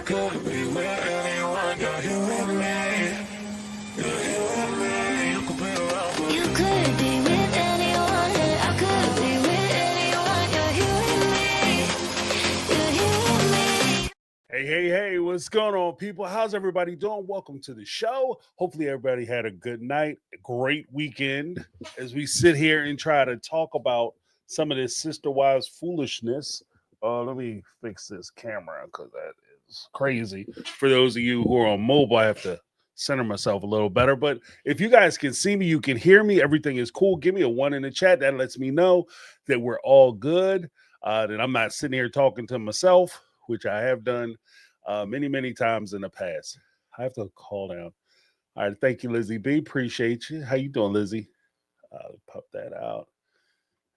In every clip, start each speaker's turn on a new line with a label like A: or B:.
A: could be with anyone, you're here with me. You're here with me. You could be around me. You could be with anyone, and I could be with anyone. You're here with me. You're here with me.
B: Hey, what's going on, people? How's everybody doing? Welcome to the show. Hopefully, everybody had a good night, a great weekend as we sit here and try to talk about some of this sister wives foolishness. Let me fix this camera because that is crazy. For those of you who are on mobile, I have to center myself a little better. But if you guys can see me, you can hear me, everything is cool. Give me a one in the chat. That lets me know that we're all good, that I'm not sitting here talking to myself, which I have done many times in the past. I have to call down. All right, thank you, Lizzie B. Appreciate you. How you doing, Lizzie? Pop that out,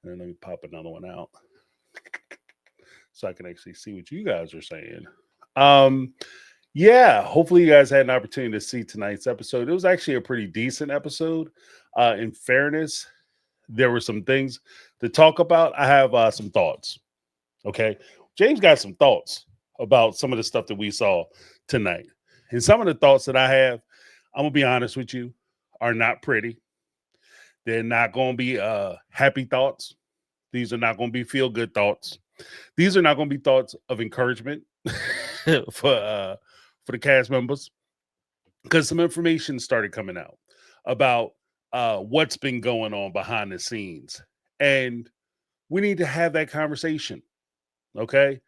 B: and then let me pop another one out so I can actually see what you guys are saying. Um, yeah, hopefully you guys had an opportunity to see tonight's episode. It was actually a pretty decent episode. In fairness, there were some things to talk about. I have some thoughts. Okay, James got some thoughts about some of the stuff that we saw tonight. And some of the thoughts that I have, I'm gonna be honest with you, are not pretty. They're not gonna be happy thoughts. These are not gonna be feel good thoughts. These are not gonna be thoughts of encouragement for the cast members, because some information started coming out about what's been going on behind the scenes, and we need to have that conversation. Okay,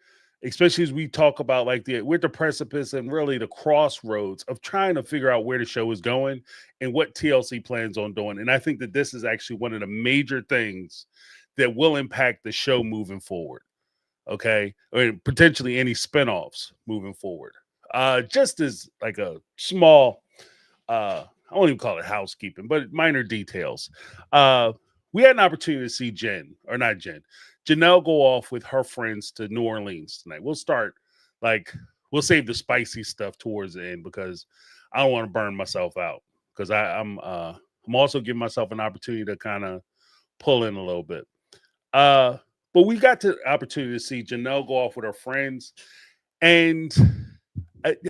B: especially as we talk about like we're at the precipice and really the crossroads of trying to figure out where the show is going and what TLC plans on doing. And I think that this is actually one of the major things that will impact the show moving forward. Okay, or potentially any spinoffs moving forward. Just as like a small, I won't even call it housekeeping, but minor details. We had an opportunity to see Janelle go off with her friends to New Orleans tonight. We'll save the spicy stuff towards the end because I don't want to burn myself out, because I'm also giving myself an opportunity to kind of pull in a little bit. But we got the opportunity to see Janelle go off with her friends, and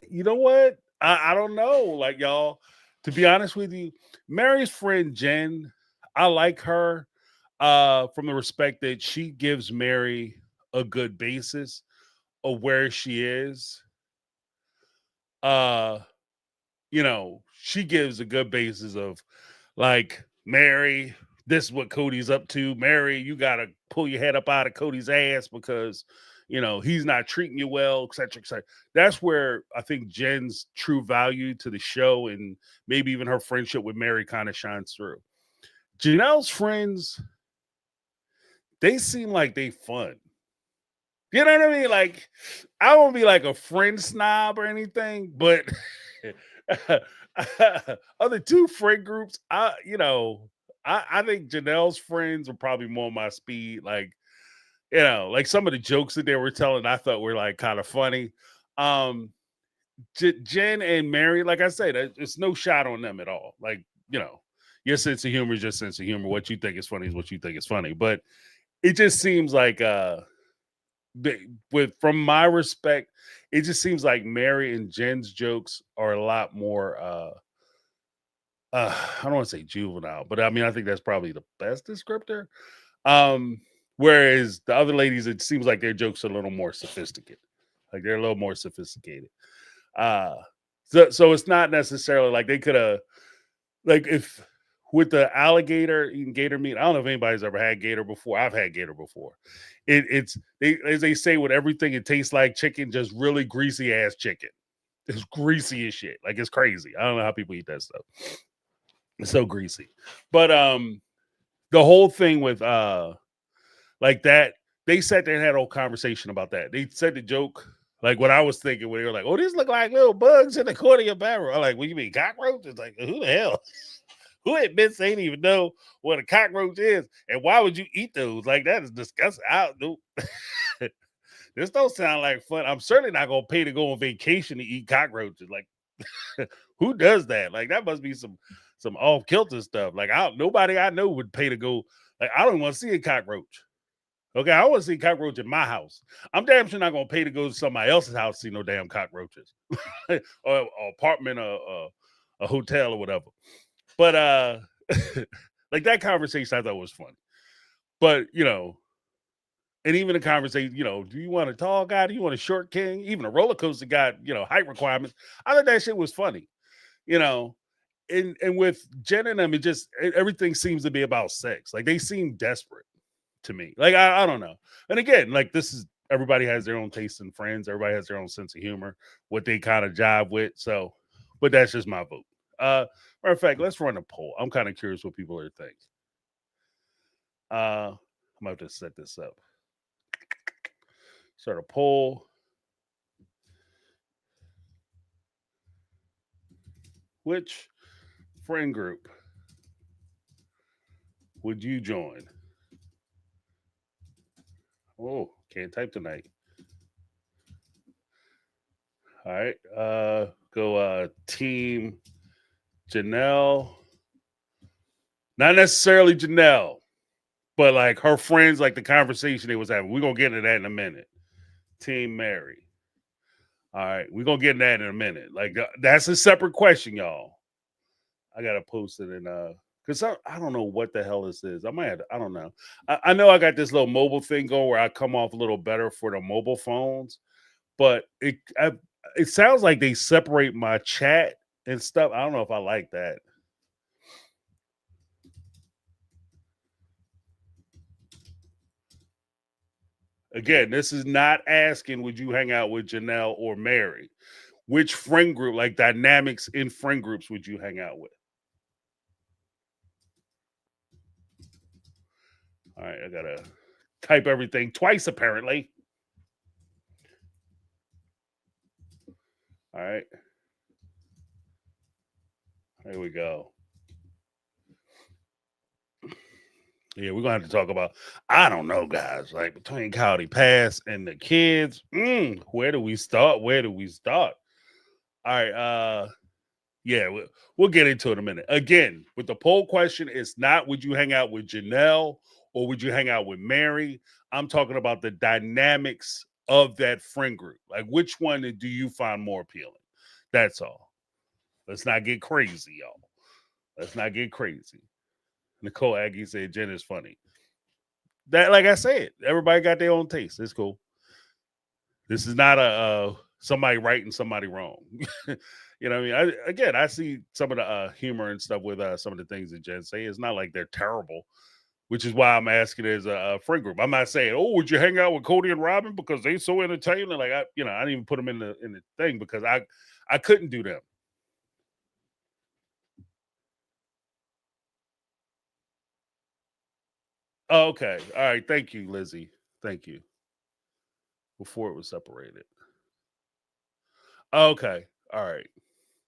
B: you know what? I don't know, like y'all. To be honest with you, Mary's friend Jen, I like her from the respect that she gives Mary a good basis of where she is. Uh, she gives a good basis of like, Mary, this is what Cody's up to. Mary, you gotta pull your head up out of Cody's ass because he's not treating you well, etc., etc. That's where I think Jen's true value to the show and maybe even her friendship with Mary kind of shines through. Janelle's friends, they seem like they fun. You know what I mean? Like, I won't be like a friend snob or anything, but other two friend groups, I think Janelle's friends are probably more my speed. Like, like some of the jokes that they were telling, I thought were like kind of funny. Jen and Mary, like I said, it's no shot on them at all. Like, your sense of humor is your sense of humor. What you think is funny is what you think is funny. But it just seems like, from my respect, it just seems like Mary and Jen's jokes are a lot more. I don't want to say juvenile, but I mean, I think that's probably the best descriptor. Whereas the other ladies, it seems like their jokes are a little more sophisticated. Like they're a little more sophisticated. So it's not necessarily like they could have, like, if with the alligator eating gator meat. I don't know if anybody's ever had gator before. I've had gator before. It's as they say with everything, it tastes like chicken, just really greasy ass chicken. It's greasy as shit. Like, it's crazy. I don't know how people eat that stuff. It's so greasy. But the whole thing with like that, they sat there and had a whole conversation about that. They said the joke, like what I was thinking when they were like, "Oh, these look like little bugs in the corner of your barrel." I'm like, "What do you mean, cockroaches?" Like, who the hell? Who admits they didn't even know what a cockroach is, and why would you eat those? Like, that is disgusting. This don't sound like fun. I'm certainly not gonna pay to go on vacation to eat cockroaches. Like, who does that? Like, that must be some off kilter stuff. Like, nobody I know would pay to go. Like, I don't want to see a cockroach. Okay, I want to see cockroach in my house. I'm damn sure not gonna pay to go to somebody else's house to see no damn cockroaches, or apartment, or a hotel or whatever. But like that conversation, I thought was funny. But and even the conversation, do you want a tall guy? Do you want a short king? Even a roller coaster got height requirements. I thought that shit was funny. You know, and with Jen and them, everything seems to be about sex. Like they seem desperate to me. Like I don't know. And again, like this is everybody has their own taste in friends. Everybody has their own sense of humor, what they kind of jive with. So, but that's just my vote. Matter of fact, let's run a poll. I'm kind of curious what people are thinking. I'm about to set this up. Start a poll. Which friend group would you join? Oh, can't type tonight. All right. Go team Janelle. Not necessarily Janelle, but like her friends, like the conversation they was having. We're gonna get into that in a minute. Team Mary. All right, we're gonna get into that in a minute. Like that's a separate question, y'all. I gotta post it in because I don't know what the hell this is. I might have I don't know. I know I got this little mobile thing going where I come off a little better for the mobile phones, but it sounds like they separate my chat and stuff. I don't know if I like that. Again, this is not asking would you hang out with Janelle or Mary. Which friend group, like dynamics in friend groups, would you hang out with? All right, I gotta type everything twice apparently. All right, here we go. Yeah, we're gonna have to talk about. I don't know, guys. Like between County Pass and the kids, where do we start? Where do we start? All right, yeah, we'll get into it in a minute. Again, with the poll question, it's not would you hang out with Janelle or would you hang out with Mary? I'm talking about the dynamics of that friend group. Like, which one do you find more appealing? That's all. Let's not get crazy, y'all. Let's not get crazy. Nicole Aggie said Jen is funny. That, like I said, everybody got their own taste. It's cool. This is not a somebody right and somebody wrong. You know what I mean? I see some of the humor and stuff with some of the things that Jen say. It's not like they're terrible, which is why I'm asking as a friend group. I'm not saying, oh, would you hang out with Cody and Robin because they so entertaining? Like I didn't even put them in the thing because I couldn't do them. Oh, okay. All right. Thank you, Lizzie. Thank you. Before it was separated. Okay. All right.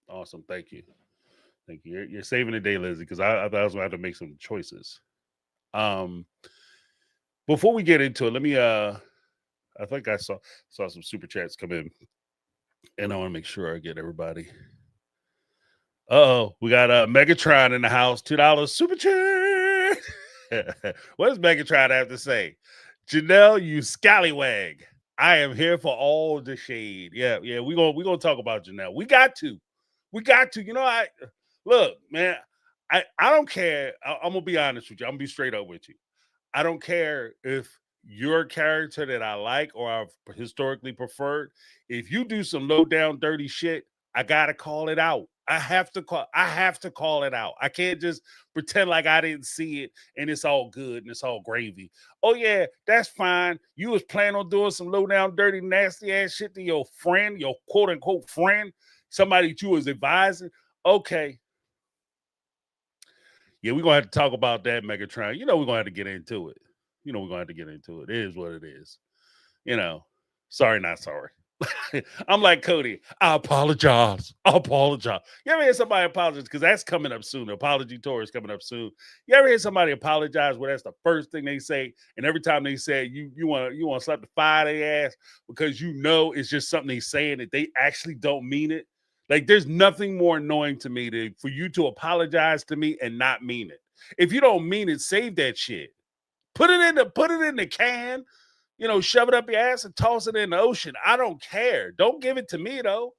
B: Awesome. Thank you. Thank you. You're saving the day, Lizzie, because I thought I was gonna have to make some choices. Um, before we get into it, let me I think I saw some super chats come in, and I want to make sure I get everybody. Oh, we got Megatron in the house, $2 super chat. What does Megatron have to say? Janelle, you scallywag. I am here for all the shade. Yeah, we gonna talk about Janelle. We got to. We got to. I look, man. I don't care. I'm gonna be honest with you. I'm gonna be straight up with you. I don't care if you're a character that I like or I've historically preferred. If you do some low down dirty shit, I gotta call it out. I have to call it out. I can't just pretend like I didn't see it and it's all good and it's all gravy. Oh yeah, that's fine. You was planning on doing some low down dirty nasty ass shit to your friend, your quote unquote friend, somebody that you was advising. Okay, yeah, we're gonna have to talk about that, Megatron. We're gonna have to get into it. We're gonna have to get into it. It is what it is. You know, sorry, not sorry. I'm like Cody. I apologize. I apologize. You ever hear somebody apologize? Because that's coming up soon. The apology tour is coming up soon. You ever hear somebody apologize where that's the first thing they say, and every time they say you want to slap the fire their ass because it's just something they saying that they actually don't mean it. Like there's nothing more annoying to me than for you to apologize to me and not mean it. If you don't mean it, save that shit. Put it in the can, shove it up your ass and toss it in the ocean. I don't care. Don't give it to me though.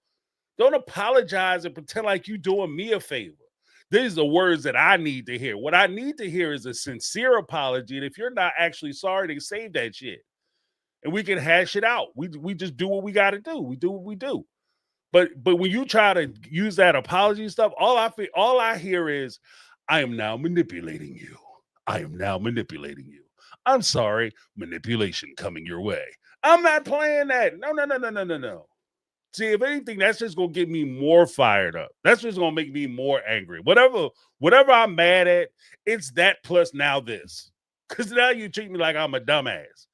B: Don't apologize and pretend like you doing me a favor. These are the words that I need to hear. What I need to hear is a sincere apology. And if you're not actually sorry, then save that shit. And we can hash it out. We just do what we got to do. We do what we do. But when you try to use that apology stuff, all I hear is, I am now manipulating you. I am now manipulating you. I'm sorry, manipulation coming your way. I'm not playing that. No. See, if anything, that's just gonna get me more fired up. That's just gonna make me more angry. Whatever I'm mad at, it's that plus now this. Because now you treat me like I'm a dumbass.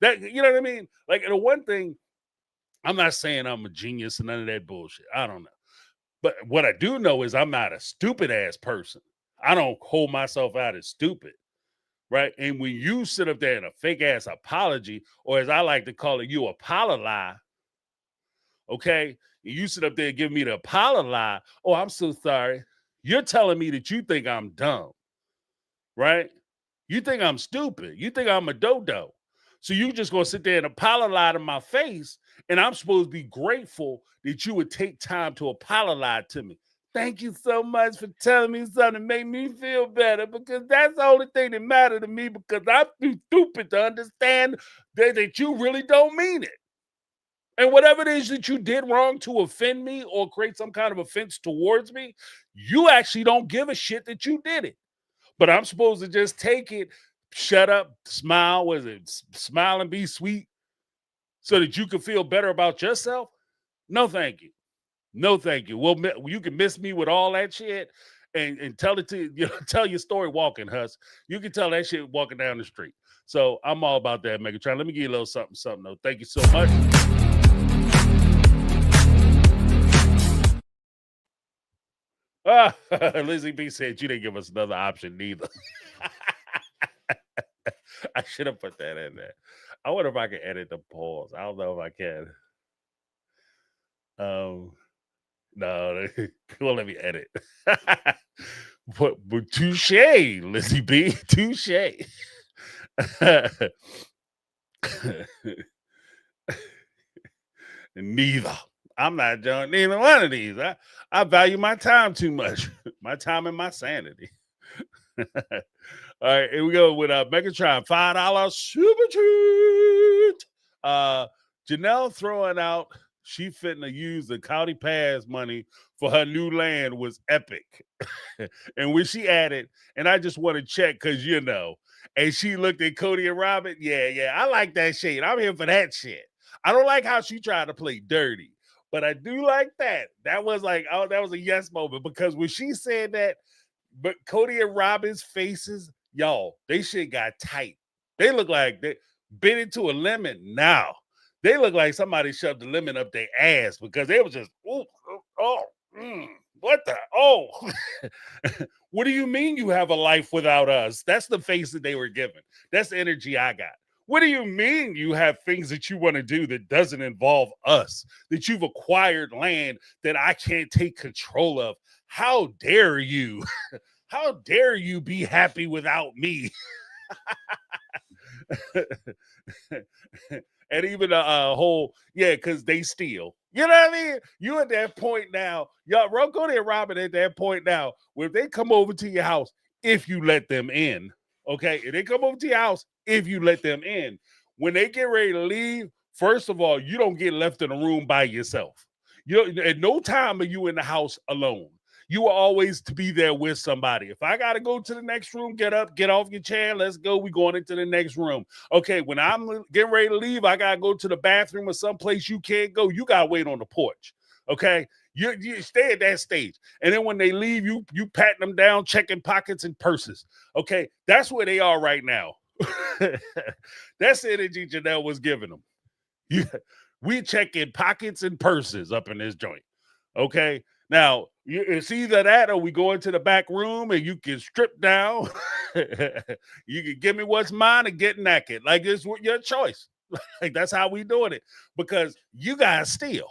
B: That, you know what I mean? Like, the one thing, I'm not saying I'm a genius and none of that bullshit. I don't know. But what I do know is I'm not a stupid ass person. I don't hold myself out as stupid. Right. And when you sit up there in a fake ass apology, or as I like to call it, you apologize. Okay. You sit up there and give me the apologize. Oh, I'm so sorry. You're telling me that you think I'm dumb. Right. You think I'm stupid. You think I'm a dodo. So you just gonna sit there and apologize to my face, and I'm supposed to be grateful that you would take time to apologize to me. Thank you so much for telling me something to make me feel better, because that's the only thing that matters to me, because I'm too stupid to understand that you really don't mean it. And whatever it is that you did wrong to offend me or create some kind of offense towards me, you actually don't give a shit that you did it. But I'm supposed to just take it, shut up, smile, smile and be sweet, so that you can feel better about yourself? No, thank you. No, thank you. Well, you can miss me with all that shit and tell it to tell your story walking, Hus. You can tell that shit walking down the street. So I'm all about that, Megatron. Let me give you a little something though. Thank you so much. Lizzie B said you didn't give us another option neither. I should have put that in there. I wonder if I can edit the pause. I don't know if I can. No, they won't let me edit. but touche, Lizzie B, touche. Neither. I'm not doing neither one of these. I value my time too much. My time and my sanity. All right, here we go with Megatron, $5 super treat. Janelle throwing out, she finna use the county pass money for her new land was epic. And when she added, and I just want to check because and she looked at Cody and Robin. Yeah, I like that shit. I'm here for that shit. I don't like how she tried to play dirty, but I do like that. That was like, oh, that was a yes moment, because when she said that, but Cody and Robin's faces, y'all, they shit got tight. They look like they bit into a lemon now. They look like somebody shoved the lemon up their ass, because they was just, what the, what do you mean you have a life without us? That's the face that they were given. That's the energy I got. What do you mean you have things that you want to do that doesn't involve us, that you've acquired land that I can't take control of? How dare you? How dare you be happy without me? And even a whole, because they steal. You know what I mean? You at that point now, y'all, Cody and Robin at that point now, where if they come over to your house, if you let them in, okay? If they come over to your house, if you let them in. When they get ready to leave, first of all, you don't get left in a room by yourself. At no time are you in the house alone. You are always to be there with somebody. If I got to go to the next room, get up, get off your chair, let's go. We're going into the next room. Okay, when I'm getting ready to leave, I got to go to the bathroom or someplace you can't go. You got to wait on the porch. Okay, you stay at that stage. And then when they leave, you patting them down, checking pockets and purses. Okay, that's where they are right now. That's the energy Janelle was giving them. We checking pockets and purses up in this joint. Okay, now it's either that or we go into the back room and you can strip down. You can give me what's mine and get naked. Like, it's your choice. Like, that's how we doing it, because you guys steal.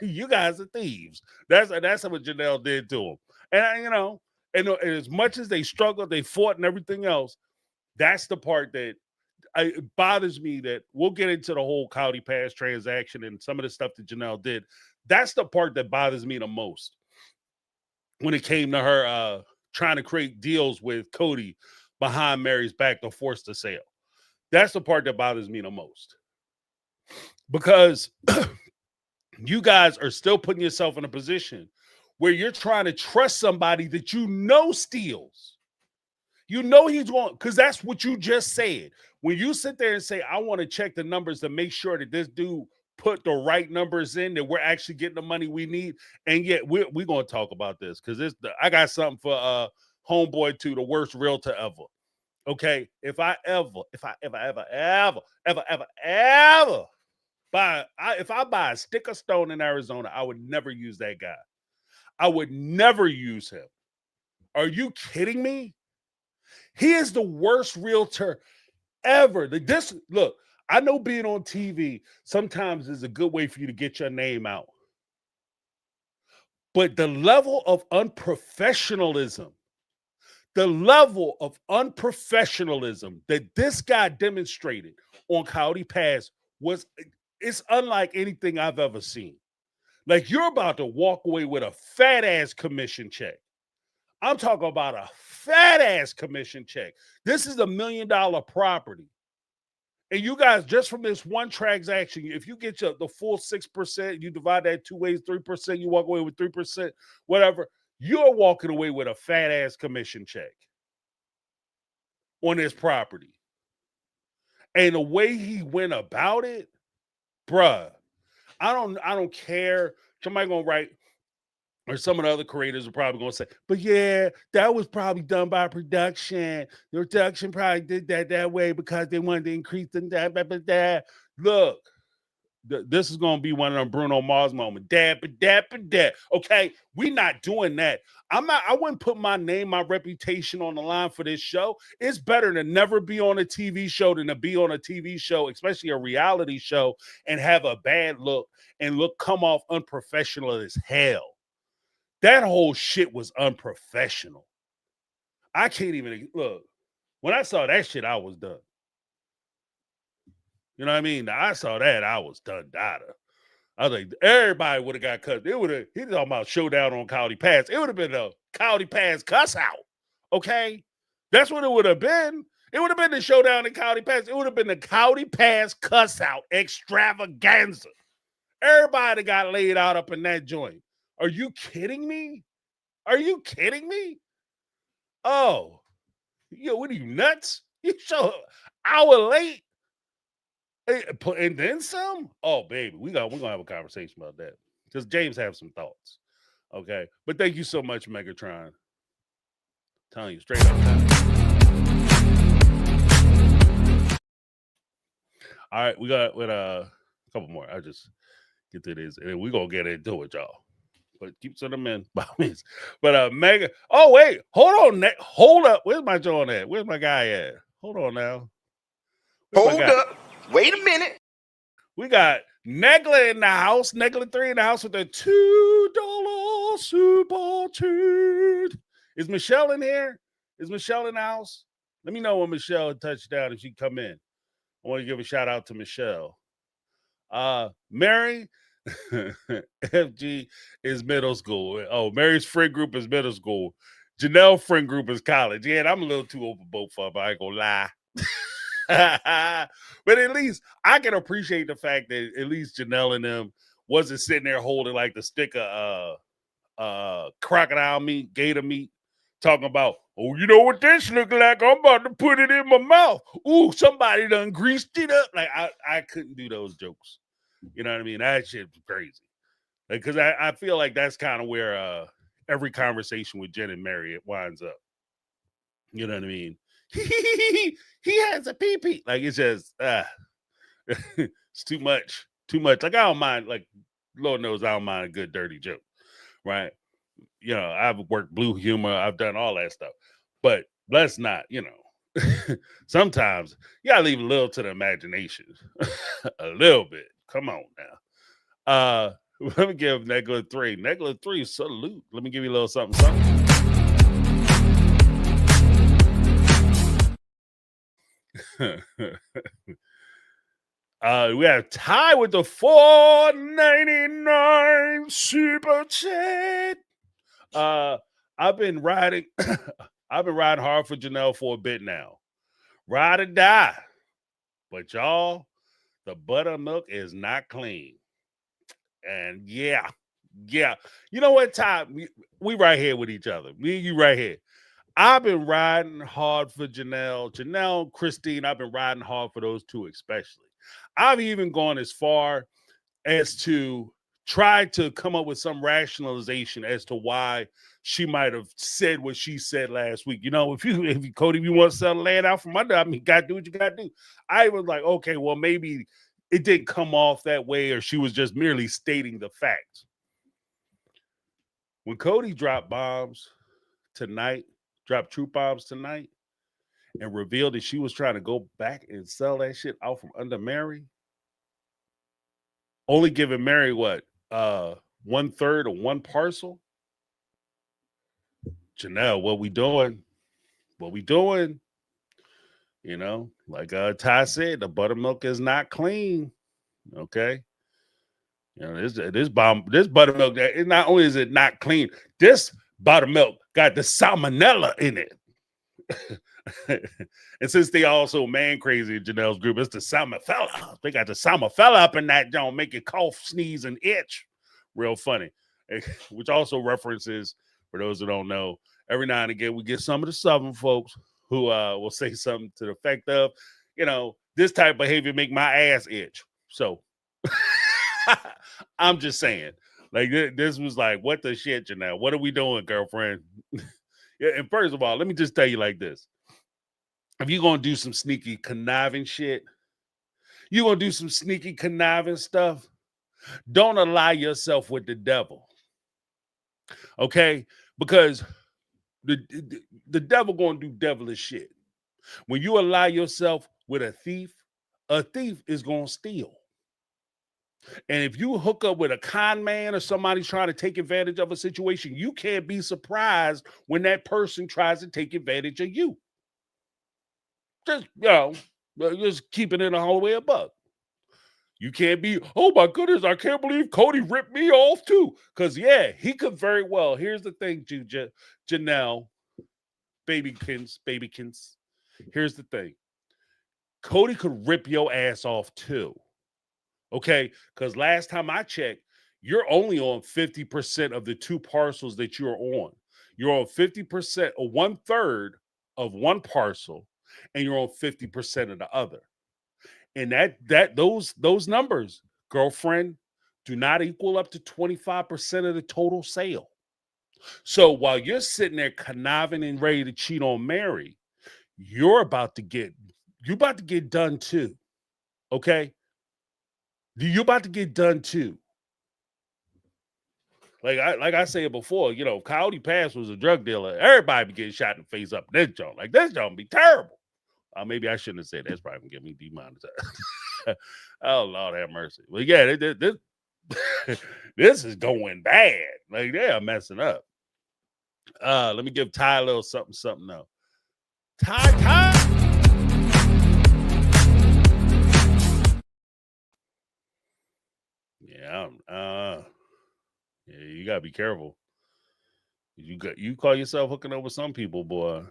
B: You guys are thieves. That's what Janelle did to them. And and as much as they struggled, they fought and everything else, That's the part that it bothers me, that we'll get into the whole Cloudy Pass transaction and some of the stuff that Janelle did. That's the part that bothers me the most when it came to her trying to create deals with Cody behind Mary's back to force the sale. That's the part that bothers me the most, because you guys are still putting yourself in a position where you're trying to trust somebody that you know steals. You know he's going, because that's what you just said. When you sit there and say, I want to check the numbers to make sure that this dude put the right numbers in, that we're actually getting the money we need. And yet we're going to talk about this, because I got something for homeboy to the worst realtor ever. Okay, if I ever buy a stick of stone in Arizona, I would never use that guy. I would never use him. Are you kidding me? He is the worst realtor ever. Look, I know being on TV sometimes is a good way for you to get your name out. But the level of unprofessionalism that this guy demonstrated on Cloudy Pass it's unlike anything I've ever seen. Like, you're about to walk away with a fat ass commission check. I'm talking about a fat ass commission check. This is $1 million property. And you guys, just from this one transaction, if you get the full 6%, you divide that 2 ways, 3%, you walk away with 3%, whatever, you're walking away with a fat ass commission check on this property. And the way he went about it, bruh, I don't care. Somebody gonna write, or some of the other creators are probably gonna say, but yeah, that was probably done by production. The production probably did that way because they wanted to increase the Look, this is gonna be one of them Bruno Mars moments. Okay, we not doing that. I wouldn't put my name, my reputation on the line for this show. It's better to never be on a TV show than to be on a TV show, especially a reality show, and have a bad look and come off unprofessional as hell. That whole shit was unprofessional. I can't even look. When I saw that shit, I was done. You know what I mean? I saw that, I was done, data. I was like, everybody would have got cut. He talking about showdown on Cloudy Pass. It would have been a Cloudy Pass cuss out. Okay? That's what it would have been. It would have been the showdown in Cloudy Pass. It would have been the Cloudy Pass cuss out extravaganza. Everybody got laid out up in that joint. Are you kidding me? Are you kidding me? Oh, what are you, nuts? You show hour late and then some? Oh, baby, we're gonna have a conversation about that, because James have some thoughts. Okay, but thank you so much, Megatron. Telling you straight up. All right, we got a couple more. I just get to this, and we're gonna get into it, y'all. But keep sending them in by means. But Mega. Oh wait, hold up. Where's my John at? Where's my guy at? Hold on now.
C: Hold up. Wait a minute.
B: We got Negla in the house. Negla 3 in the house with a $2 super treat. Is Michelle in here? Is Michelle in the house? Let me know when Michelle touched down if she come in. I want to give a shout out to Michelle. Mary. FG is middle school. Oh, Mary's friend group is middle school. Janelle friend group is college. Yeah, and I'm a little too old for both of them. I ain't gonna lie. But at least I can appreciate the fact that at least Janelle and them wasn't sitting there holding like the stick of crocodile meat, gator meat, talking about, oh, you know what this look like? I'm about to put it in my mouth. Ooh, somebody done greased it up. Like I couldn't do those jokes. You know what I mean? That shit was crazy. Because I feel like that's kind of where every conversation with Jen and Mary, it winds up. You know what I mean? He has a pee-pee. Like, it's just, it's too much. Too much. Like, I don't mind, like, Lord knows I don't mind a good dirty joke, right? You know, I've worked blue humor. I've done all that stuff. But let's not, you know, sometimes you gotta leave a little to the imagination. A little bit. Come on now. Let me give Negla 3. Negla 3, salute. Let me give you a little something. We have Ty with the $4.99 super chat. I've been riding hard for Janelle for a bit now. Ride or die. But y'all, the buttermilk is not clean. And yeah. You know what, Ty? We right here with each other. Me and you right here. I've been riding hard for Janelle, Christine. I've been riding hard for those two, especially. I've even gone as far as to try to come up with some rationalization as to why she might have said what she said last week. You know, if you Cody, if you want to sell the land out from under, I mean, you gotta do what you gotta do. I was like, okay, well, maybe it didn't come off that way, or she was just merely stating the facts. When Cody dropped truth bombs tonight, and revealed that she was trying to go back and sell that shit out from under Mary, only giving Mary what, 1/3 of one parcel. Janelle, what we doing? You know, like Ty said, the buttermilk is not clean. Okay. You know, this buttermilk, not only is it not clean, this buttermilk got the salmonella in it. And since they also man crazy in Janelle's group, it's the salmonella. They got the salmonella up in that joint, make it cough, sneeze, and itch. Real funny. Which also references, for those who don't know, every now and again we get some of the Southern folks who will say something to the effect of, you know, this type of behavior make my ass itch. So I'm just saying, like, this was like, what the shit, Janelle? What are we doing, girlfriend? Yeah, and first of all, let me just tell you like this. If you're going to do some sneaky conniving shit, you're going to do some sneaky conniving stuff, don't ally yourself with the devil. Okay? Because the devil going to do devilish shit. When you ally yourself with a thief is going to steal. And if you hook up with a con man or somebody trying to take advantage of a situation, you can't be surprised when that person tries to take advantage of you. Just, you know, just keeping it all the way above. You can't be, oh my goodness, I can't believe Cody ripped me off too. Because, yeah, he could very well. Here's the thing, Janelle, babykins. Here's the thing. Cody could rip your ass off too. Okay, because last time I checked, you're only on 50% of the two parcels that you're on. You're on 50% or 1/3 of one parcel, and you're on 50% of the other. And those numbers, girlfriend, do not equal up to 25% of the total sale. So while you're sitting there conniving and ready to cheat on Mary, you're about to get done too. Okay? You're about to get done too. Like I said before, you know, Coyote Pass was a drug dealer. Everybody be getting shot in the face up in this joint. Like, this joint be terrible. Maybe I shouldn't have said that. That's probably gonna get me demonetized. Oh, Lord have mercy. Well, yeah, this is going bad. Like, they are messing up. Let me give Ty a little something though. Ty. Yeah, yeah, you gotta be careful. You call yourself hooking up with some people, boy,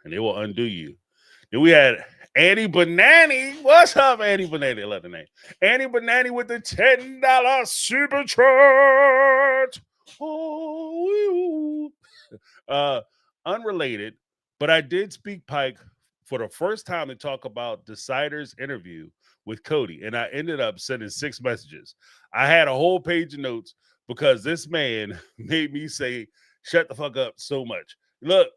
B: and they will undo you. Then we had Annie Banani. What's up, Annie Banani? I love the name. Annie Banani with the $10 super chat. Oh, unrelated, but I did speak Pike for the first time to talk about Decider's interview with Cody, and I ended up sending 6 messages. I had a whole page of notes because this man made me say, shut the fuck up so much. Look,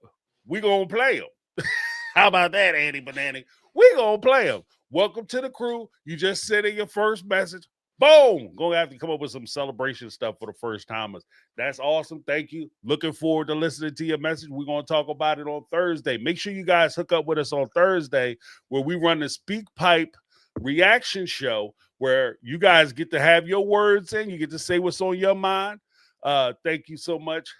B: we gonna play him. How about that, Andy Banani? We gonna play him. Welcome to the crew. You just sent in your first message. Boom! Gonna have to come up with some celebration stuff for the first timers. That's awesome. Thank you. Looking forward to listening to your message. We're gonna talk about it on Thursday. Make sure you guys hook up with us on Thursday, where we run the Speak Pipe reaction show, where you guys get to have your words in. You get to say what's on your mind. Thank you so much,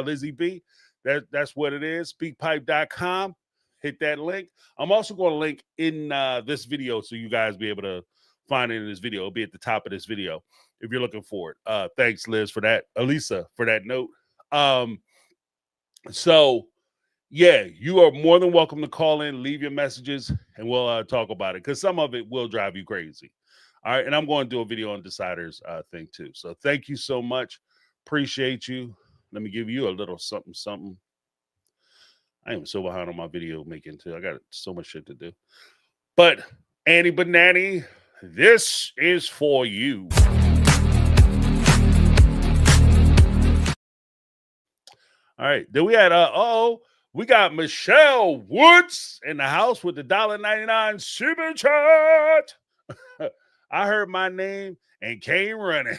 B: Lizzie B. That's what it is. Speakpipe.com. hit that link. I'm also going to link in this video so you guys be able to find it in this video. It'll be at the top of this video if you're looking for it. Thanks, Liz, for that. Elisa, for that note. So, yeah, you are more than welcome to call in, leave your messages, and we'll talk about it because some of it will drive you crazy. All right, and I'm going to do a video on Deciders thing too. So thank you so much. Appreciate you. Let me give you a little something. I am so behind on my video making too. I got so much shit to do. But Annie Banani, this is for you. All right, then we had we got Michelle Woods in the house with the $1.99 super chat. I heard my name and came running.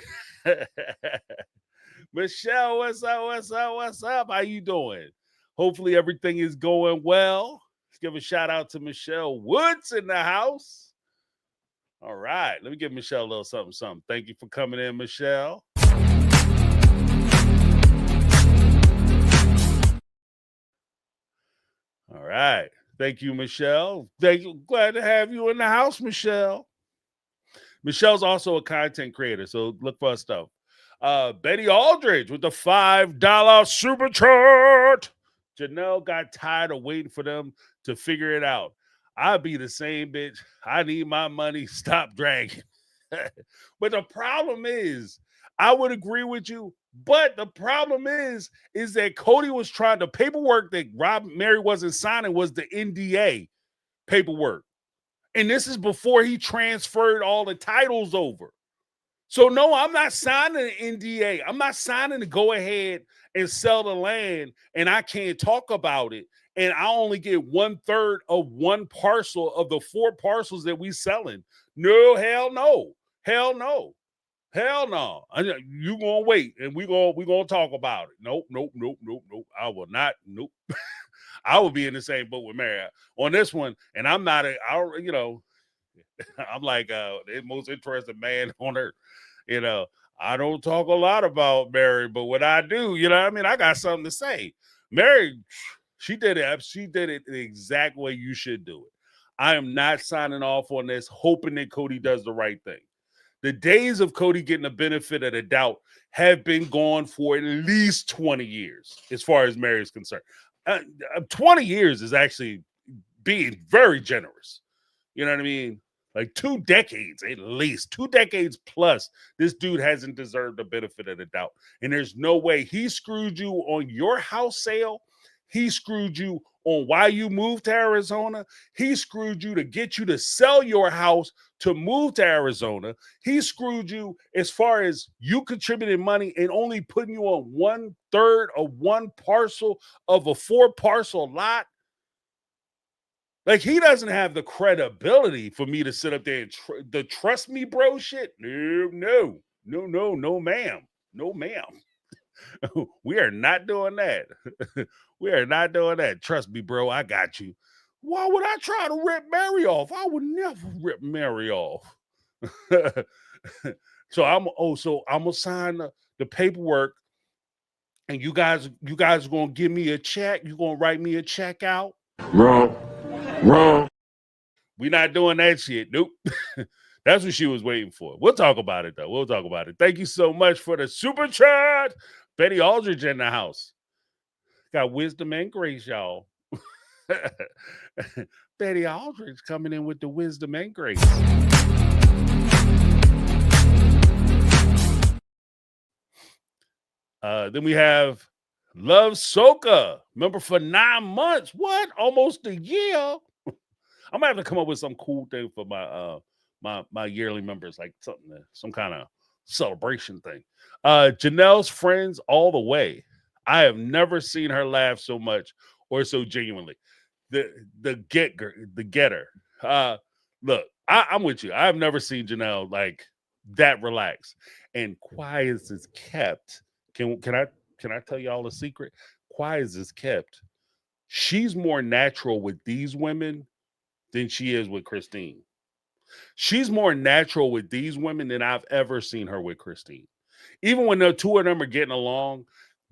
B: Michelle, what's up? How you doing? Hopefully everything is going well. Let's give a shout out to Michelle Woods in the house. All right, let me give Michelle a little something. Thank you for coming in, Michelle. All right. Thank you, Michelle. Thank you. Glad to have you in the house, Michelle. Michelle's also a content creator, so look for her stuff. Betty Aldridge with the $5 super chat. Janelle got tired of waiting for them to figure it out. I'd be the same bitch. I need my money. Stop dragging. But the problem is, I would agree with you. But the problem is that Cody was trying, the paperwork that Mary wasn't signing was the NDA paperwork. And this is before he transferred all the titles over. So no, I'm not signing an NDA. I'm not signing to go ahead and sell the land and I can't talk about it. And I only get 1/3 of one parcel of the 4 parcels that we selling. No, hell no. Hell no. Hell no. You gonna wait and we gonna talk about it. Nope. I will not. Nope. I will be in the same boat with Mary on this one. And I'm not I'm like the most interested man on earth. I don't talk a lot about Mary, but when I do, I got something to say. Mary, she did it. She did it the exact way you should do it. I am not signing off on this, hoping that Cody does the right thing. The days of Cody getting the benefit of the doubt have been gone for at least 20 years, as far as Mary is concerned. 20 years is actually being very generous. You know what I mean? Like 2 decades, at least 2 decades plus, this dude hasn't deserved the benefit of the doubt. And there's no way he screwed you on your house sale. He screwed you on why you moved to Arizona. He screwed you to get you to sell your house to move to Arizona. He screwed you as far as you contributed money and only putting you on 1/3 of one parcel of a 4 parcel lot. Like, he doesn't have the credibility for me to sit up there and the trust me, bro shit. No, ma'am. No, ma'am. We are not doing that. We are not doing that. Trust me, bro. I got you. Why would I try to rip Mary off? I would never rip Mary off. So I'm gonna sign the paperwork, and you guys are gonna give me a check. You're gonna write me a check out.
C: Wrong.
B: We're not doing that shit. Nope. That's what she was waiting for. We'll talk about it, though. We'll talk about it. Thank you so much for the super chat. Betty Aldridge in the house. Got wisdom and grace, y'all. Betty Aldridge coming in with the wisdom and grace. Then we have Love Soka. Remember, for 9 months. What? Almost a year. I'm gonna have to come up with some cool thing for my yearly members, like some kind of celebration thing. Janelle's friends all the way. I have never seen her laugh so much or so genuinely. The getter. Look, I'm with you. I've never seen Janelle like that relaxed and quiet as kept. Can I tell y'all a secret? Quiet as kept. She's more natural with these women than she is with Christine. She's more natural with these women than I've ever seen her with Christine. Even when the two of them are getting along,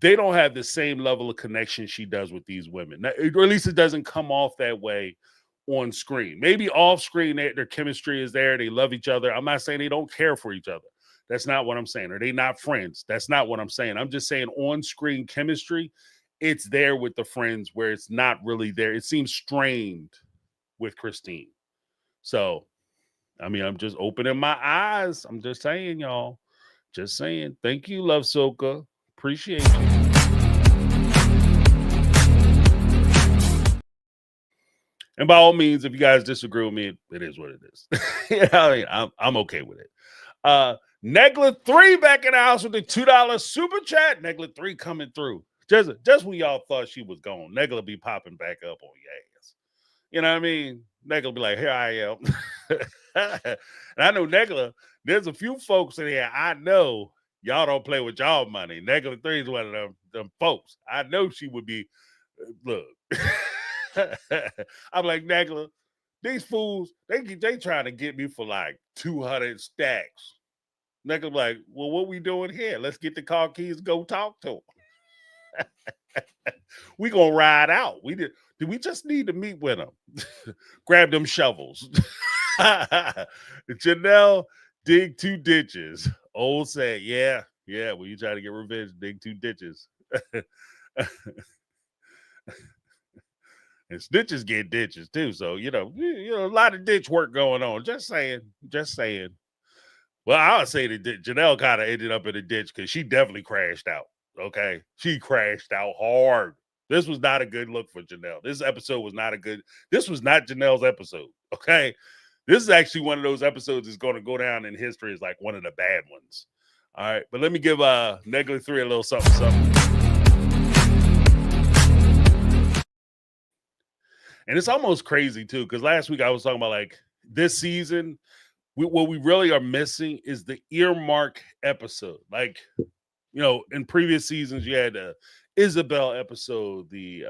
B: they don't have the same level of connection she does with these women, or at least it doesn't come off that way on screen. Maybe off screen, their chemistry is there. They love each other. I'm not saying they don't care for each other. That's not what I'm saying. Or they not friends. That's not what I'm saying. I'm just saying on screen chemistry, it's there with the friends where it's not really there. It seems strained with Christine. So, I mean, I'm just opening my eyes. I'm just saying, y'all. Just saying. Thank you, Love Soka. Appreciate you. And by all means, if you guys disagree with me, it is what it is. I mean, I'm okay with it. Negla 3 back in the house with the $2 super chat. Negla 3 coming through. Just when y'all thought she was gone, Negla be popping back up on your ass. You know what I mean? Negla be like, here I am. And I know Negla, there's a few folks in here I know y'all don't play with y'all money. Negla 3 is one of them folks. I know she would be, look. I'm like, Negla, these fools, they trying to get me for like 200 stacks. Negla like, well, what we doing here? Let's get the car keys, go talk to them. We gonna ride out. Do we just need to meet with them? Grab them shovels. Janelle, dig 2 ditches. Old said, yeah. When you try to get revenge, dig 2 ditches. And snitches get ditches too. So, you know, a lot of ditch work going on. Just saying. Well, I would say that Janelle kind of ended up in a ditch because she definitely crashed out. Okay. She crashed out hard. This was not a good look for Janelle. This episode was not this was not Janelle's episode. Okay. This is actually one of those episodes that's going to go down in history as like one of the bad ones. All right. But let me give Negla 3 a little something. And it's almost crazy too, because last week I was talking about like this season, what we really are missing is the earmark episode. Like, you know, in previous seasons, you had the Isabel episode, the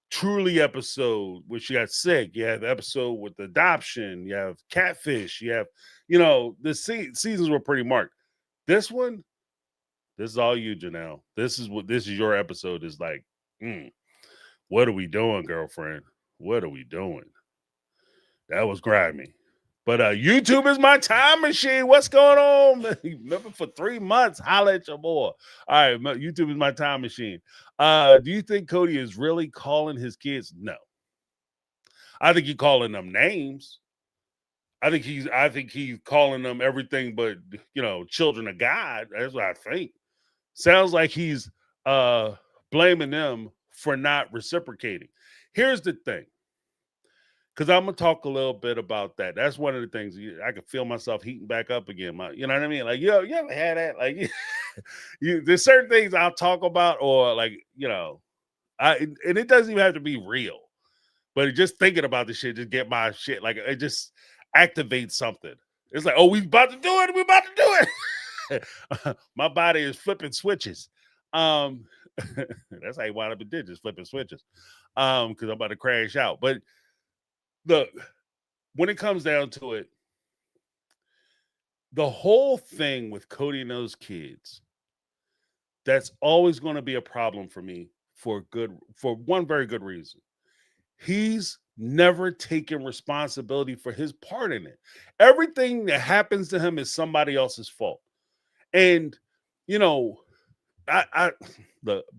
B: Truly episode, where she got sick. You have the episode with the adoption. You have Catfish. You have, you know, the seasons were pretty marked. This one, this is all you, Janelle. This is your episode. Is like, what are we doing, girlfriend? What are we doing? That was grimy. But YouTube is my time machine. What's going on? Remember, for 3 months, holla at your boy. All right, YouTube is my time machine. Do you think Cody is really calling his kids? No. I think he's calling them names. I think he's calling them everything but, you know, children of God. That's what I think. Sounds like he's blaming them for not reciprocating. Here's the thing. Because I'm going to talk a little bit about that. That's one of the things I can feel myself heating back up again. You know what I mean? Like, you ever had that? Like, there's certain things I'll talk about, or like, you know, and it doesn't even have to be real, but just thinking about this shit just get my shit. Like, it just activates something. It's like, oh, we about to do it. We about to do it. My body is flipping switches. That's how you wind up in digits, flipping switches. Because I'm about to crash out. But look, when it comes down to it, the whole thing with Cody and those kids, that's always going to be a problem for me for one very good reason. He's never taken responsibility for his part in it. Everything that happens to him is somebody else's fault. And, you know,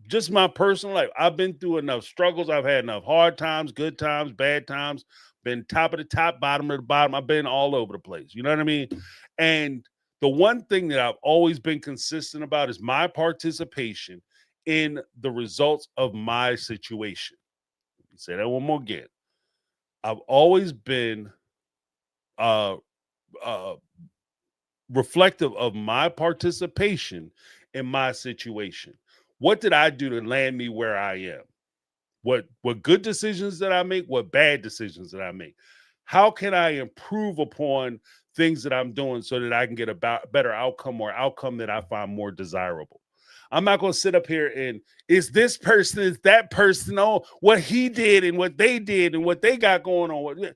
B: just my personal life, I've been through enough struggles. I've had enough hard times, good times, bad times, been top of the top, bottom of the bottom. I've been all over the place. You know what I mean? And the one thing that I've always been consistent about is my participation in the results of my situation. Let me say that one more again. I've always been reflective of my participation in my situation. What did I do to land me where I am? What good decisions did I make? What bad decisions did I make? How can I improve upon things that I'm doing so that I can get a better outcome, or outcome that I find more desirable? I'm not going to sit up here and is this person, is that person, oh, what he did and what they did and what they got going on.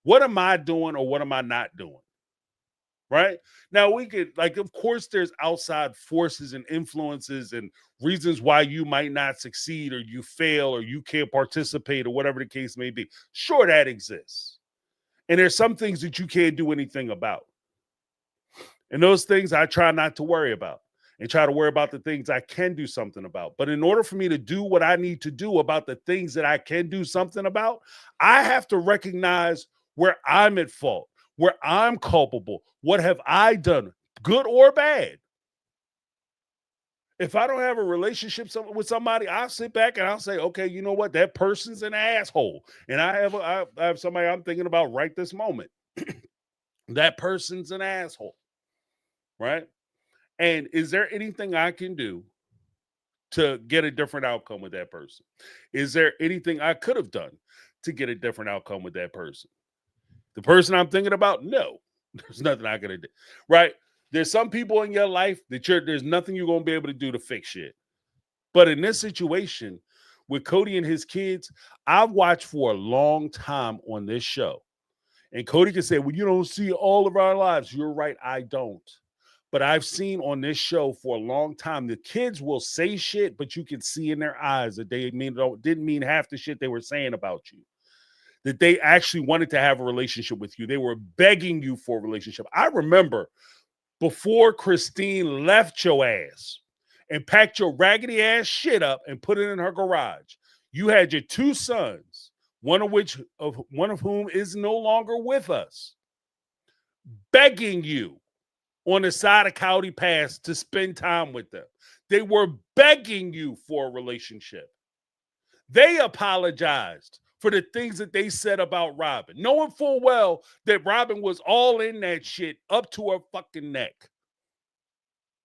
B: What am I doing or what am I not doing? right? Now we could, like, of course, there's outside forces and influences and reasons why you might not succeed or you fail or you can't participate or whatever the case may be. Sure, that exists. And there's some things that you can't do anything about. And those things I try not to worry about and try to worry about the things I can do something about. But in order for me to do what I need to do about the things that I can do something about, I have to recognize where I'm at fault, where I'm culpable. What have I done, good or bad? If I don't have a relationship with somebody, I'll sit back and I'll say, okay, you know what? That person's an asshole. And I have somebody I'm thinking about right this moment. That person's an asshole, right? And is there anything I can do to get a different outcome with that person? Is there anything I could have done to get a different outcome with that person? The person I'm thinking about, no, there's nothing I could have done, right? There's some people in your life that there's nothing you're going to be able to do to fix shit. But in this situation with Cody and his kids, I've watched for a long time on this show. And Cody can say, well, you don't see all of our lives. You're right, I don't. But I've seen on this show for a long time, the kids will say shit, but you can see in their eyes that they didn't mean half the shit they were saying about you. That they actually wanted to have a relationship with you. They were begging you for a relationship. I remember before Christine left your ass and packed your raggedy ass shit up and put it in her garage, you had your two sons, one of whom is no longer with us, begging you on the side of County Pass to spend time with them. They were begging you for a relationship. They apologized for the things that they said about Robin, knowing full well that Robin was all in that shit up to her fucking neck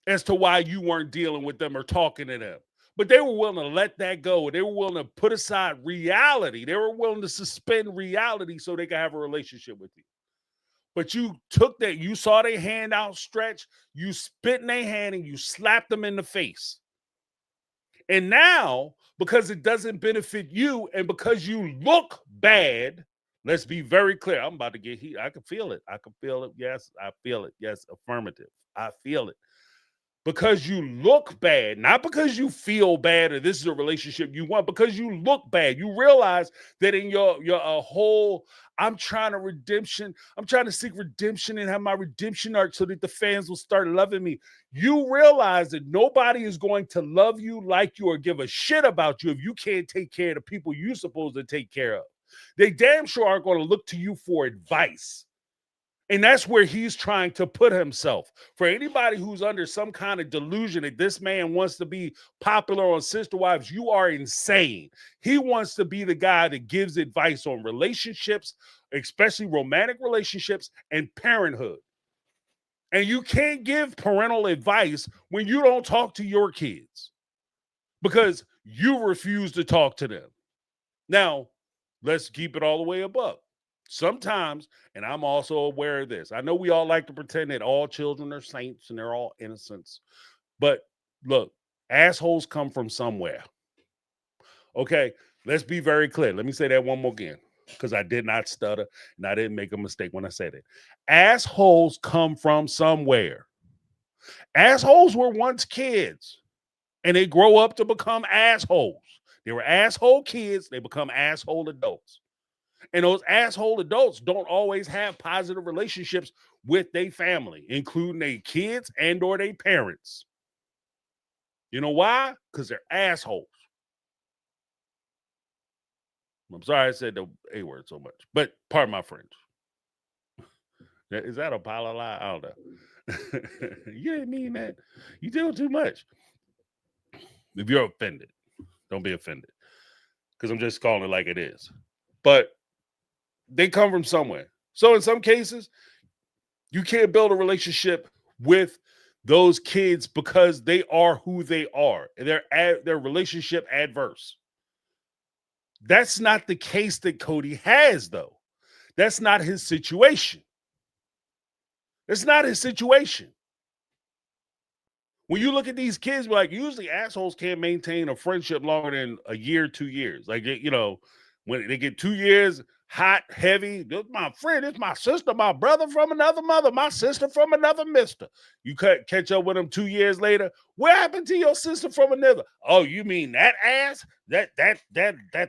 B: as to why you weren't dealing with them or talking to them. But they were willing to let that go. They were willing to put aside reality. They were willing to suspend reality so they could have a relationship with you. But you took that, you saw their hand outstretched, you spit in their hand and you slapped them in the face. And now, because it doesn't benefit you and because you look bad, let's be very clear. I'm about to get heat. I can feel it. I can feel it. Yes, I feel it. Yes, affirmative. I feel it. Because you look bad, not because you feel bad or this is a relationship you want, because you look bad. You realize that in your whole, I'm trying to seek redemption and have my redemption arc so that the fans will start loving me. You realize that nobody is going to love you, like you, or give a shit about you if you can't take care of the people you're supposed to take care of. They damn sure aren't going to look to you for advice. And that's where he's trying to put himself. For anybody who's under some kind of delusion that this man wants to be popular on Sister Wives, you are insane. He wants to be the guy that gives advice on relationships, especially romantic relationships and parenthood. And you can't give parental advice when you don't talk to your kids because you refuse to talk to them. Now, let's keep it all the way above. Sometimes, and I'm also aware of this, I know we all like to pretend that all children are saints and they're all innocents. But look, assholes come from somewhere. Okay, let's be very clear. Let me say that one more again, because I did not stutter and I didn't make a mistake when I said it. Assholes come from somewhere. Assholes were once kids, and they grow up to become assholes. They were asshole kids, they become asshole adults. And those asshole adults don't always have positive relationships with their family, including their kids and or their parents. You know why? Because they're assholes. I'm sorry I said the A word so much, but pardon my French. Is that a pile of lie? I don't know. You didn't mean that. You do too much. If you're offended, don't be offended, because I'm just calling it like it is. But they come from somewhere. So in some cases, you can't build a relationship with those kids because they are who they are. They're relationship adverse. That's not the case that Cody has, though. That's not his situation. It's not his situation. When you look at these kids, like, usually assholes can't maintain a friendship longer than a year, 2 years. Like, you know, When they get 2 years, hot, heavy, this my friend, this my sister, my brother from another mother, my sister from another mister. You catch up with them 2 years later. What happened to your sister from another? Oh, you mean that ass? That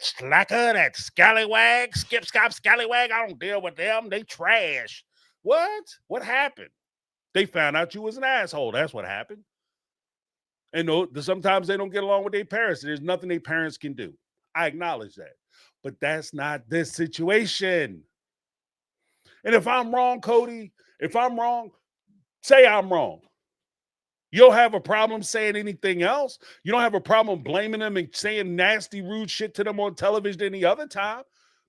B: slacker, that scallywag, skip, scop, scallywag? I don't deal with them. They trash. What? What happened? They found out you was an asshole. That's what happened. And sometimes they don't get along with their parents. There's nothing their parents can do. I acknowledge that. But that's not this situation. And if I'm wrong, Cody, if I'm wrong, say I'm wrong. You don't have a problem saying anything else. You don't have a problem blaming them and saying nasty, rude shit to them on television any other time.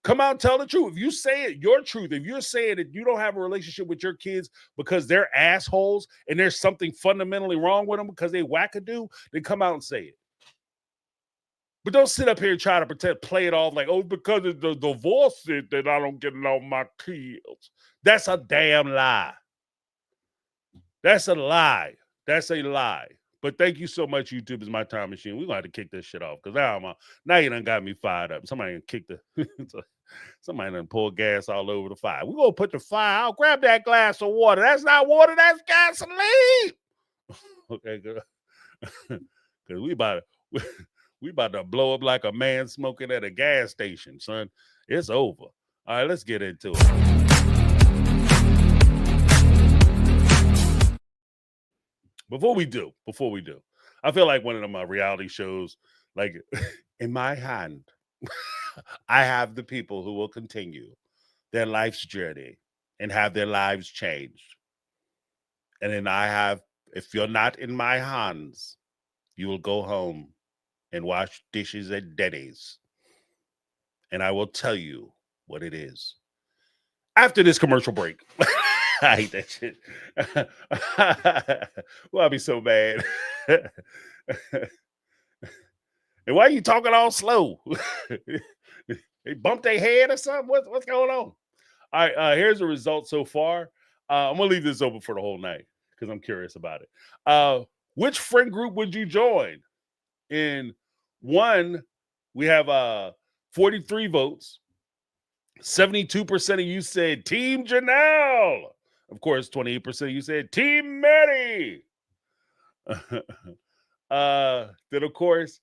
B: Come out and tell the truth. If you say it, your truth, if you're saying that you don't have a relationship with your kids because they're assholes and there's something fundamentally wrong with them because they wackadoo, then come out and say it. But don't sit up here and try to play it off like, oh, because it's the divorce that I don't get along my kids. That's a damn lie. That's a lie. That's a lie. But thank you so much, YouTube is my time machine. We're going to have to kick this shit off because now you done got me fired up. Somebody done kicked somebody done poured gas all over the fire. We're going to put the fire out. Grab that glass of water. That's not water. That's gasoline. Okay, good. Because we about to blow up like a man smoking at a gas station, son. It's over. All right, let's get into it. Before we do, I feel like one of my reality shows, like in my hand, I have the people who will continue their life's journey and have their lives changed. And then I have, if you're not in my hands, you will go home and wash dishes at Denny's. And I will tell you what it is. After this commercial break. I hate that shit. Well, I'll be so mad. And why are you talking all slow? They bumped their head or something? What's going on? All right, here's the result so far. I'm going to leave this open for the whole night because I'm curious about it. Which friend group would you join? In one, we have 43 votes. 72% of you said Team Janelle. Of course, 28% of you said Team Mary. Then, of course,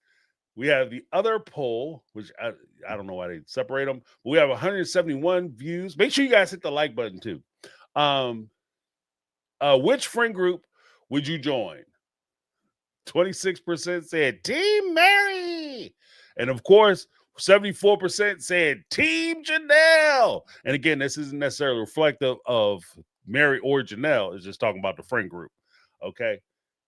B: we have the other poll, which I don't know why they separate them. But we have 171 views. Make sure you guys hit the like button, too. Which friend group would you join? 26% said Team Mary. And of course, 74% said Team Janelle. And again, this isn't necessarily reflective of Mary or Janelle. It's just talking about the friend group. Okay.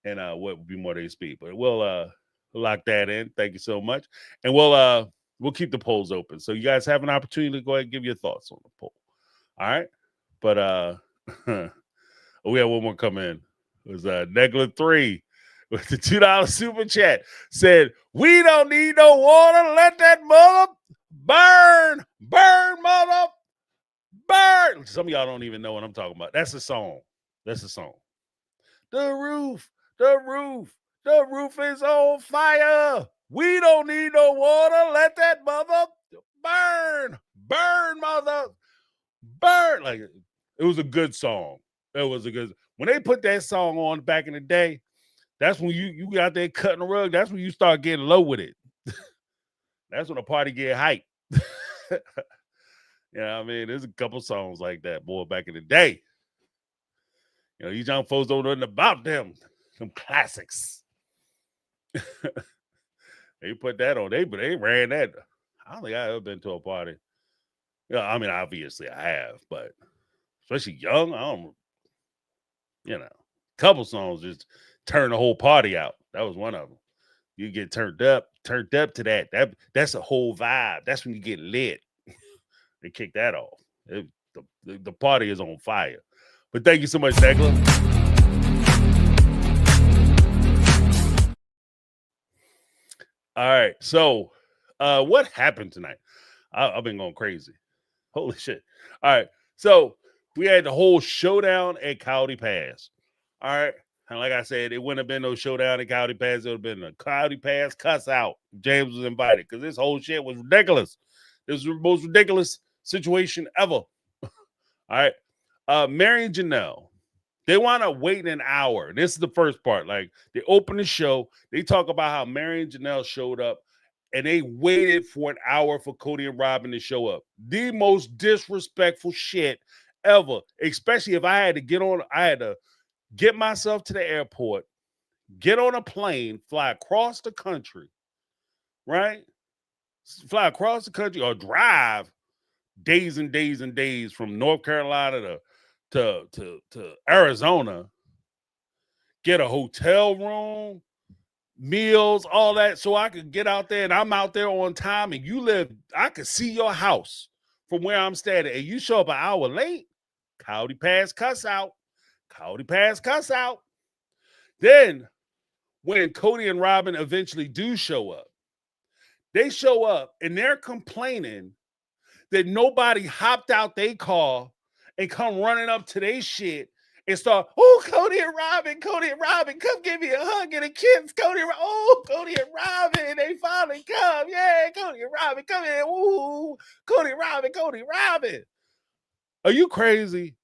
B: And what would be more their speed. But we'll lock that in. Thank you so much. And we'll keep the polls open. So you guys have an opportunity to go ahead and give your thoughts on the poll. All right. But we have one more come in. It was Negla 3. With the $2 super chat, said, we don't need no water. Let that mother burn, mother, burn. Some of y'all don't even know what I'm talking about. That's a song. The roof is on fire. We don't need no water. Let that mother burn, mother, burn. Like, it was a good song. When they put that song on back in the day, that's when you got there cutting the rug. That's when you start getting low with it. That's when the party get hype. You know what I mean? There's a couple songs like that, boy, back in the day. You know, these young folks don't know nothing about them. Some classics. They put that on. They ran that. I don't think I've ever been to a party. Yeah, I mean, obviously I have, but especially young, I don't, couple songs just turn the whole party out. That was one of them. You get turned up to that. That's a whole vibe. That's when you get lit. They kick that off. The party is on fire. But thank you so much, Negla. All right. So what happened tonight? I've been going crazy. Holy shit. All right. So we had the whole showdown at Coyote Pass. All right. And like I said, it wouldn't have been no showdown at Coyote Pass. It would have been a Coyote Pass cuss out. James was invited because this whole shit was ridiculous. It was the most ridiculous situation ever. All right. Mary and Janelle, they want to wait an hour. This is the first part. Like, they open the show. They talk about how Mary and Janelle showed up, and they waited for an hour for Cody and Robin to show up. The most disrespectful shit ever. Especially if I had to get myself to the airport, get on a plane, fly across the country, right? Fly across the country or drive days and days and days from North Carolina to Arizona, get a hotel room, meals, all that, so I could get out there and I'm out there on time and I could see your house from where I'm standing and you show up an hour late, Cowdy Pass cuss out. Cowdy Pass cuss out. Then when Cody and Robin eventually do show up, they show up and they're complaining that nobody hopped out their car and come running up to their shit and start, oh, Cody and Robin, come give me a hug and a kiss. Cody and Robin, they finally come. Yeah, Cody and Robin, come here. Woo, Cody and Robin. Are you crazy?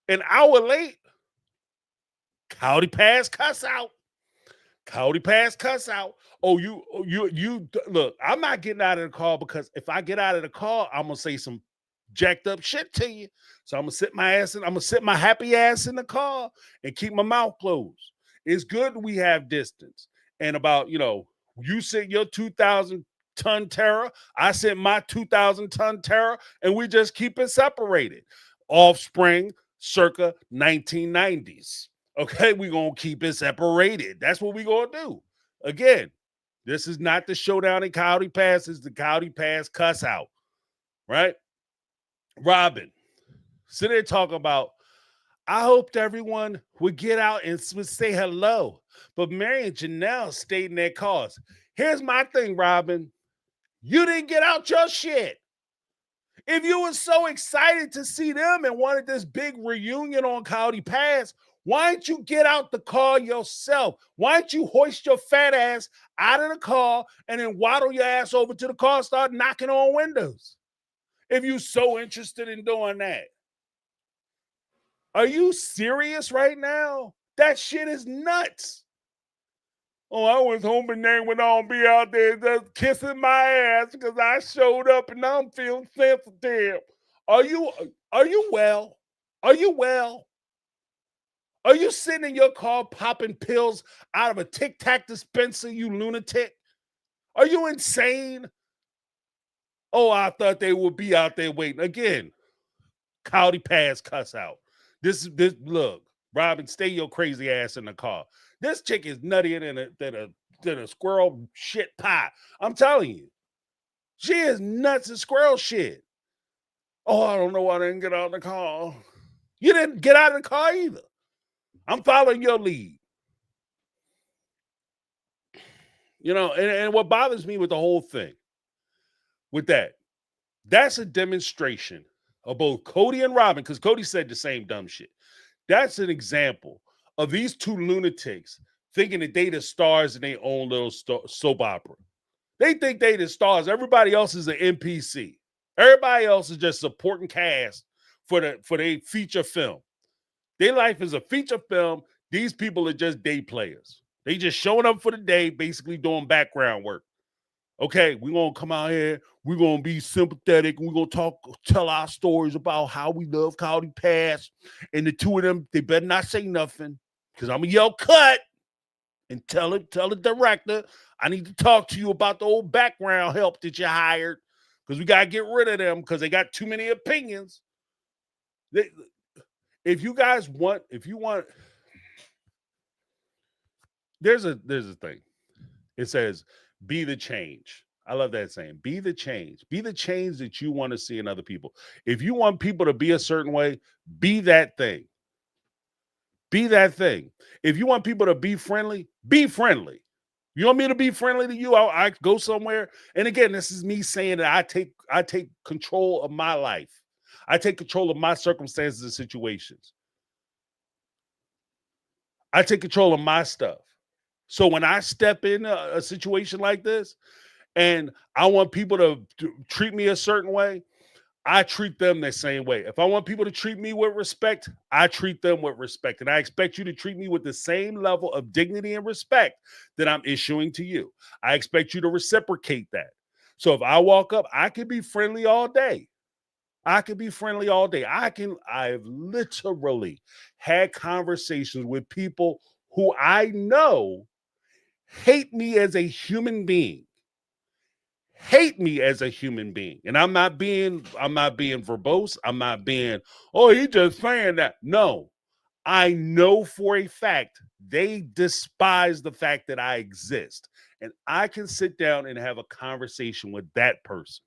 B: An hour late, Cowdy Pass cuss out. Cowdy Pass cuss out. Oh, you look, I'm not getting out of the car because if I get out of the car, I'm gonna say some jacked up shit to you. So I'm gonna sit my happy ass in the car and keep my mouth closed. It's good we have distance. And about, you sent your 2,000-ton terror, I sent my 2,000-ton terror, and we just keep it separated. Offspring circa 1990s. Okay, we're gonna keep it separated. That's what we're gonna do. Again, this is not the showdown in Cowdy Pass, it's the Cowdy Pass cuss out. Right? Robin, sit there talking about, I hoped everyone would get out and would say hello. But Mary and Janelle stayed in their cars. Here's my thing, Robin. You didn't get out your shit. If you were so excited to see them and wanted this big reunion on Cowdy Pass, why didn't you get out the car yourself? Why didn't you hoist your fat ass out of the car and then waddle your ass over to the car and start knocking on windows? If you're so interested in doing that. Are you serious right now? That shit is nuts. Oh, I was hoping they would all be out there just kissing my ass because I showed up and I'm feeling sensitive. Are you well? Are you well? Are you sitting in your car popping pills out of a Tic Tac dispenser, you lunatic? Are you insane? Oh, I thought they would be out there waiting. Again, Cowdy Pass cuss out. This look, Robin, stay your crazy ass in the car. This chick is nuttier than a squirrel shit pie. I'm telling you. She is nuts and squirrel shit. Oh, I don't know why I didn't get out of the car. You didn't get out of the car either. I'm following your lead. And what bothers me with the whole thing, with that's a demonstration of both Cody and Robin, because Cody said the same dumb shit. That's an example of these two lunatics thinking that they the stars in their own little soap opera. They think they the stars. Everybody else is an NPC. Everybody else is just supporting cast for their feature film. Their life is a feature film. These people are just day players. They just showing up for the day, basically doing background work. Okay, we're going to come out here. We're going to be sympathetic. We're going to tell our stories about how we love Cowdy Pass. And the two of them, they better not say nothing because I'm going to yell cut and tell the director, I need to talk to you about the old background help that you hired because we got to get rid of them because they got too many opinions. If you want, there's a thing. It says, be the change. I love that saying. Be the change. Be the change that you want to see in other people. If you want people to be a certain way, be that thing. Be that thing. If you want people to be friendly, be friendly. You want me to be friendly to you? I go somewhere. And again, this is me saying that I take control of my life. I take control of my circumstances and situations. I take control of my stuff. So when I step in a situation like this, and I want people to treat me a certain way, I treat them the same way. If I want people to treat me with respect, I treat them with respect. And I expect you to treat me with the same level of dignity and respect that I'm issuing to you. I expect you to reciprocate that. So if I walk up, I can be friendly all day. I've literally had conversations with people who I know hate me as a human being. And I'm not being verbose. I'm not being, oh, he just saying that. No, I know for a fact they despise the fact that I exist, and I can sit down and have a conversation with that person.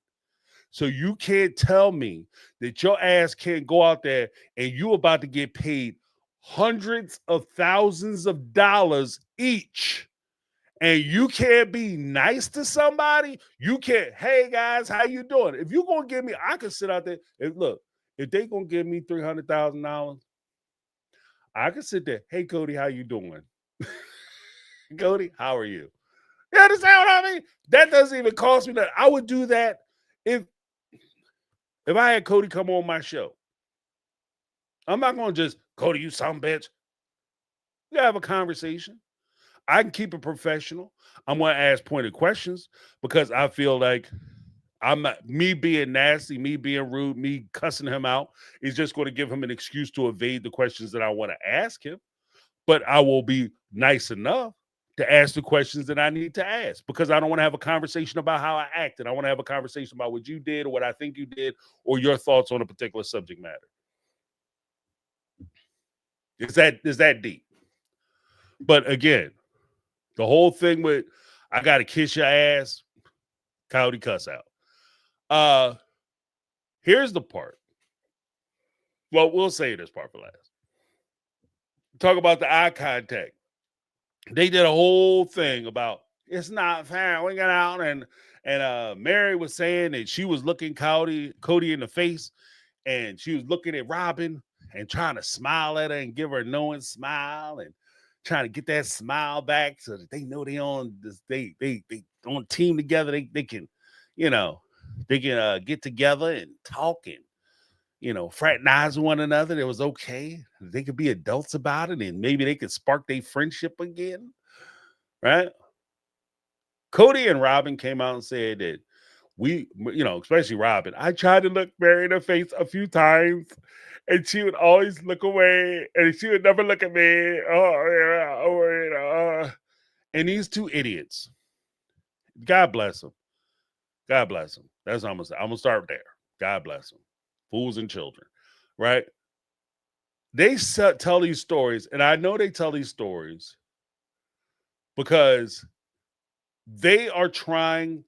B: So you can't tell me that your ass can't go out there and you about to get paid hundreds of thousands of dollars each, and you can't be nice to somebody. You can't, hey guys, how you doing? If you're gonna give me, I could sit out there and look, if they gonna give me $300,000, I could sit there, hey Cody, how you doing? Cody, how are you? You understand what I mean? That doesn't even cost me that. I would do that if I had Cody come on my show. I'm not gonna just, Cody, you some bitch. We gotta have a conversation. I can keep it professional. I'm going to ask pointed questions because I feel like I'm not, me being nasty, me being rude, me cussing him out is just going to give him an excuse to evade the questions that I want to ask him. But I will be nice enough to ask the questions that I need to ask because I don't want to have a conversation about how I acted. I want to have a conversation about what you did or what I think you did or your thoughts on a particular subject matter. Is that deep? But again, the whole thing with I gotta kiss your ass, Cody cuss out. Here's the part. Well, we'll say this part for last. Talk about the eye contact. They did a whole thing about it's not fair. We got out and Mary was saying that she was looking Cody in the face, and she was looking at Robin and trying to smile at her and give her a knowing smile and trying to get that smile back so that they know they on this, they on team together. They can, get together and talk and fraternize with one another. It was okay. They could be adults about it, and maybe they could spark their friendship again. Right? Cody and Robin came out and said that especially Robin, I tried to look Mary in the face a few times, and she would always look away, and she would never look at me. And these two idiots, God bless them. God bless them. That's what I'm gonna say. I'm gonna start there. God bless them. Fools and children, right? They tell these stories, and I know they tell these stories because they are trying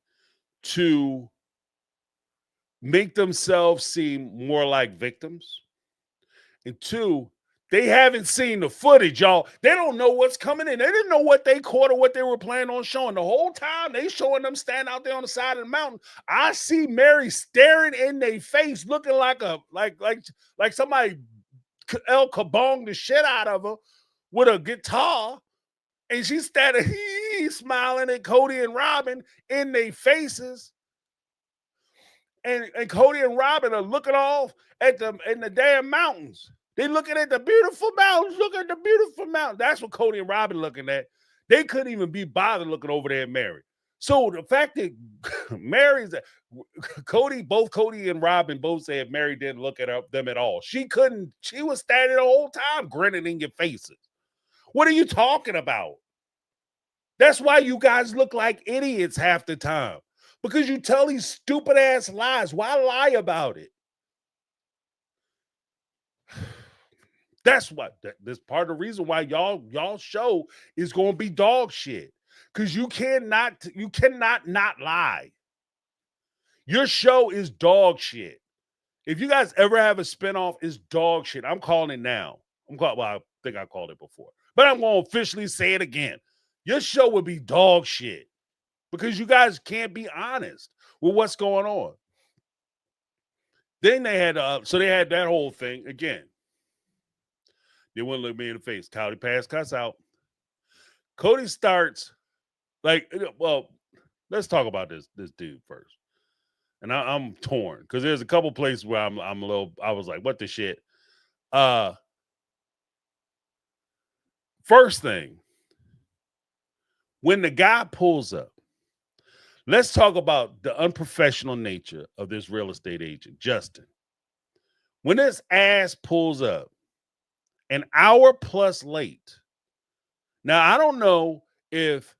B: to make themselves seem more like victims. And two, they haven't seen the footage, y'all. They don't know what's coming in. They didn't know what they caught or what they were planning on showing. The whole time they showing them stand out there on the side of the mountain. I see Mary staring in their face, looking like somebody El Kabong the shit out of her with a guitar. And she's standing, smiling at Cody and Robin in their faces. And Cody and Robin are looking off in the damn mountains. They looking at the beautiful mountains. Look at the beautiful mountains. That's what Cody and Robin looking at. They couldn't even be bothered looking over there at Mary. So the fact that both Cody and Robin both said Mary didn't look at them at all. She couldn't. She was standing the whole time grinning in your faces. What are you talking about? That's why you guys look like idiots half the time. Because you tell these stupid ass lies. Why lie about it? That's what this part of the reason why y'all show is going to be dog shit. Because you cannot not lie. Your show is dog shit. If you guys ever have a spinoff, it's dog shit. I'm calling it now. I think I called it before. But I'm going to officially say it again. Your show would be dog shit. Because you guys can't be honest with what's going on. Then they had that whole thing again. They wouldn't look me in the face. Cody pass cuss out. Cody starts let's talk about this dude first. And I'm torn because there's a couple places where I'm a little. I was like, what the shit? First thing, when the guy pulls up, let's talk about the unprofessional nature of this real estate agent, Justin. When this ass pulls up an hour plus late. Now, I don't know if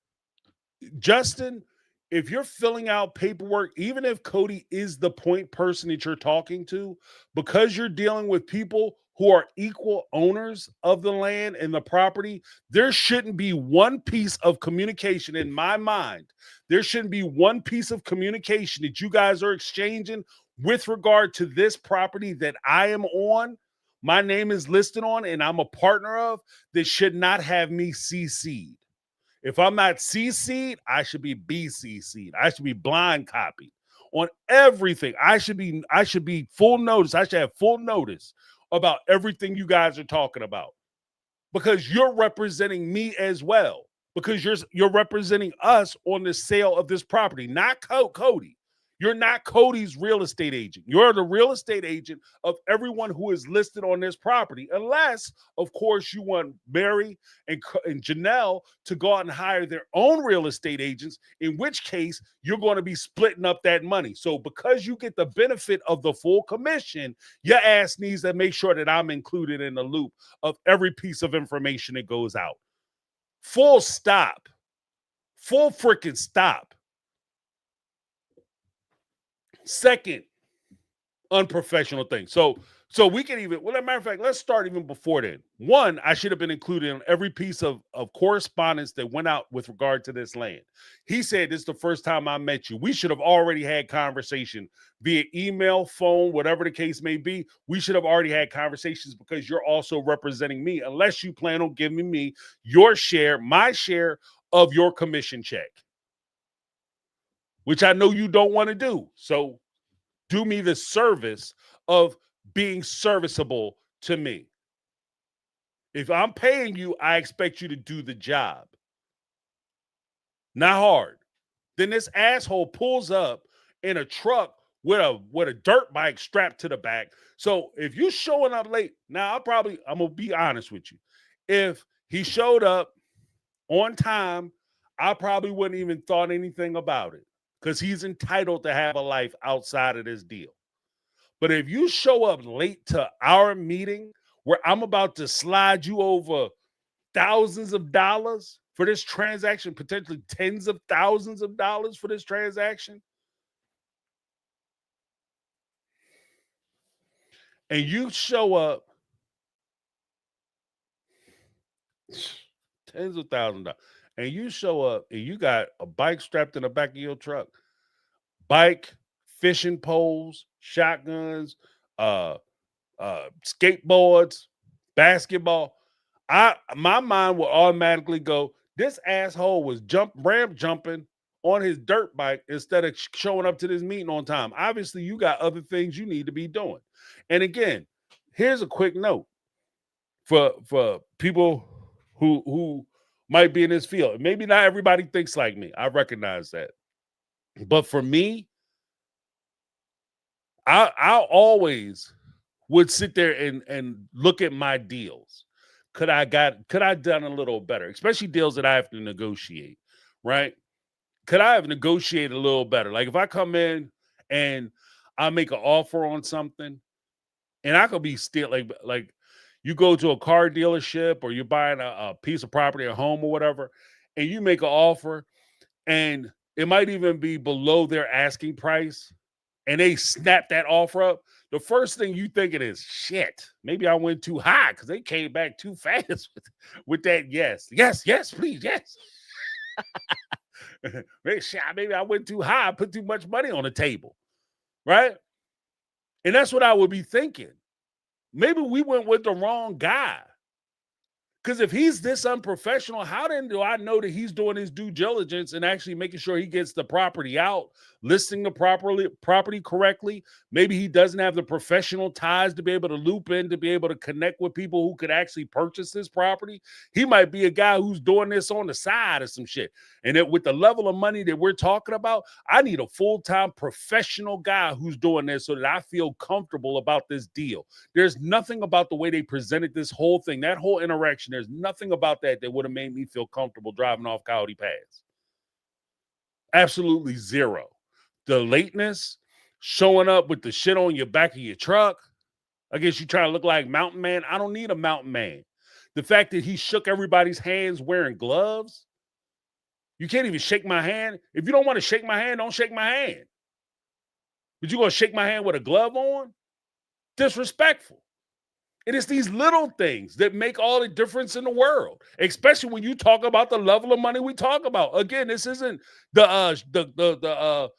B: Justin, if you're filling out paperwork, even if Cody is the point person that you're talking to, because you're dealing with people who are equal owners of the land and the property, there shouldn't be one piece of communication in my mind. There shouldn't be one piece of communication that you guys are exchanging with regard to this property that I am on, my name is listed on, and I'm a partner of, that should not have me CC'd. If I'm not CC'd, I should be BCC'd. I should be blind copied on everything. I should be full notice. I should have full notice about everything you guys are talking about, because you're representing me as well, because you're representing us on the sale of this property, not Cody. You're not Cody's real estate agent. You're the real estate agent of everyone who is listed on this property, unless, of course, you want Mary and Janelle to go out and hire their own real estate agents, in which case you're going to be splitting up that money. So because you get the benefit of the full commission, your ass needs to make sure that I'm included in the loop of every piece of information that goes out. Full stop. Full freaking stop. Second unprofessional thing. So we can even, well, as a matter of fact, let's start even before then. One, I should have been included in every piece of correspondence that went out with regard to this land. He said, this is the first time I met you. We should have already had conversation via email, phone, whatever the case may be. We should have already had conversations, because you're also representing me, unless you plan on giving me your share, my share of your commission check, which I know you don't want to do. So do me the service of being serviceable to me. If I'm paying you, I expect you to do the job. Not hard. Then this asshole pulls up in a truck with a dirt bike strapped to the back. So if you're showing up late, now I'm gonna be honest with you. If he showed up on time, I probably wouldn't even thought anything about it, because he's entitled to have a life outside of this deal. But if you show up late to our meeting where I'm about to slide you over thousands of dollars for this transaction, potentially tens of thousands of dollars for this transaction, and you show up tens of thousands of dollars, and you show up and you got a bike strapped in the back of your truck, bike, fishing poles, shotguns, skateboards, basketball, my mind will automatically go, this asshole was ramp jumping on his dirt bike instead of showing up to this meeting on time. Obviously, you got other things you need to be doing. And again, here's a quick note for people who might be in this field. Maybe not everybody thinks like me. I recognize that. But for me, I always would sit there and look at my deals. Could I done a little better, especially deals that I have to negotiate, right? Could I have negotiated a little better? Like if I come in and I make an offer on something, and I could be still like you go to a car dealership or you're buying a piece of property, a home or whatever, and you make an offer and it might even be below their asking price, and they snap that offer up. The first thing you thinking is, shit, maybe I went too high because they came back too fast with that yes, please, yes. Maybe I went too high, I put too much money on the table, right? And that's what I would be thinking. Maybe we went with the wrong guy. Because if he's this unprofessional, how then do I know that he's doing his due diligence and actually making sure he gets the property out, listing the property correctly? Maybe he doesn't have the professional ties to be able to loop in, to be able to connect with people who could actually purchase this property. He might be a guy who's doing this on the side or some shit. And with the level of money that we're talking about, I need a full-time professional guy who's doing this so that I feel comfortable about this deal. There's nothing about the way they presented this whole thing, that whole interaction. There's nothing about that would have made me feel comfortable driving off Coyote Pass. Absolutely zero. The lateness, showing up with the shit on your back of your truck. I guess you trying to look like Mountain Man. I don't need a Mountain Man. The fact that he shook everybody's hands wearing gloves. You can't even shake my hand. If you don't want to shake my hand, don't shake my hand. But you're going to shake my hand with a glove on? Disrespectful. It is these little things that make all the difference in the world, especially when you talk about the level of money we talk about. Again, this isn't the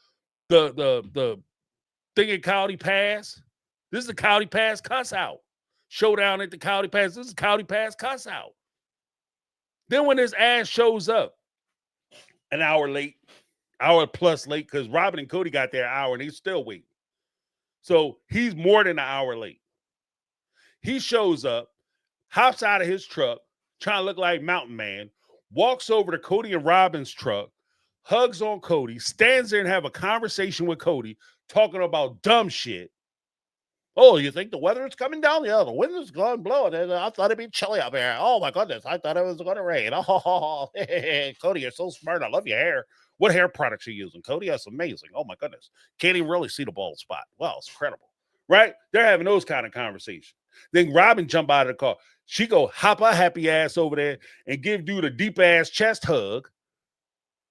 B: thing at Coyote Pass. This is the Coyote Pass cuss out. Showdown at the Coyote Pass. This is Coyote Pass cuss out. Then when this ass shows up, an hour late, hour plus late, because Robin and Cody got there an hour and he's still waiting. So he's more than an hour late. He shows up, hops out of his truck, trying to look like Mountain Man, walks over to Cody and Robin's truck, hugs on Cody, stands there and have a conversation with Cody, talking about dumb shit. Oh, you think the weather is coming down? Yeah, the wind is going blowing. And I thought it'd be chilly up here. Oh, my goodness. I thought it was going to rain. Oh, Cody, you're so smart. I love your hair. What hair products are you using, Cody? That's amazing. Oh, my goodness. Can't even really see the bald spot. Wow, it's incredible. Right? They're having those kind of conversations. Then Robin jump out of the car. She go hop her happy ass over there and give dude a deep-ass chest hug.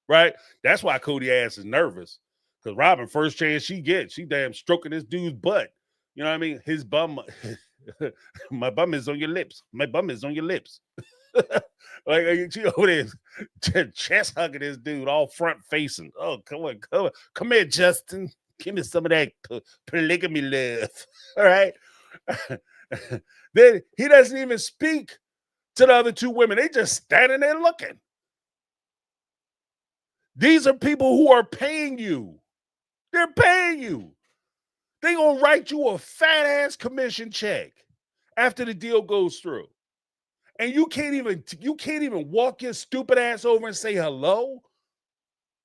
B: Right? That's why Cody ass is nervous. Because Robin, first chance she gets, she damn stroking this dude's butt. You know what I mean? His bum, my bum is on your lips. My bum is on your lips. Like she over there chest hugging this dude, all front facing. Oh, come here, Justin. Give me some of that polygamy love. All right. Then he doesn't even speak to the other two women. They just standing there looking. These are people who are paying you. They're paying you. They gonna write you a fat ass commission check after the deal goes through, and you can't even walk your stupid ass over and say hello.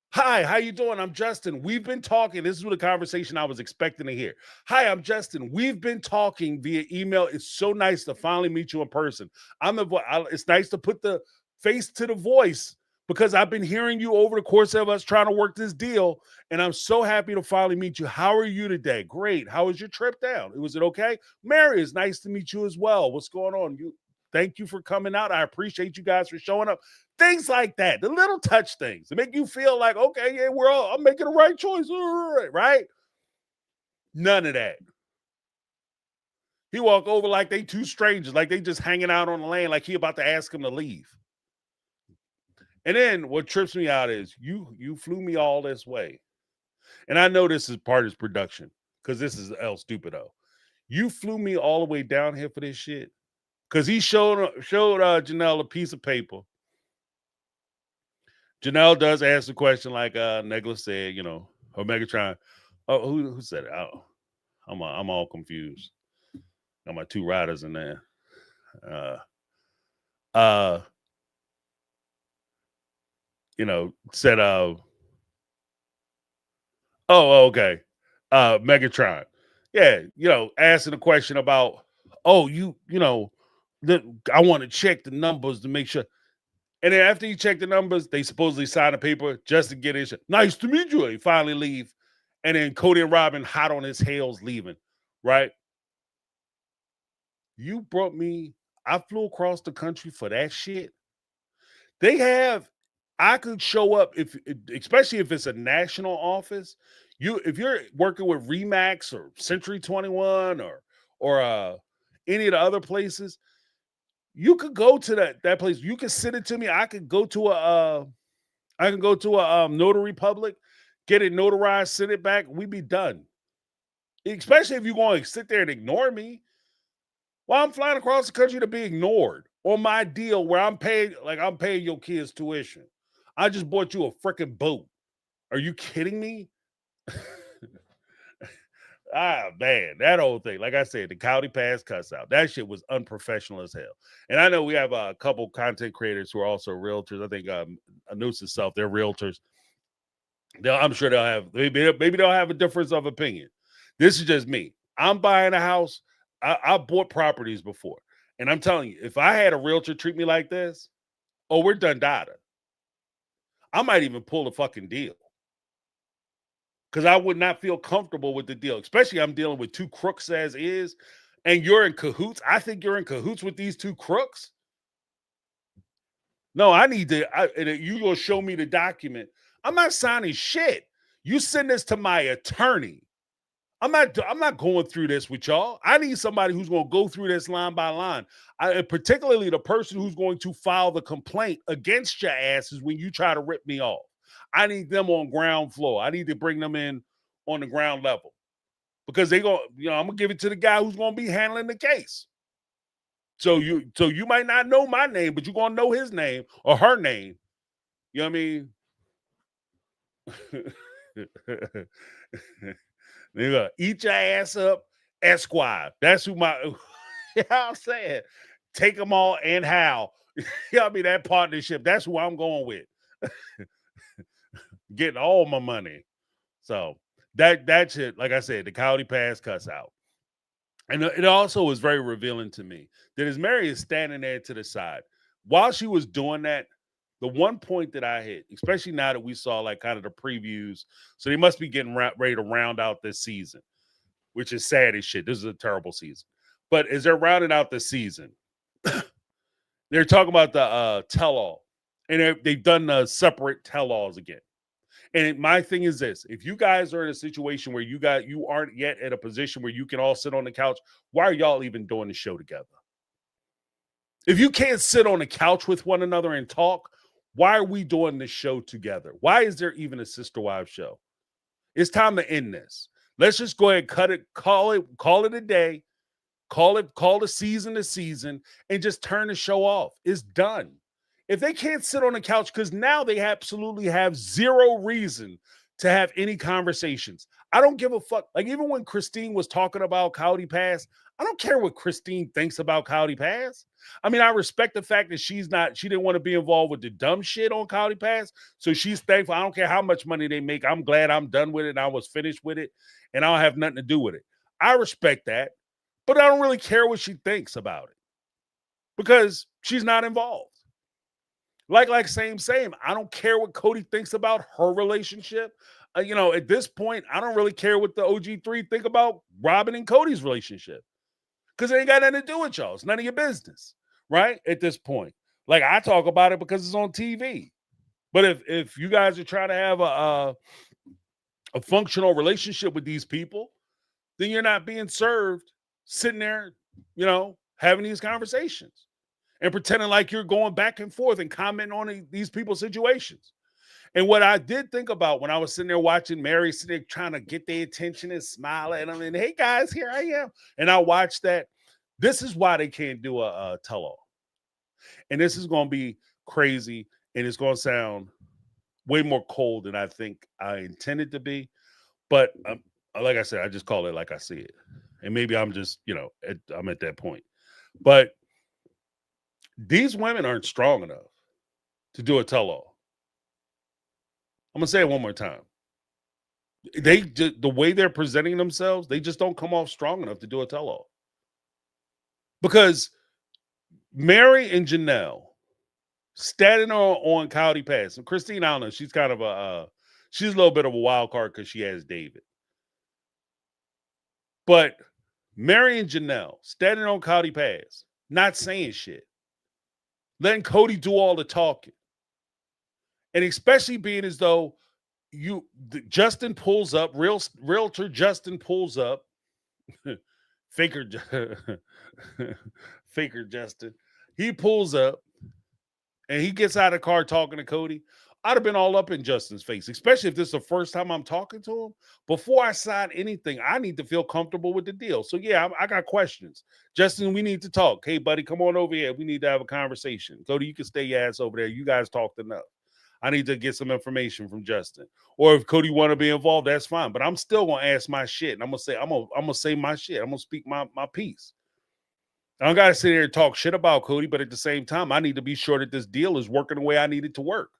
B: Hi, how you doing? I'm Justin. We've been talking. This is the conversation I was expecting to hear. Hi, I'm Justin. We've been talking via email. It's so nice to finally meet you in person. It's nice to put the face to the voice, because I've been hearing you over the course of us trying to work this deal, and I'm so happy to finally meet you. How are you today? Great. How was your trip down? Was it okay? Mary, it's nice to meet you as well. What's going on? Thank you for coming out. I appreciate you guys for showing up. Things like that, the little touch things that make you feel like, okay, yeah, I'm making the right choice, right? None of that. He walked over like they two strangers, like they just hanging out on the lane, like he about to ask him to leave. And then what trips me out is you flew me all this way. And I know this is part of his production, because this is El Stupido. You flew me all the way down here for this shit. Because he showed Janelle a piece of paper. Janelle does ask the question like Negla said, or Megatron. Oh, who said it? Oh, I'm all confused. Got my two riders in there. Said, okay. Megatron. Yeah, asking the question about, I want to check the numbers to make sure. And then after you check the numbers, they supposedly sign a paper just to get his nice to meet you. He finally leave. And then Cody and Robin hot on his heels leaving, right? You brought me, I flew across the country for that shit. I could show up, especially if it's a national office. If you're working with Remax or Century 21 or any of the other places, you could go to that place. You can send it to me. I can go to a notary public, get it notarized, send it back. We'd be done. Especially if you're going to sit there and ignore me. Well, I'm flying across the country to be ignored on my deal where I'm paying your kids' tuition. I just bought you a freaking boat. Are you kidding me? Man, that whole thing. Like I said, the County Pass cuss out. That shit was unprofessional as hell. And I know we have a couple content creators who are also realtors. I think Anus itself, they're realtors. I'm sure they'll have maybe they'll have a difference of opinion. This is just me. I'm buying a house. I bought properties before, and I'm telling you, if I had a realtor treat me like this, oh, we're done data. I might even pull the fucking deal because I would not feel comfortable with the deal, especially I'm dealing with two crooks as is, and you're in cahoots. I think you're in cahoots with these two crooks. No, I need to. You gonna show me the document? I'm not signing shit. You send this to my attorney. I'm not going through this with y'all. I need somebody who's going to go through this line by line. Particularly the person who's going to file the complaint against your asses when you try to rip me off. I need them on ground floor. I need to bring them in on the ground level because I'm gonna give it to the guy who's going to be handling the case. So you might not know my name, but you're going to know his name or her name. You know what I mean? Nigga, eat your ass up, Esquire. That's who my, you know what I'm saying? Take them all and how. You know what I mean? That partnership, that's who I'm going with. Getting all my money. So that shit, like I said, the County Pass cuss out. And it also was very revealing to me that as Mary is standing there to the side, while she was doing that, the one point that I hit, especially now that we saw like kind of the previews, so they must be getting ready to round out this season, which is sad as shit. This is a terrible season. But as they're rounding out the season, they're talking about the tell-all, and they've done separate tell-alls again. And my thing is this: if you guys are in a situation where you aren't yet at a position where you can all sit on the couch, why are y'all even doing the show together? If you can't sit on the couch with one another and talk, why are we doing this show together? Why is there even a Sister Wives show? It's time to end this. Let's just go ahead and cut it, call it a day, call the season to season, and just turn the show off. It's done. If they can't sit on the couch, because now they absolutely have zero reason to have any conversations. I don't give a fuck. Like, even when Christine was talking about County Pass, I don't care what Christine thinks about County Pass. I mean, I respect the fact that she didn't want to be involved with the dumb shit on County Pass. So she's thankful. I don't care how much money they make. I'm glad I'm done with it and I was finished with it and I don't have nothing to do with it. I respect that, but I don't really care what she thinks about it because she's not involved. Like same. I don't care what Cody thinks about her relationship. At this point, I don't really care what the OG3 think about Robin and Cody's relationship because it ain't got nothing to do with y'all. It's none of your business, right? At this point, like, I talk about it because it's on TV. But if you guys are trying to have a functional relationship with these people, then you're not being served sitting there, having these conversations and pretending like you're going back and forth and commenting on these people's situations. And what I did think about when I was sitting there watching Mary sitting there trying to get their attention and smile at them and, hey, guys, here I am. And I watched that. This is why they can't do a tell-all. And this is going to be crazy, and it's going to sound way more cold than I think I intended to be. But like I said, I just call it like I see it. And maybe I'm just, I'm at that point. But these women aren't strong enough to do a tell-all. I'm going to say it one more time. The way they're presenting themselves, they just don't come off strong enough to do a tell-all. Because Mary and Janelle standing on County Pass, and Christine, I don't know, she's kind of she's a little bit of a wild card because she has David. But Mary and Janelle standing on County Pass, not saying shit, letting Cody do all the talking. And especially being as though Justin pulls up, realtor Justin pulls up, faker Justin, he pulls up and he gets out of the car talking to Cody. I'd have been all up in Justin's face, especially if this is the first time I'm talking to him. Before I sign anything, I need to feel comfortable with the deal. So, yeah, I got questions. Justin, we need to talk. Hey, buddy, come on over here. We need to have a conversation. Cody, you can stay your ass over there. You guys talked enough. I need to get some information from Justin. Or if Cody want to be involved, that's fine. But I'm still gonna ask my shit. And I'm gonna say my shit. I'm gonna speak my piece. I don't gotta sit here and talk shit about Cody, but at the same time, I need to be sure that this deal is working the way I need it to work.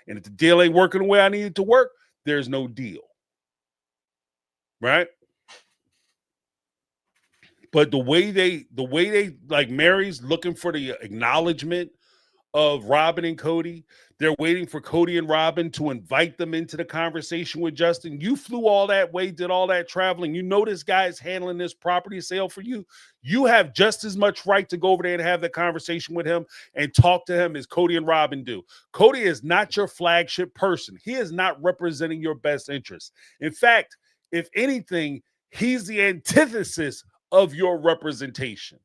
B: And if the deal ain't working the way I need it to work, there's no deal. Right? But the way they like Mary's looking for the acknowledgement of Robin and Cody. They're waiting for Cody and Robin to invite them into the conversation with Justin. You flew all that way, did all that traveling. You know this guy is handling this property sale for you. You have just as much right to go over there and have the conversation with him and talk to him as Cody and Robin do. Cody is not your flagship person. He is not representing your best interest. In fact, if anything, he's the antithesis of your representation.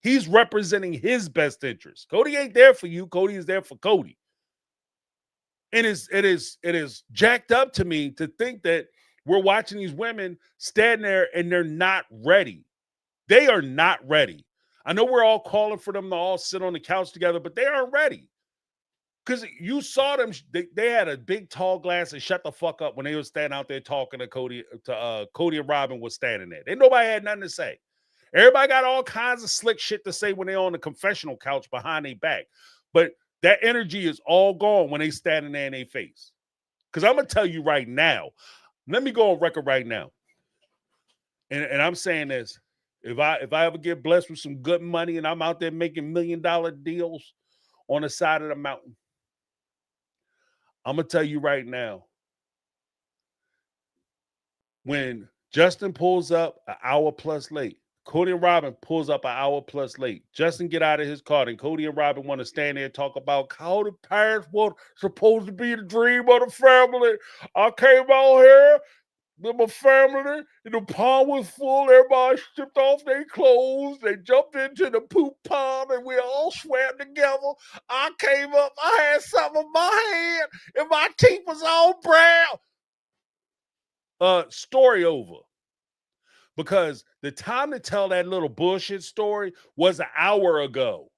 B: He's representing his best interest. Cody ain't there for you. Cody is there for Cody. And it is jacked up to me to think that we're watching these women stand there and they're not ready. They are not ready. I know we're all calling for them to all sit on the couch together, but they aren't ready. Because you saw them, they had a big tall glass and shut the fuck up when they were standing out there talking to Cody and Robin was standing there. They nobody had nothing to say. Everybody got all kinds of slick shit to say when they're on the confessional couch behind their back. But that energy is all gone when they standing there in their face. Because I'm going to tell you right now, let me go on record right now. And I'm saying this, if I ever get blessed with some good money and I'm out there making $1 million deals on the side of the mountain, I'm going to tell you right now, when Justin pulls up an hour plus late, Cody and Robin pulls up an hour plus late. Justin get out of his car, and Cody and Robin want to stand there and talk about how the parents were supposed to be the dream of the family. I came out here with my family, and the pond was full. Everybody stripped off their clothes. They jumped into the poop pond, and we all swam together. I came up. I had something in my hand, and my teeth was all brown. Story over. Because the time to tell that little bullshit story was an hour ago.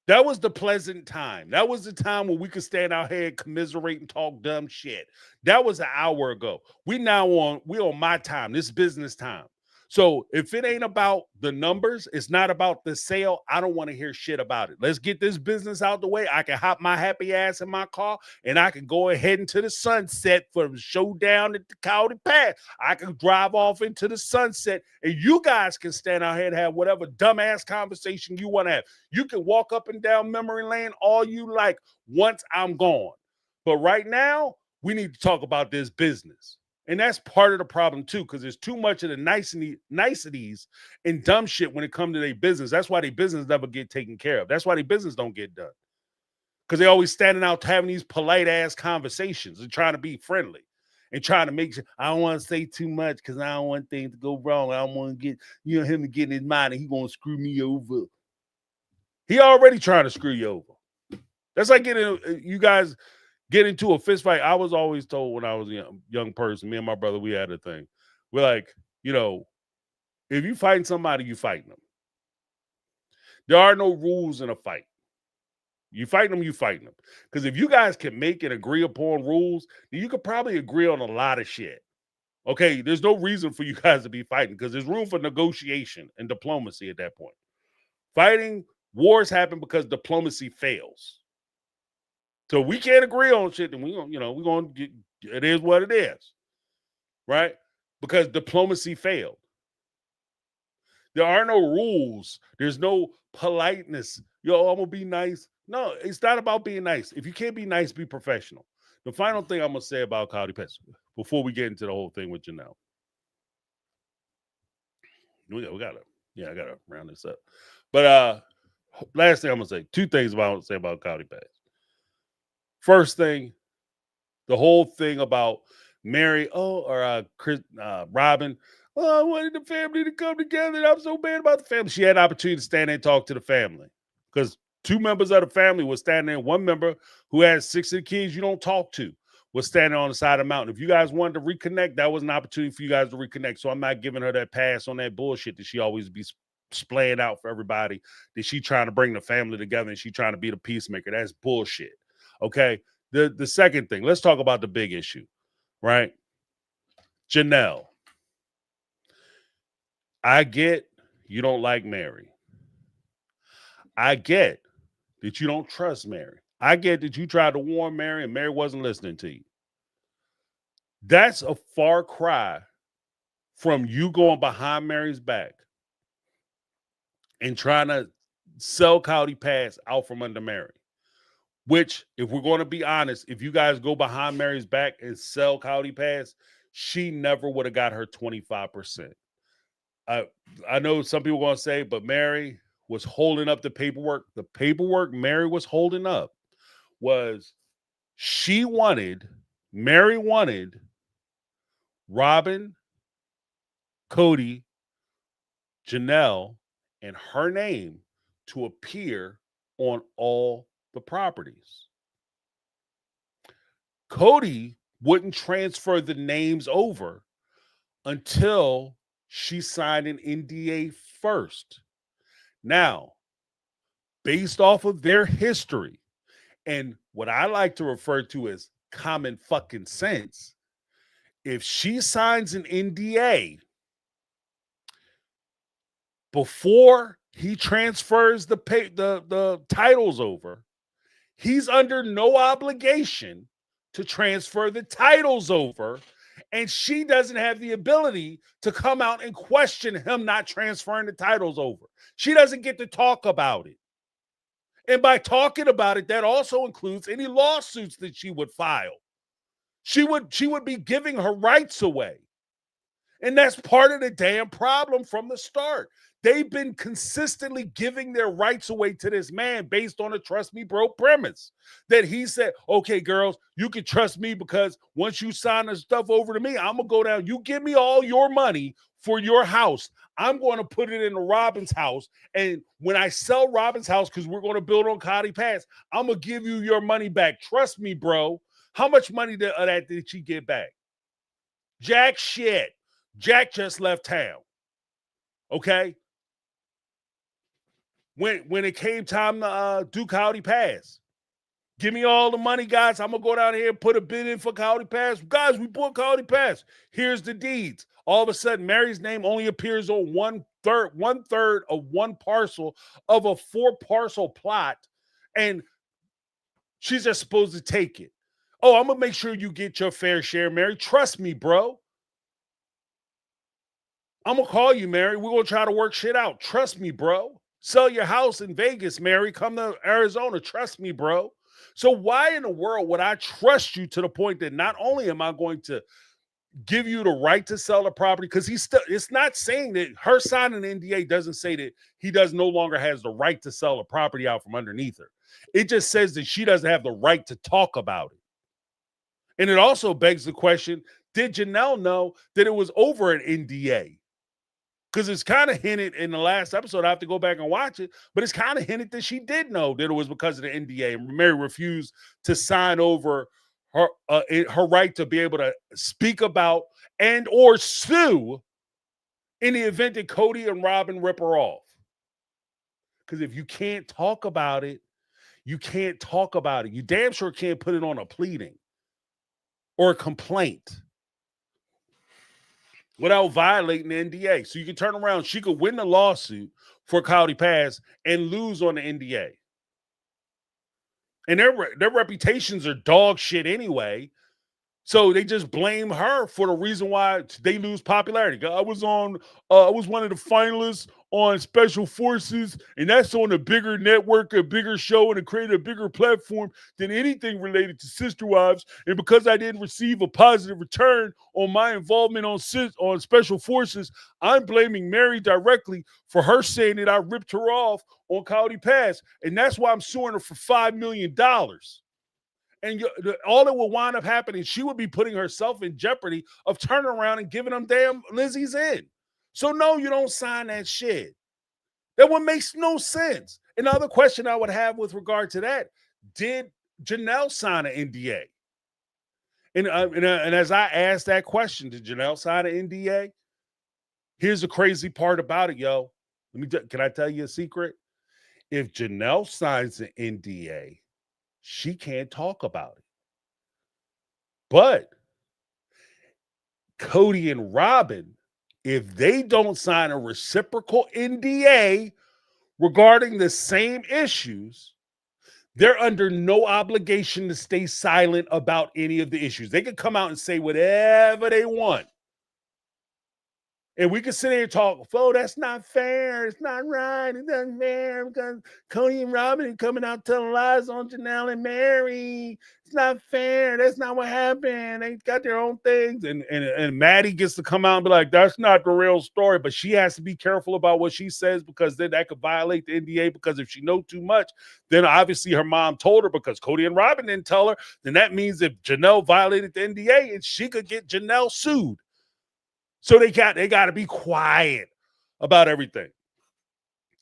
B: That was the pleasant time. That was the time when we could stand out here and commiserate and talk dumb shit. That was an hour ago. We on my time. This business time. So if it ain't about the numbers, it's not about the sale, I don't want to hear shit about it. Let's get this business out the way. I can hop my happy ass in my car and I can go ahead into the sunset for the showdown at the County Pass. I can drive off into the sunset and you guys can stand out here and have whatever dumbass conversation you want to have. You can walk up and down memory lane all you like once I'm gone. But right now, we need to talk about this business. And that's part of the problem, too, because there's too much of the niceties and dumb shit when it comes to their business. That's why their business never get taken care of. That's why their business don't get done. Because they're always standing out having these polite-ass conversations and trying to be friendly and trying to make sure, I don't want to say too much because I don't want things to go wrong. I don't want to get him to get in his mind and he's going to screw me over. He already trying to screw you over. That's like you guys get into a fist fight. I was always told when I was a young person, me and my brother, we had a thing. We're like, if you fighting somebody, you fighting them. There are no rules in a fight. You fighting them, you fighting them. Because if you guys can make and agree upon rules, then you could probably agree on a lot of shit. Okay, there's no reason for you guys to be fighting because there's room for negotiation and diplomacy at that point. Fighting, wars happen because diplomacy fails. So we can't agree on shit, and we're going to get, it is what it is, right? Because diplomacy failed. There are no rules. There's no politeness. I'm going to be nice. No, it's not about being nice. If you can't be nice, be professional. The final thing I'm going to say about County Pets before we get into the whole thing with Janelle. I got to round this up. But last thing I'm going to say, two things I want to say about County Pets. First thing, the whole thing about Mary, Robin, I wanted the family to come together. And I'm so bad about the family. She had an opportunity to stand there and talk to the family because 2 members of the family was standing there. One member who has 6 of the kids you don't talk to was standing on the side of the mountain. If you guys wanted to reconnect, that was an opportunity for you guys to reconnect. So I'm not giving her that pass on that bullshit that she always be splaying out for everybody, that she trying to bring the family together and she trying to be the peacemaker. That's bullshit. Okay. The second thing, let's talk about the big issue, right? Janelle. I get you don't like Mary. I get that you don't trust Mary. I get that you tried to warn Mary and Mary wasn't listening to you. That's a far cry from you going behind Mary's back and trying to sell Coyote Pass out from under Mary. Which, if we're going to be honest, if you guys go behind Mary's back and sell Coyote Pass, she never would have got her 25%. I know some people are going to say, but Mary was holding up the paperwork. The paperwork Mary was holding up was Mary wanted Robin, Cody, Janelle, and her name to appear on all the properties. Cody wouldn't transfer the names over until she signed an NDA first. Now, based off of their history and what I like to refer to as common fucking sense, if she signs an NDA before he transfers the titles over, he's under no obligation to transfer the titles over, and she doesn't have the ability to come out and question him not transferring the titles over. She doesn't get to talk about it. And by talking about it, that also includes any lawsuits that she would file. She would be giving her rights away. And that's part of the damn problem from the start. They've been consistently giving their rights away to this man based on a trust me bro premise that he said, okay, girls, you can trust me because once you sign the stuff over to me, I'm going to go down. You give me all your money for your house. I'm going to put it in Robin's house. And when I sell Robin's house, because we're going to build on Coyote Pass, I'm going to give you your money back. Trust me, bro. How much money of that did she get back? Jack shit. Jack just left town. Okay? When it came time to do Coyote Pass, give me all the money, guys. I'm going to go down here and put a bid in for Coyote Pass. Guys, we bought Coyote Pass. Here's the deeds. All of a sudden, Mary's name only appears on one third of one parcel of a 4-parcel plot, and she's just supposed to take it. Oh, I'm going to make sure you get your fair share, Mary. Trust me, bro. I'm going to call you, Mary. We're going to try to work shit out. Trust me, bro. Sell your house in Vegas, Mary. Come to Arizona. Trust me, bro. So why in the world would I trust you to the point that not only am I going to give you the right to sell the property, because it's not saying that her signing an NDA doesn't say that he no longer has the right to sell the property out from underneath her. It just says that she doesn't have the right to talk about it. And it also begs the question, did Janelle know that it was over an NDA? Because it's kind of hinted in the last episode. I have to go back and watch it, but it's kind of hinted that she did know that it was because of the NDA. Mary refused to sign over her right to be able to speak about and or sue in the event that Cody and Robin rip her off. Because if you can't talk about it, you can't talk about it. You damn sure can't put it on a pleading or a complaint without violating the NDA. So you can turn around. She could win the lawsuit for Coyote Pass and lose on the NDA. And their reputations are dog shit anyway. So they just blame her for the reason why they lose popularity. I was one of the finalists on Special Forces, and that's on a bigger network, a bigger show, and it created a bigger platform than anything related to Sister Wives. And because I didn't receive a positive return on my involvement on Special Forces, I'm blaming Mary directly for her saying that I ripped her off on Coyote Pass, and that's why I'm suing her for $5 million. And all that will wind up happening, she would be putting herself in jeopardy of turning around and giving them damn Lizzie's in. So no, you don't sign that shit. That one makes no sense. Another question I would have with regard to that, did Janelle sign an NDA? And as I asked that question, did Janelle sign an NDA? Here's the crazy part about it, yo. Can I tell you a secret? If Janelle signs an NDA, she can't talk about it. But Cody and Robin, if they don't sign a reciprocal NDA regarding the same issues, they're under no obligation to stay silent about any of the issues. They can come out and say whatever they want. And we can sit here and talk, oh, that's not fair. It's not right. It's not fair because Cody and Robin are coming out telling lies on Janelle and Mary. It's not fair. That's not what happened. They got their own things. And Maddie gets to come out and be like, that's not the real story. But she has to be careful about what she says because then that could violate the NDA because if she knows too much, then obviously her mom told her because Cody and Robin didn't tell her. Then that means if Janelle violated the NDA, and she could get Janelle sued. So they got to be quiet about everything.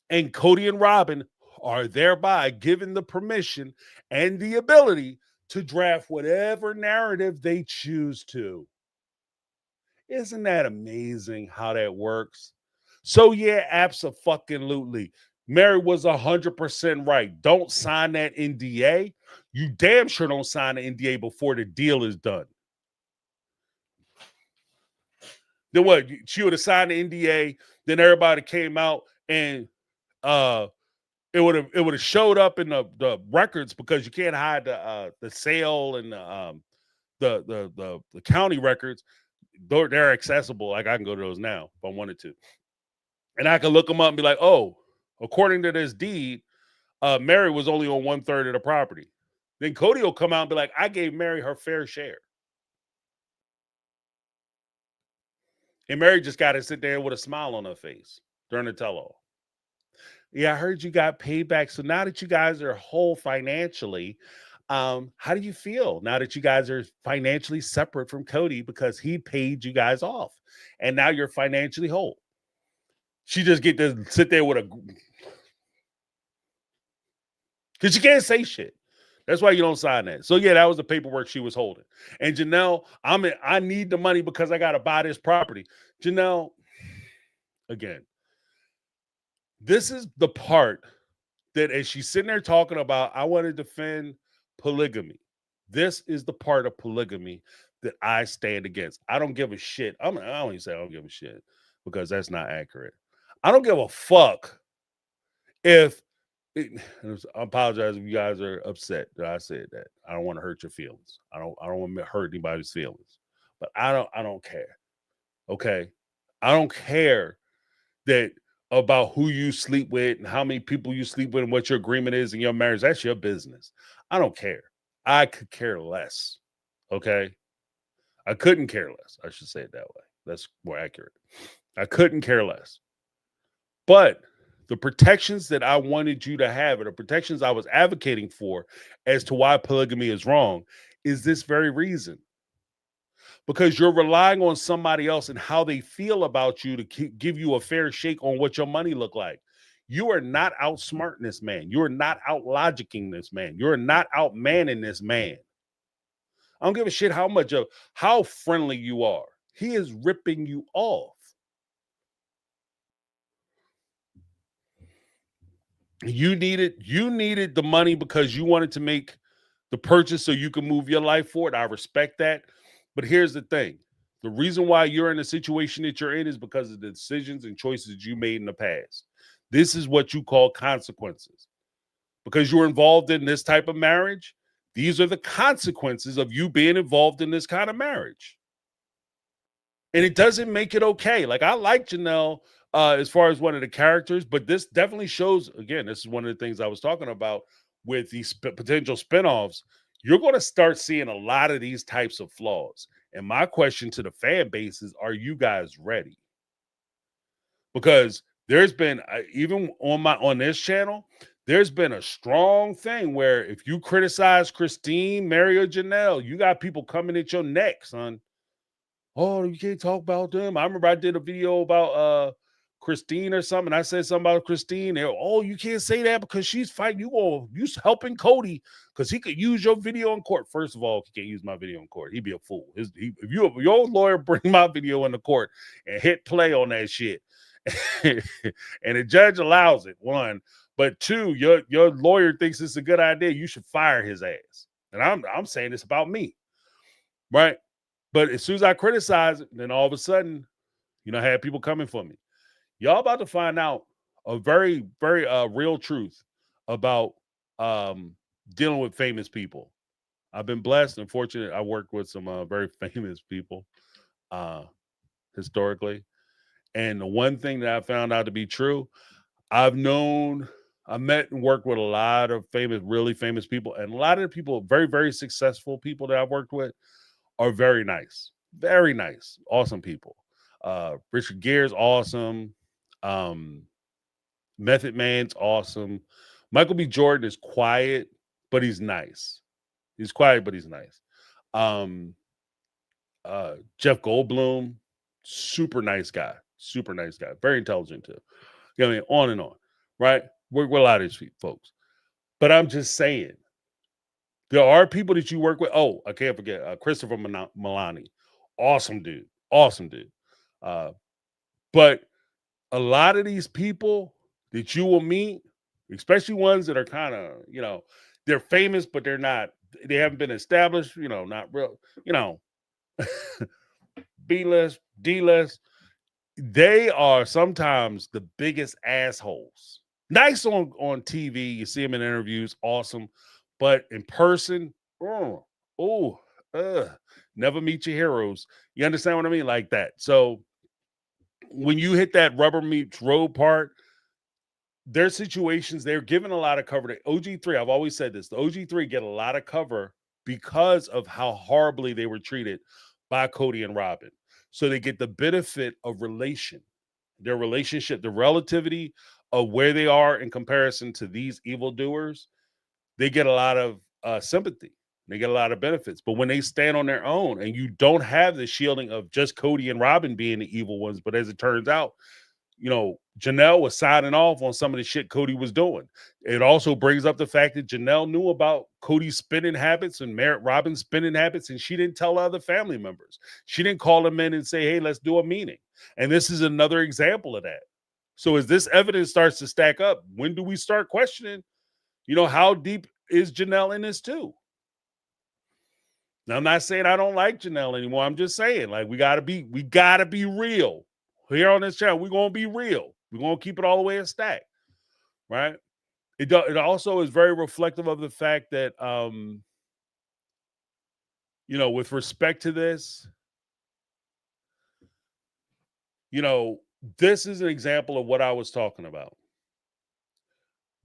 B: And Cody and Robin are thereby given the permission and the ability to draft whatever narrative they choose to. Isn't that amazing how that works? So yeah, abso-fucking-lutely. Mary was 100% right. Don't sign that NDA. You damn sure don't sign the NDA before the deal is done. Then what? She would have signed the NDA. Then everybody came out, and it would have showed up in the records because you can't hide the sale and the county records. They're accessible. Like I can go to those now if I wanted to, and I can look them up and be like, oh, according to this deed, Mary was only on 1/3 of the property. Then Cody will come out and be like, I gave Mary her fair share. And Mary just got to sit there with a smile on her face during the tell-all. Yeah, I heard you got payback. So now that you guys are whole financially, how do you feel now that you guys are financially separate from Cody because he paid you guys off and now you're financially whole? She just get to sit there with a... Because she can't say shit. That's why you don't sign that. So yeah, that was the paperwork she was holding. And Janelle, I need the money because I got to buy this property. Janelle, again, this is the part that as she's sitting there talking about, I want to defend polygamy. This is the part of polygamy that I stand against. I don't give a shit. I don't even say I don't give a shit because that's not accurate. I don't give a fuck if... I apologize if you guys are upset that I said that. I don't want to hurt your feelings. I don't want to hurt anybody's feelings. But I don't care. Okay? I don't care that about who you sleep with and how many people you sleep with and what your agreement is in your marriage. That's your business. I don't care. I could care less. Okay? I couldn't care less. I should say it that way. That's more accurate. I couldn't care less. But the protections that I wanted you to have, and the protections I was advocating for as to why polygamy is wrong, is this very reason. Because you're relying on somebody else and how they feel about you to give you a fair shake on what your money look like. You are not outsmarting this man. You are not out logicking this man. You are not outmanning this man. I don't give a shit how friendly you are. He is ripping you off. You needed the money because you wanted to make the purchase so you can move your life forward. I respect that. But here's the thing. The reason why you're in the situation that you're in is because of the decisions and choices you made in the past. This is what you call consequences. Because you're involved in this type of marriage, these are the consequences of you being involved in this kind of marriage. And it doesn't make it okay. Like, I like Janelle as far as one of the characters, but this definitely shows, again, this is one of the things I was talking about with these potential spinoffs. You're going to start seeing a lot of these types of flaws. And my question to the fan base is, are you guys ready? Because there's been, even on this channel, there's been a strong thing where if you criticize Christine, Mary, or Janelle, you got people coming at your neck, son. Oh, you can't talk about them. I remember I did a video about Christine or something. I said something about Christine. They're, oh, you can't say that because she's fighting. You helping Cody because he could use your video in court. First of all, he can't use my video in court. He'd be a fool. If your lawyer bring my video into court and hit play on that shit, and the judge allows it, one, but two, your lawyer thinks it's a good idea, you should fire his ass. And I'm saying this about me, right? But as soon as I criticize it, then all of a sudden, I had people coming for me. Y'all about to find out a very, very real truth about dealing with famous people. I've been blessed and fortunate. I worked with some very famous people historically. And the one thing that I found out to be true, I met and worked with a lot of really famous people. And a lot of the people, very, very successful people that I've worked with are very nice. Very nice. Awesome people. Richard Gere's awesome. Method Man's awesome. Michael B. Jordan is quiet, but he's nice. He's quiet, but he's nice. Jeff Goldblum, super nice guy. Super nice guy. Very intelligent too. On and on. Right? Work with a lot of these folks. But I'm just saying, there are people that you work with. Oh, I can't forget Christopher Milani. Awesome dude. Awesome dude. But a lot of these people that you will meet, especially ones that are kind of, they're famous, but they haven't been established, not real, B-list, D-list. They are sometimes the biggest assholes. Nice on TV. You see them in interviews. Awesome. But in person, never meet your heroes. You understand what I mean? Like that. So when you hit that rubber meets road part, their situations, they're given a lot of cover to OG3. I've always said this. The OG3 get a lot of cover because of how horribly they were treated by Cody and Robin. So they get the benefit of their relationship, the relativity of where they are in comparison to these evildoers. They get a lot of sympathy. They get a lot of benefits. But when they stand on their own and you don't have the shielding of just Cody and Robin being the evil ones, but as it turns out, Janelle was signing off on some of the shit Cody was doing. It also brings up the fact that Janelle knew about Cody's spending habits and Robin's spending habits, and she didn't tell other family members. She didn't call them in and say, hey, let's do a meeting. And this is another example of that. So as this evidence starts to stack up, when do we start questioning, how deep is Janelle in this too? Now, I'm not saying I don't like Janelle anymore. I'm just saying, like, we gotta be real. Here on this channel, we're gonna be real. We're gonna keep it all the way in stack, right? It also is very reflective of the fact that with respect to this, this is an example of what I was talking about.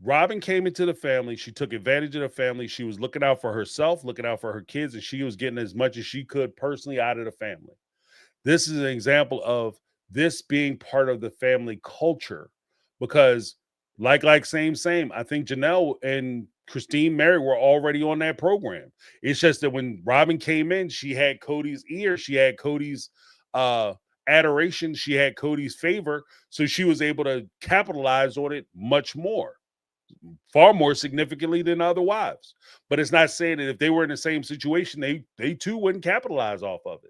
B: Robin came into the family. She took advantage of the family. She was looking out for herself, looking out for her kids, and she was getting as much as she could personally out of the family. This is an example of this being part of the family culture because like same, I think Janelle and Christine Mary were already on that program. It's just that when Robin came in, she had Cody's ear. She had Cody's adoration. She had Cody's favor. So she was able to capitalize on it much more. Far more significantly than other wives. But it's not saying that if they were in the same situation, they too wouldn't capitalize off of it.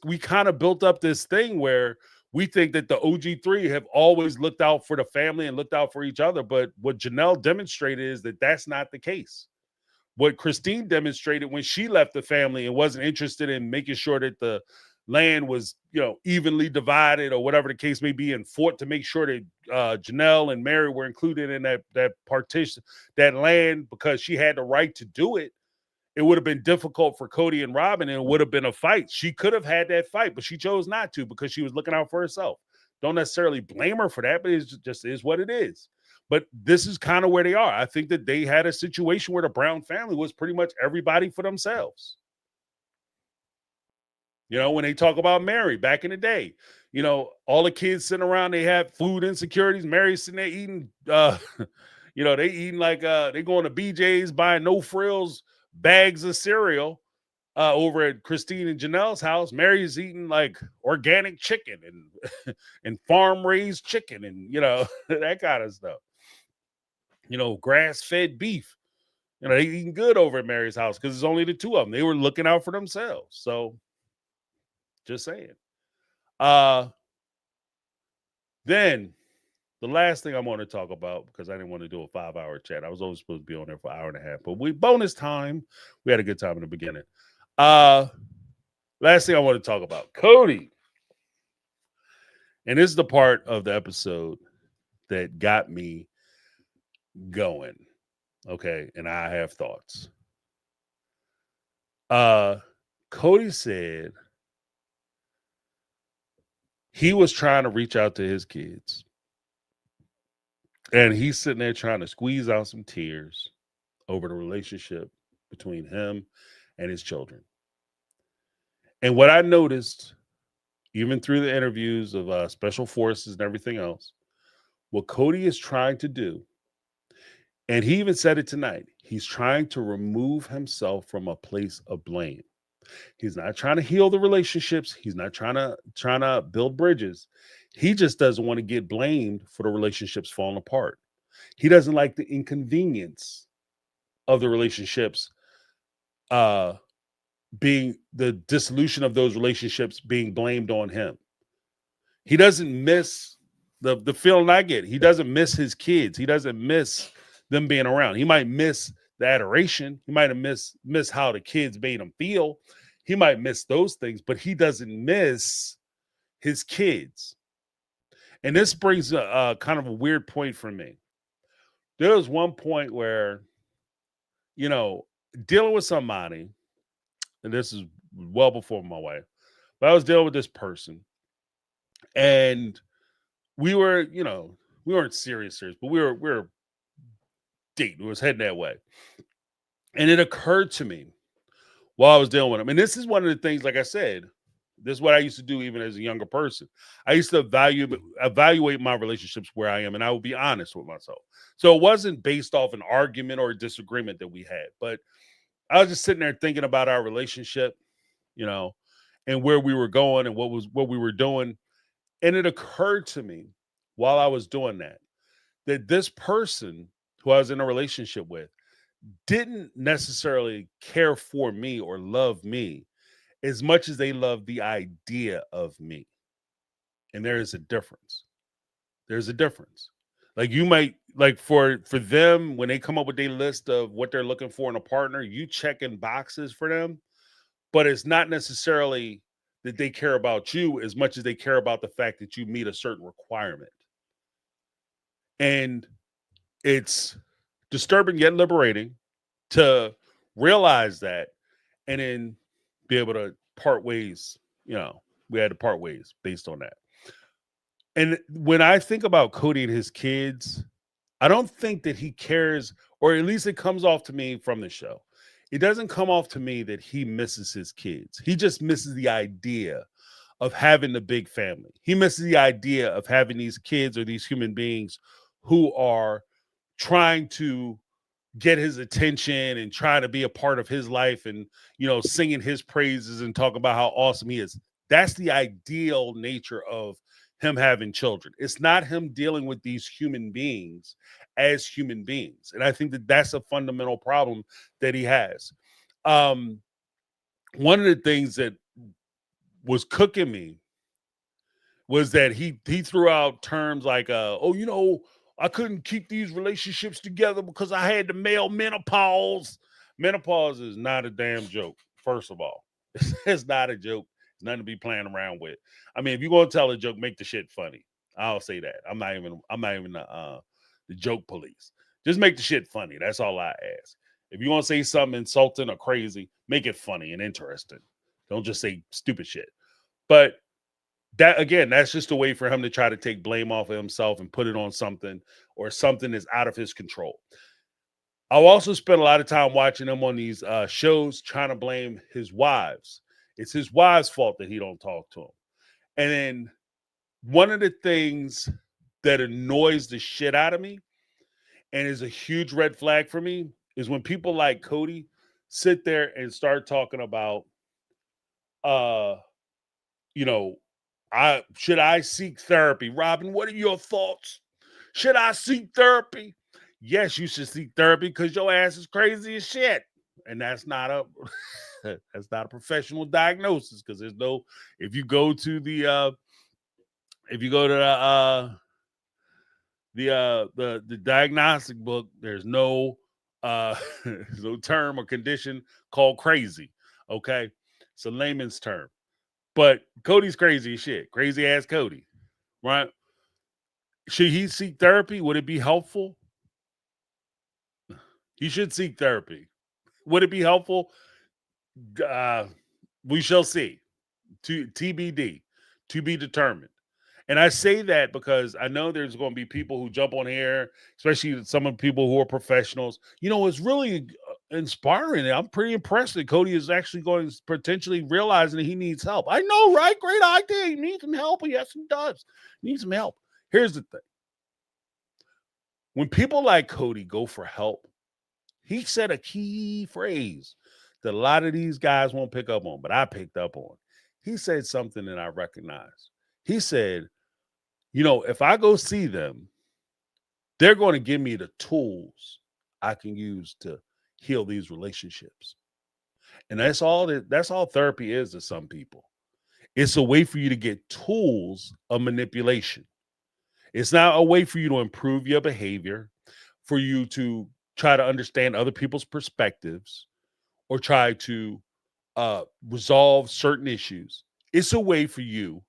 B: We kind of built up this thing where we think that the OG3 have always looked out for the family and looked out for each other. But what Janelle demonstrated is that that's not the case. What Christine demonstrated when she left the family and wasn't interested in making sure that the land was, evenly divided or whatever the case may be, and fought to make sure that Janelle and Mary were included in that partition, that land, because she had the right to do it. It would have been difficult for Cody and Robin, and it would have been a fight. She could have had that fight, but she chose not to because she was looking out for herself. Don't necessarily blame her for that, but it just is what it is. But this is kind of where they are. I think that they had a situation where the Brown family was pretty much everybody for themselves. When they talk about Mary back in the day, all the kids sitting around, they have food insecurities. Mary's sitting there eating, they eating like they going to BJ's buying no frills bags of cereal, over at Christine and Janelle's house, Mary's eating like organic chicken and and farm raised chicken and that kind of stuff. Grass fed beef. They eating good over at Mary's house because it's only the two of them. They were looking out for themselves. So, just saying. Then the last thing I want to talk about, because I didn't want to do a 5-hour chat. I was only supposed to be on there for an hour and a half, but bonus time. We had a good time in the beginning. Last thing I want to talk about, Cody. And this is the part of the episode that got me going. Okay, and I have thoughts. Cody said he was trying to reach out to his kids. And he's sitting there trying to squeeze out some tears over the relationship between him and his children. And what I noticed, even through the interviews of special forces and everything else, what Cody is trying to do, and he even said it tonight, he's trying to remove himself from a place of blame. He's not trying to heal the relationships. He's not trying to build bridges. He just doesn't want to get blamed for the relationships falling apart. He doesn't like the inconvenience of the relationships being the dissolution of those relationships being blamed on him. He doesn't miss the feeling I get. He doesn't miss his kids. He doesn't miss them being around. He might miss the adoration. He might have miss how the kids made him feel. He might miss those things, but he doesn't miss his kids. And this brings a kind of a weird point for me. There was one point where, dealing with somebody, and this is well before my wife, but I was dealing with this person, and we were, we weren't serious, but we were dating. We was heading that way. And it occurred to me while I was dealing with him. And this is one of the things, like I said, this is what I used to do even as a younger person. I used to evaluate my relationships where I am, and I would be honest with myself. So it wasn't based off an argument or a disagreement that we had, but I was just sitting there thinking about our relationship, and where we were going and what we were doing. And it occurred to me while I was doing that this person who I was in a relationship with didn't necessarily care for me or love me as much as they love the idea of me. And there is a difference. There's a difference. Like you might, like for them, when they come up with their list of what they're looking for in a partner, you checking boxes for them, but it's not necessarily that they care about you as much as they care about the fact that you meet a certain requirement. And it's disturbing yet liberating to realize that and then be able to part ways. We had to part ways based on that. And when I think about Cody and his kids, I don't think that he cares, or at least it comes off to me from the show. It doesn't come off to me that he misses his kids. He just misses the idea of having the big family. He misses the idea of having these kids or these human beings who are trying to get his attention and trying to be a part of his life and, singing his praises and talk about how awesome he is. That's the ideal nature of him having children. It's not him dealing with these human beings as human beings. And I think that that's a fundamental problem that he has. One of the things that was cooking me was that he threw out terms like, I couldn't keep these relationships together because I had the male menopause. Menopause is not a damn joke, first of all. It's not a joke. It's nothing to be playing around with. I mean, if you're going to tell a joke, make the shit funny. I'll say that. I'm not even the joke police. Just make the shit funny. That's all I ask. If you want to say something insulting or crazy, make it funny and interesting. Don't just say stupid shit. But that, again, that's just a way for him to try to take blame off of himself and put it on something, or something is out of his control. I'll also spend a lot of time watching him on these shows trying to blame his wives. It's his wives' fault that he don't talk to him. And then one of the things that annoys the shit out of me and is a huge red flag for me is when people like Cody sit there and start talking about, you know, should I seek therapy? Robin, what are your thoughts? Should I seek therapy? Yes, you should seek therapy because your ass is crazy as shit. And that's not a that's not a professional diagnosis, because there's no, if you go to the the diagnostic book, there's no there's no term or condition called crazy. Okay. It's a layman's term. But Cody's crazy as shit. Crazy ass Cody. Right? Should he seek therapy? Would it be helpful? He should seek therapy. Would it be helpful? We shall see. TBD, to be determined. And I say that because I know there's going to be people who jump on here, especially some of the people who are professionals. You know, it's really inspiring. I'm pretty impressed that Cody is actually going to potentially realizing that he needs help. I know, right? Great idea. He needs some help. Yes, he does. He needs some help. Here's the thing. When people like Cody go for help, he said a key phrase that a lot of these guys won't pick up on, but I picked up on. He said something that I recognize. He said, you know, if I go see them, they're going to give me the tools I can use to heal these relationships. And that's all therapy is to some people. It's a way for you to get tools of manipulation. It's not a way for you to improve your behavior, for you to try to understand other people's perspectives, or try to resolve certain issues. It's a way for you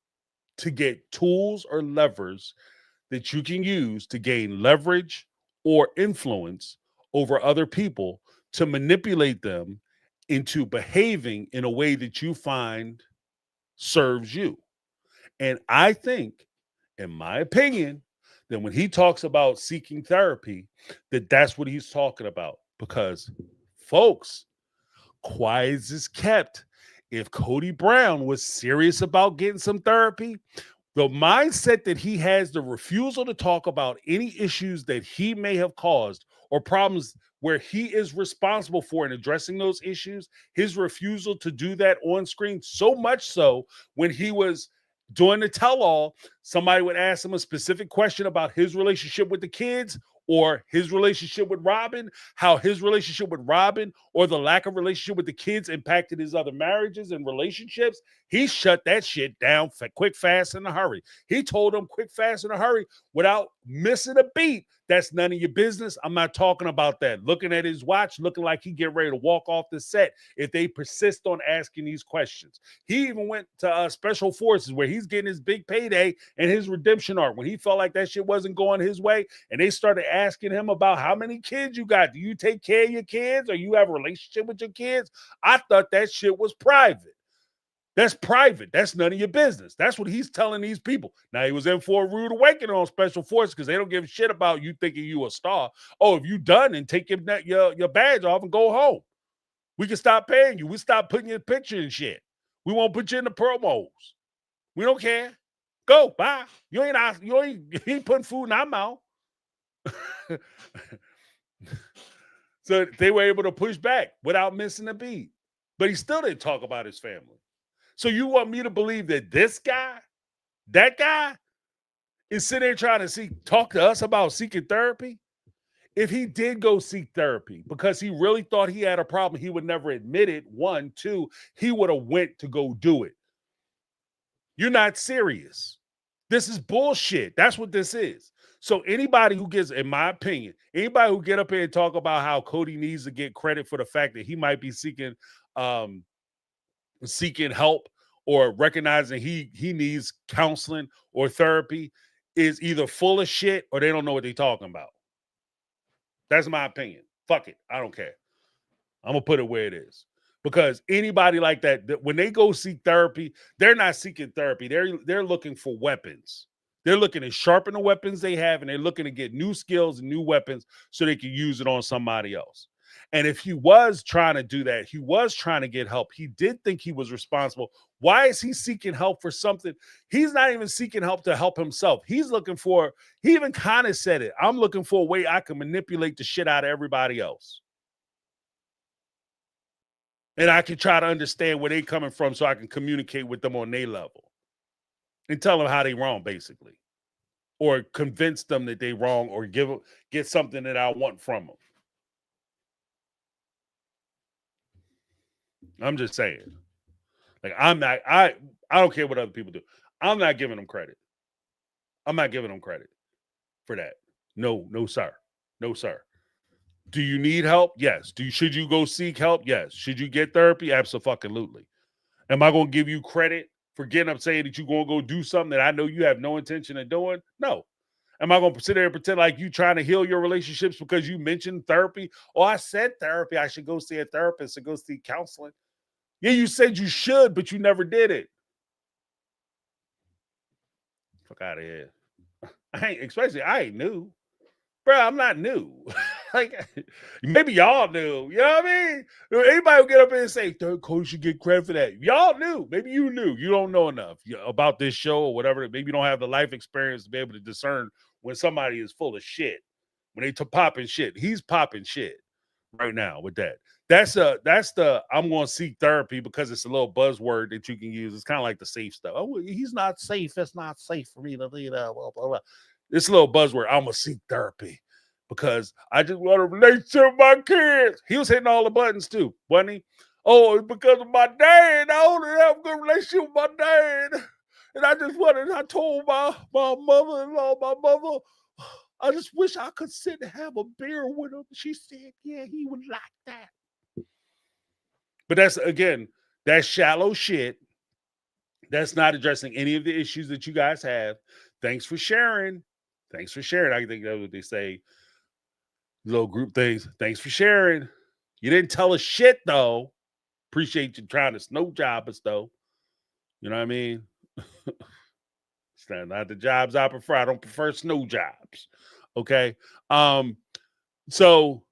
B: to get tools or levers that you can use to gain leverage or influence over other people, to manipulate them into behaving in a way that you find serves you. And I think, in my opinion, that when he talks about seeking therapy, that's what he's talking about. Because, folks, quiet as kept, if Cody Brown was serious about getting some therapy, the mindset that he has, the refusal to talk about any issues that he may have caused or problems where he is responsible for in addressing those issues, his refusal to do that on screen, so much so when he was doing the tell-all, somebody would ask him a specific question about his relationship with the kids or his relationship with Robin, how his relationship with Robin or the lack of relationship with the kids impacted his other marriages and relationships. He shut that shit down quick, fast, in a hurry. He told them quick, fast, in a hurry without missing a beat. That's none of your business. I'm not talking about that. Looking at his watch, looking like he get ready to walk off the set if they persist on asking these questions. He even went to Special Forces, where he's getting his big payday and his redemption arc, when he felt like that shit wasn't going his way, and they started asking him about how many kids you got. Do you take care of your kids, or you have a relationship with your kids? I thought that shit was private. That's private. That's none of your business. That's what he's telling these people. Now, he was in for a rude awakening on Special Forces, because they don't give a shit about you thinking you a star. Oh, if you done, and take your badge off and go home. We can stop paying you. We stop putting your picture and shit. We won't put you in the promos. We don't care. Go, bye. You ain't putting food in our mouth. So they were able to push back without missing a beat. But he still didn't talk about his family. So you want me to believe that that guy, is sitting there trying to talk to us about seeking therapy? If he did go seek therapy because he really thought he had a problem, he would never admit it. 1, 2, he would have went to go do it. You're not serious. This is bullshit. That's what this is. So anybody who gets, in my opinion, anybody who get up here and talk about how Cody needs to get credit for the fact that he might be seeking help, or recognizing he needs counseling or therapy, is either full of shit or they don't know what they're talking about. That's my opinion. Fuck it. I don't care. I'm going to put it where it is. Because anybody like that, when they go seek therapy, they're not seeking therapy. They're looking for weapons. They're looking to sharpen the weapons they have, and they're looking to get new skills and new weapons so they can use it on somebody else. And if he was trying to do that, he was trying to get help, he did think he was responsible. Why is he seeking help for something? He's not even seeking help to help himself. He's looking for, he even kind of said it, I'm looking for a way I can manipulate the shit out of everybody else. And I can try to understand where they're coming from so I can communicate with them on their level and tell them how they wrong, basically. Or convince them that they wrong or get something that I want from them. I'm just saying. Like, I don't care what other people do. I'm not giving them credit. I'm not giving them credit for that. No, sir. No, sir. Do you need help? Yes. Should you go seek help? Yes. Should you get therapy? Absolutely. Am I going to give you credit for getting up saying that you're going to go do something that I know you have no intention of doing? No. Am I going to sit there and pretend like you trying to heal your relationships because you mentioned therapy? Oh, I said therapy. I should go see a therapist and go see counseling. Yeah, you said you should, but you never did it. Fuck out of here. I ain't new. Bro, I'm not new. Like, maybe y'all knew. You know what I mean? Anybody will get up and say, third coach should get credit for that. Y'all knew. Maybe you knew. You don't know enough about this show or whatever. Maybe you don't have the life experience to be able to discern when somebody is full of shit. When they popping shit. He's popping shit right now with that. That's the I'm going to seek therapy because it's a little buzzword that you can use. It's kind of like the safe stuff. Oh, he's not safe. It's not safe for me to leave. Blah, blah, blah. It's a little buzzword. I'm going to seek therapy because I just want a relationship with my kids. He was hitting all the buttons too, wasn't he? Oh, it's because of my dad. I only have a good relationship with my dad. And I told my mother-in-law, my mother, I just wish I could sit and have a beer with him. She said, yeah, he would like that. But that's shallow shit. That's not addressing any of the issues that you guys have. Thanks for sharing. I think that's what they say. Little group things. Thanks for sharing. You didn't tell us shit, though. Appreciate you trying to snow job us, though. You know what I mean? It's not the jobs I prefer. I don't prefer snow jobs. Okay. So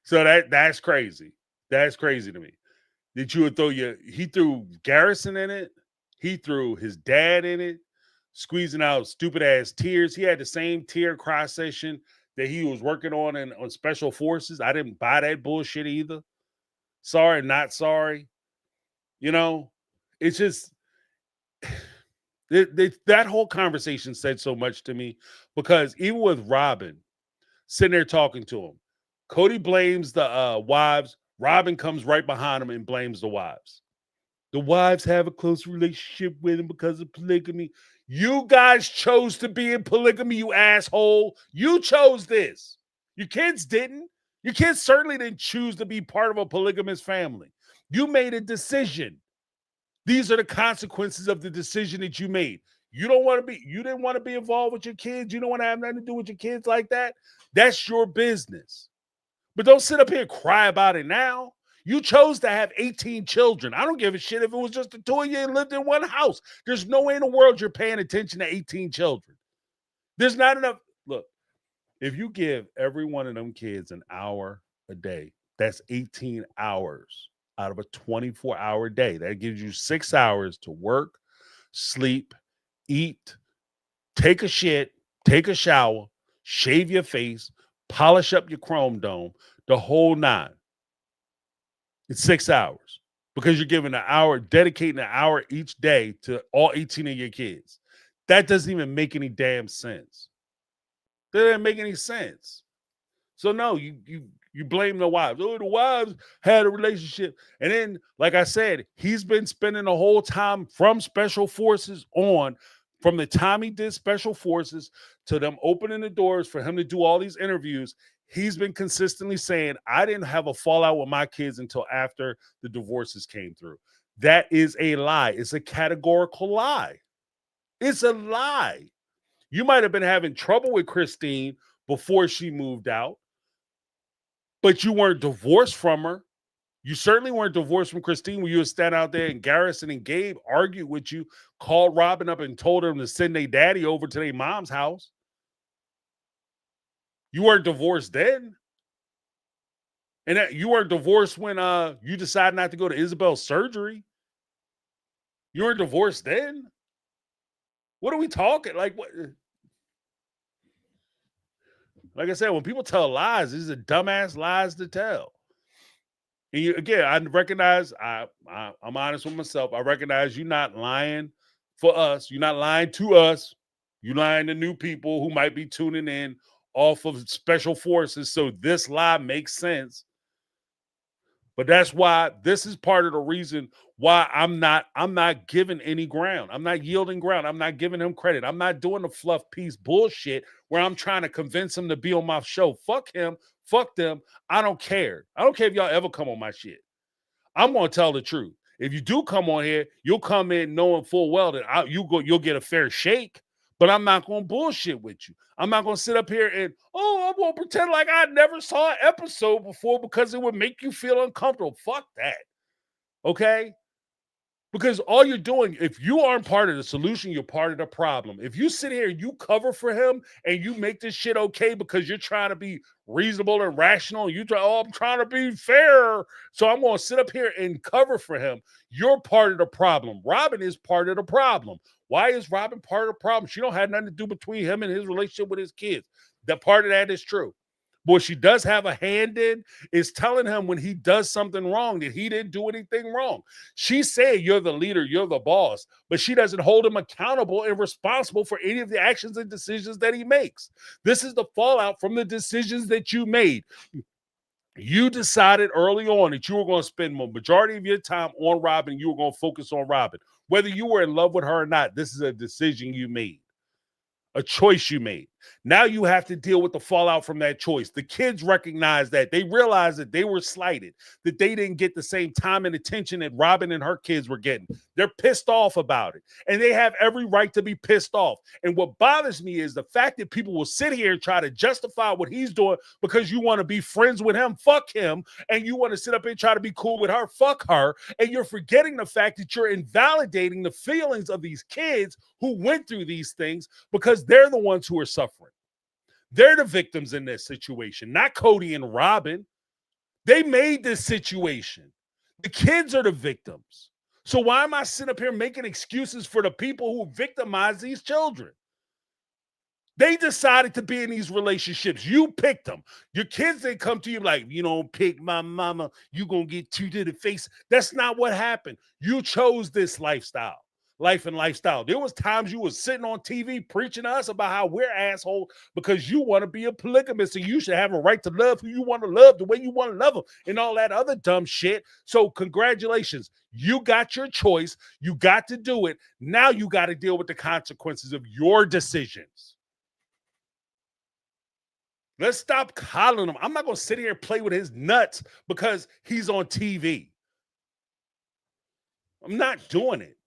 B: that's crazy. That's crazy to me. That you would he threw Garrison in it. He threw his dad in it, squeezing out stupid ass tears. He had the same tear cry session that he was working on special forces. I didn't buy that bullshit either. Sorry, not sorry. You know, it's just that whole conversation said so much to me because even with Robin sitting there talking to him, Cody blames the wives. Robin comes right behind him and blames the wives. The wives have a close relationship with him because of polygamy. You guys chose to be in polygamy, you asshole. You chose this. Your kids didn't. Your kids certainly didn't choose to be part of a polygamous family. You made a decision. These are the consequences of the decision that you made. You didn't want to be involved with your kids. You don't want to have nothing to do with your kids like that. That's your business. But don't sit up here and cry about it now. You chose to have 18 children. I don't give a shit if it was just the two of you and lived in one house. There's no way in the world you're paying attention to 18 children. There's not enough. Look, if you give every one of them kids an hour a day, that's 18 hours out of a 24-hour day. That gives you 6 hours to work, sleep, eat, take a shit, take a shower, shave your face, polish up your chrome dome, the whole nine. It's 6 hours because you're giving dedicating an hour each day to all 18 of your kids. That doesn't even make any damn sense. That doesn't make any sense. So no, you blame the wives. Oh, the wives had a relationship. And then, like I said, he's been spending the whole time from Special Forces on, from the time he did Special Forces to them opening the doors for him to do all these interviews. He's been consistently saying, I didn't have a fallout with my kids until after the divorces came through. That is a lie. It's a categorical lie. It's a lie. You might have been having trouble with Christine before she moved out, but you weren't divorced from her. You certainly weren't divorced from Christine when you were standing out there and Garrison and Gabe argued with you, called Robin up and told him to send their daddy over to their mom's house. You weren't divorced then. And you weren't divorced when you decided not to go to Isabel's surgery. You weren't divorced then. What are we talking? Like what? Like I said, when people tell lies, these are dumbass lies to tell. And again, I recognize I'm honest with myself. I recognize you're not lying for us. You're not lying to us. You're lying to new people who might be tuning in off of special forces. So this lie makes sense. But that's why this is part of the reason why I'm not giving any ground. I'm not yielding ground. I'm not giving him credit. I'm not doing the fluff piece bullshit where I'm trying to convince him to be on my show. Fuck him. Fuck them. I don't care. I don't care if y'all ever come on my shit. I'm gonna tell the truth. If you do come on here, you'll come in knowing full well that you'll get a fair shake. But I'm not gonna bullshit with you. I'm not gonna sit up here and I'm gonna pretend like I never saw an episode before because it would make you feel uncomfortable. Fuck that. Okay? Because all you're doing, if you aren't part of the solution, you're part of the problem. If you sit here and you cover for him and you make this shit okay because you're trying to be reasonable and rational, I'm trying to be fair, so I'm going to sit up here and cover for him, you're part of the problem. Robin is part of the problem. Why is Robin part of the problem? She don't have nothing to do between him and his relationship with his kids. That part of that is true. What she does have a hand in is telling him when he does something wrong that he didn't do anything wrong. She said, you're the leader, you're the boss, but she doesn't hold him accountable and responsible for any of the actions and decisions that he makes. This is the fallout from the decisions that you made. You decided early on that you were going to spend the majority of your time on Robin. You were going to focus on Robin. Whether you were in love with her or not, this is a decision you made. A choice you made. Now you have to deal with the fallout from that choice. The kids recognize that. They realize that they were slighted, that they didn't get the same time and attention that Robin and her kids were getting. They're pissed off about it, and they have every right to be pissed off. And what bothers me is the fact that people will sit here and try to justify what he's doing because you want to be friends with him. Fuck him. And you want to sit up and try to be cool with her. Fuck her. And you're forgetting the fact that you're invalidating the feelings of these kids who went through these things because they're the ones who are suffering. They're the victims in this situation, not Cody and Robin. They made this situation. The kids are the victims. So why am I sitting up here making excuses for the people who victimize these children? They decided to be in these relationships. You picked them. Your kids, they come to you like, you don't pick my mama, you gonna get two to the face. That's not what happened. You chose this lifestyle. Life and lifestyle. There was times you was sitting on TV preaching to us about how we're assholes because you want to be a polygamist and you should have a right to love who you want to love the way you want to love them and all that other dumb shit. So congratulations. You got your choice. You got to do it. Now you got to deal with the consequences of your decisions. Let's stop coddling him. I'm not going to sit here and play with his nuts because he's on TV. I'm not doing it.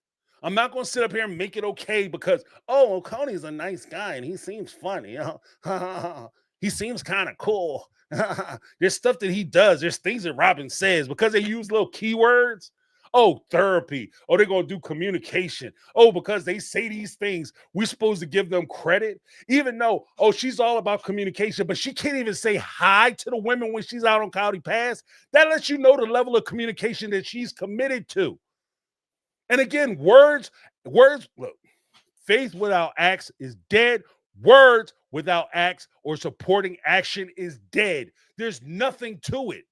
B: I'm not going to sit up here and make it okay because, Coney's a nice guy and he seems funny. He seems kind of cool. There's stuff that he does. There's things that Robin says because they use little keywords. Oh, therapy. Oh, they're going to do communication. Oh, because they say these things, we're supposed to give them credit. Even though, she's all about communication, but she can't even say hi to the women when she's out on County Pass. That lets you know the level of communication that she's committed to. And again, words, look, faith without acts is dead. Words without acts or supporting action is dead. There's nothing to it.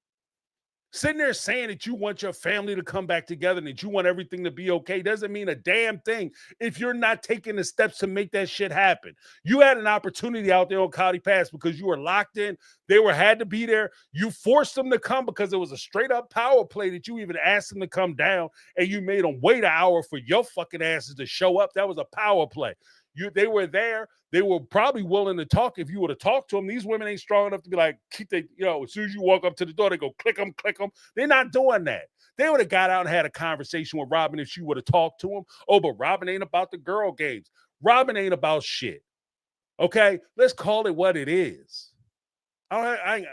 B: Sitting there saying that you want your family to come back together and that you want everything to be okay doesn't mean a damn thing if you're not taking the steps to make that shit happen. You had an opportunity out there on County Pass because you were locked in. They had to be there. You forced them to come because it was a straight up power play that you even asked them to come down and you made them wait an hour for your fucking asses to show up. That was a power play. They were there. They were probably willing to talk if you would have talked to them. These women ain't strong enough to be like, as soon as you walk up to the door, they go click them. They're not doing that. They would have got out and had a conversation with Robin if she would have talked to him. Oh, but Robin ain't about the girl games. Robin ain't about shit. Okay, let's call it what it is. I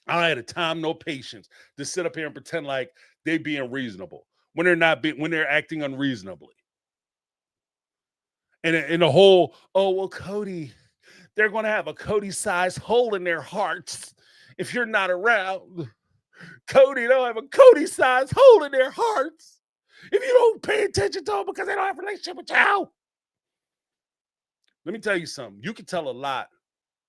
B: had a time, no patience to sit up here and pretend like they being reasonable when they're not. When they're acting unreasonably. And in the whole, Cody, they're going to have a Cody-sized hole in their hearts if you're not around. Cody, they'll have a Cody-sized hole in their hearts if you don't pay attention to them because they don't have a relationship with you. Let me tell you something. You can tell a lot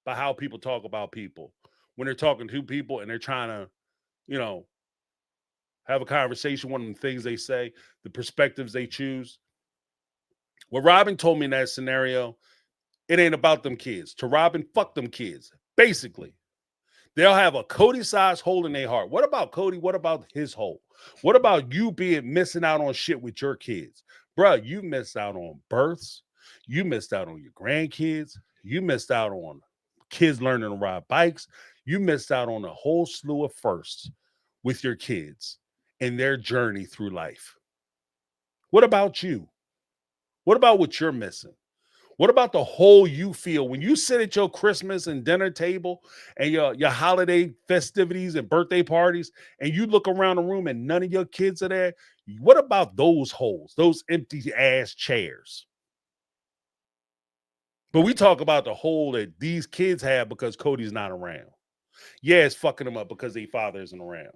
B: by how people talk about people when they're talking to people and they're trying to, have a conversation, one of the things they say, the perspectives they choose. What Robin told me in that scenario, it ain't about them kids. To Robin, fuck them kids. Basically, they'll have a Cody-sized hole in their heart. What about Cody? What about his hole? What about you missing out on shit with your kids? Bruh, you missed out on births. You missed out on your grandkids. You missed out on kids learning to ride bikes. You missed out on a whole slew of firsts with your kids and their journey through life. What about you? What about what you're missing? What about the hole you feel when you sit at your Christmas and dinner table and your holiday festivities and birthday parties and you look around the room and none of your kids are there? What about those holes, those empty ass chairs? But we talk about the hole that these kids have because Cody's not around. Yeah, it's fucking them up because their father isn't around.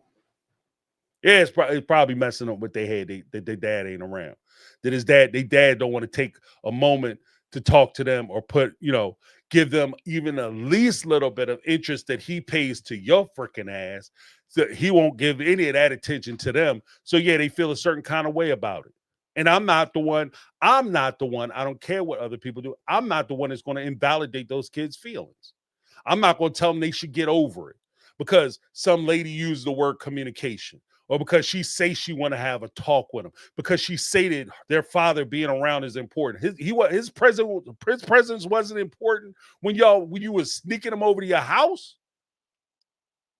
B: Yeah, it's probably messing up with their head that their dad ain't around. That their dad don't want to take a moment to talk to them or give them even the least little bit of interest that he pays to your freaking ass. So he won't give any of that attention to them. So yeah, they feel a certain kind of way about it. And I'm not the one. I don't care what other people do. I'm not the one that's going to invalidate those kids' feelings. I'm not going to tell them they should get over it because some lady used the word communication. Or because she say she want to have a talk with him, because she say that their father being around is important. His presence wasn't important when you was sneaking him over to your house.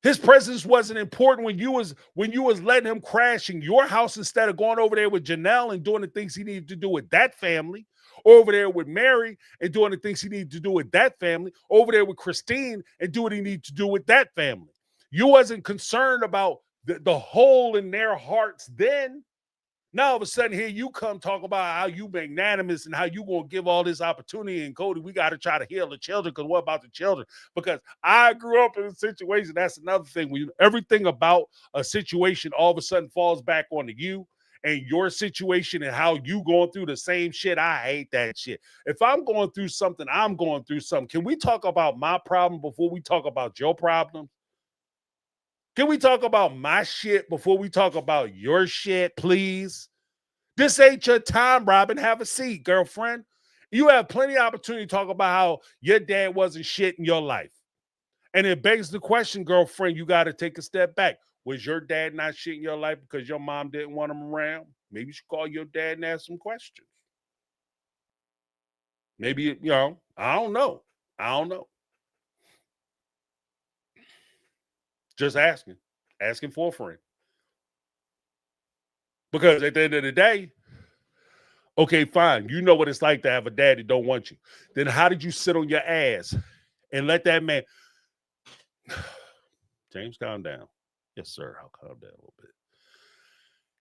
B: His presence wasn't important when you was letting him crash in your house instead of going over there with Janelle and doing the things he needed to do with that family, or over there with Mary and doing the things he needed to do with that family, over there with Christine and do what he needed to do with that family. You wasn't concerned about the hole in their hearts then. Now all of a sudden here you come talk about how you magnanimous and how you gonna give all this opportunity, and Cody, we got to try to heal the children, because what about the children? Because I grew up in a situation. That's another thing. When everything about a situation all of a sudden falls back onto you and your situation and how you going through the same shit. I hate that shit. If I'm going through something, I'm going through something. Can we talk about my problem before we talk about your problem? Can we talk about my shit before we talk about your shit, please? This ain't your time, Robin. Have a seat, girlfriend. You have plenty of opportunity to talk about how your dad wasn't shit in your life. And it begs the question, girlfriend, you got to take a step back. Was your dad not shit in your life because your mom didn't want him around? Maybe you should call your dad and ask some questions. Maybe, I don't know. Just asking for a friend. Because at the end of the day, okay, fine. You know what it's like to have a dad that don't want you. Then how did you sit on your ass and let that man... James, calm down. Yes, sir. I'll calm down a little bit.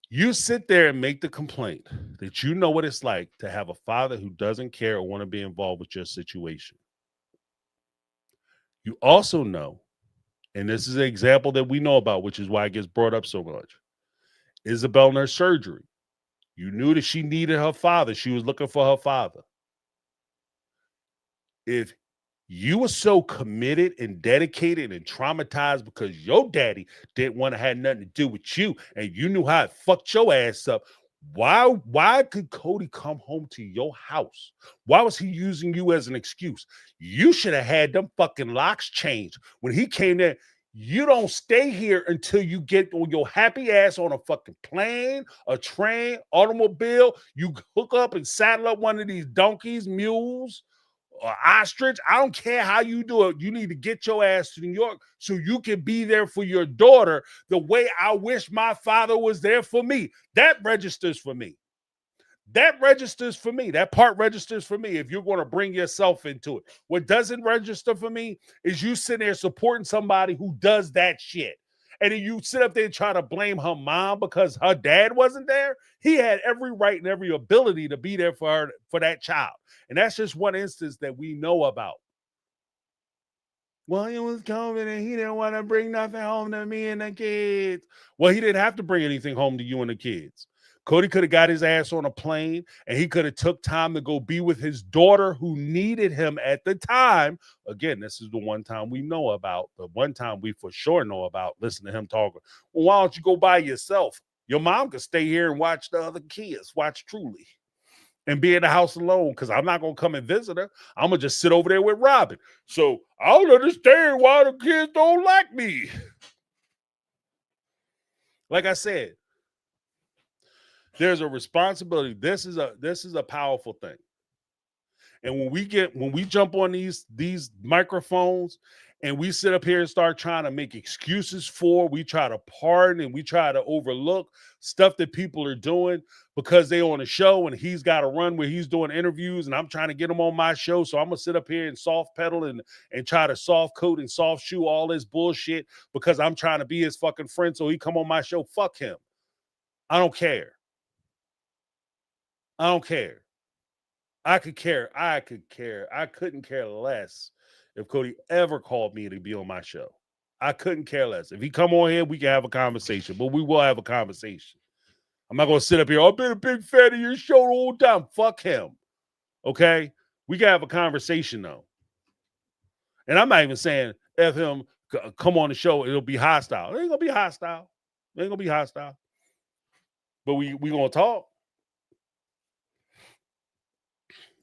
B: You sit there and make the complaint that you know what it's like to have a father who doesn't care or want to be involved with your situation. You also know, and this is an example that we know about, which is why it gets brought up so much. Isabel in her surgery. You knew that she needed her father. She was looking for her father. If you were so committed and dedicated and traumatized because your daddy didn't want to have nothing to do with you and you knew how it fucked your ass up, why could Cody come home to your house? Why was he using you as an excuse? You should have had them fucking locks changed when he came there. You don't stay here until you get on your happy ass on a fucking plane, a train, automobile. You hook up and saddle up one of these donkeys, mules, or ostrich. I don't care how you do it. You need to get your ass to New York so you can be there for your daughter the way I wish my father was there for me. That registers for me. That part registers for me if you're going to bring yourself into it. What doesn't register for me is you sitting there supporting somebody who does that shit. And then you sit up there and try to blame her mom because her dad wasn't there. He had every right and every ability to be there for her, for that child. And that's just one instance that we know about. Well, it was COVID and he didn't want to bring nothing home to me and the kids. Well, he didn't have to bring anything home to you and the kids. Cody could have got his ass on a plane and he could have took time to go be with his daughter who needed him at the time. Again, this is the one time we know about, the one time we for sure know about. Listen to him talking. Well, why don't you go by yourself? Your mom could stay here and watch the other kids, watch Truly, and be in the house alone because I'm not going to come and visit her. I'm going to just sit over there with Robin. So I don't understand why the kids don't like me. Like I said, there's a responsibility. This is a powerful thing. And when we jump on these microphones and we sit up here and start trying to make excuses for, we try to pardon and we try to overlook stuff that people are doing because they on a show and he's got a run where he's doing interviews and I'm trying to get him on my show. So I'm gonna sit up here and soft pedal and try to soft coat and soft shoe all this bullshit because I'm trying to be his fucking friend. So he come on my show. Fuck him. I don't care. I don't care. I couldn't care less if Cody ever called me to be on my show. I couldn't care less. If he come on here, we can have a conversation, but we will have a conversation. I'm not going to sit up here, I've been a big fan of your show the whole time. Fuck him. Okay? We can have a conversation, though. And I'm not even saying if him come on the show, it'll be hostile. It ain't going to be hostile. It ain't going to be hostile. But we going to talk.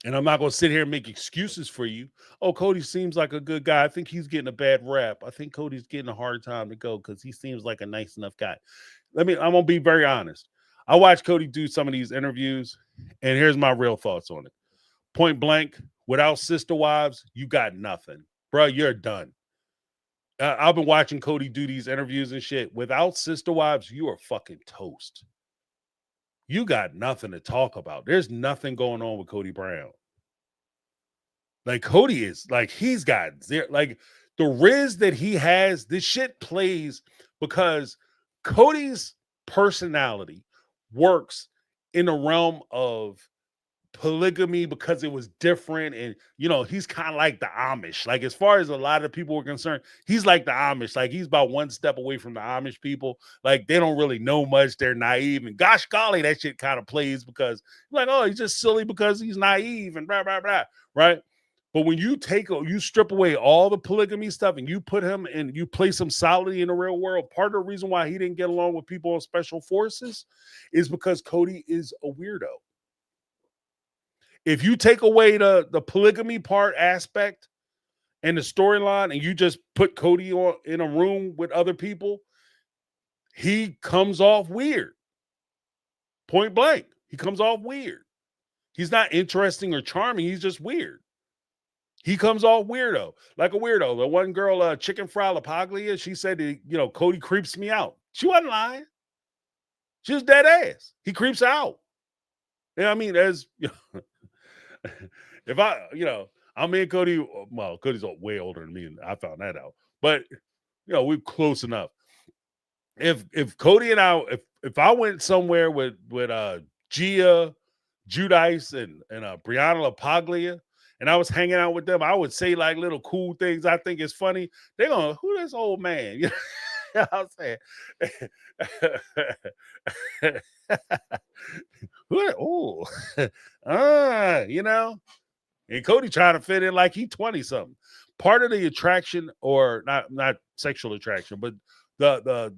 B: And I'm not going to sit here and make excuses for you. Oh, Cody seems like a good guy. I think he's getting a bad rap. I think Cody's getting a hard time to go because he seems like a nice enough guy. I'm going to be very honest. I watched Cody do some of these interviews, and here's my real thoughts on it. Point blank, without sister wives, you got nothing. Bro, you're done. I've been watching Cody do these interviews and shit. Without sister wives, you are fucking toast. You got nothing to talk about. There's nothing going on with Cody Brown. Like Cody is like, he's got zero, like the riz that he has, this shit plays because Cody's personality works in the realm of polygamy because it was different. And, you know, he's kind of like the Amish. Like, as far as a lot of people are concerned, he's like the Amish. Like, he's about one step away from the Amish people. Like, they don't really know much. They're naive. And gosh golly, that shit kind of plays because, like, oh, he's just silly because he's naive and blah, blah, blah, right? But when you strip away all the polygamy stuff and you put him and you place him solidly in the real world, part of the reason why he didn't get along with people on special forces is because Cody is a weirdo. If you take away the polygamy part aspect and the storyline and you just put Cody in a room with other people, he comes off weird. Point blank. He comes off weird. He's not interesting or charming. He's just weird. He comes off weirdo, like a weirdo. The one girl, Chicken Fry LaPaglia, she said, Cody creeps me out. She wasn't lying. She was dead ass. He creeps out. Yeah, I mean, if I'm in Cody, well, Cody's way older than me, and I found that out. But we're close enough. If Cody and I, if I went somewhere with Gia, Judice, and Brianna LaPaglia, and I was hanging out with them, I would say like little cool things I think is funny. They're going, who this old man? You know what I'm saying? And Cody trying to fit in like he 20-something. Part of the attraction, or not sexual attraction, but the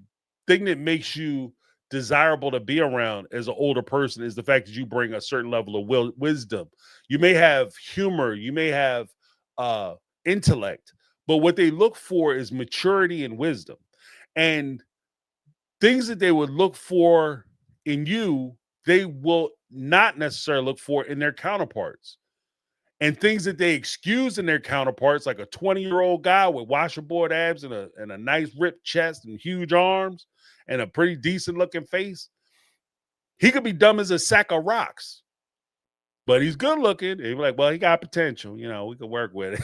B: thing that makes you desirable to be around as an older person is the fact that you bring a certain level of wisdom. You may have humor, you may have intellect, but what they look for is maturity and wisdom. And things that they would look for in you, they will not necessarily look for in their counterparts. And things that they excuse in their counterparts, like a 20-year-old guy with washerboard abs and a nice ripped chest and huge arms and a pretty decent looking face, he could be dumb as a sack of rocks, but he's good looking. And you're like, well, he got potential. We could work with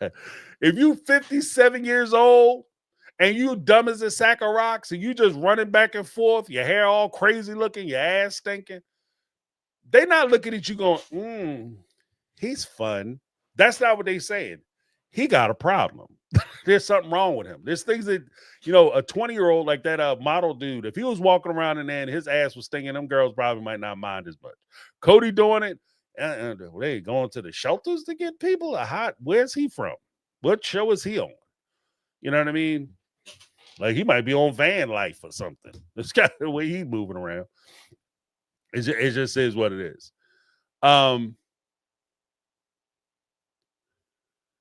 B: it. If you 57 years old and you dumb as a sack of rocks and you just running back and forth, your hair all crazy looking, your ass stinking, they not looking at you going, he's fun. That's not what they saying. he got a problem. There's something wrong with him. There's things that, you know, a 20-year-old like that model dude, if he was walking around in there and his ass was stinging, them girls probably might not mind as much. Cody doing it, they going to the shelters to get people a hot. Where's he from? What show is he on? You know what I mean? Like he might be on Van Life or something. That's kind of the way he's moving around. It just is what it is.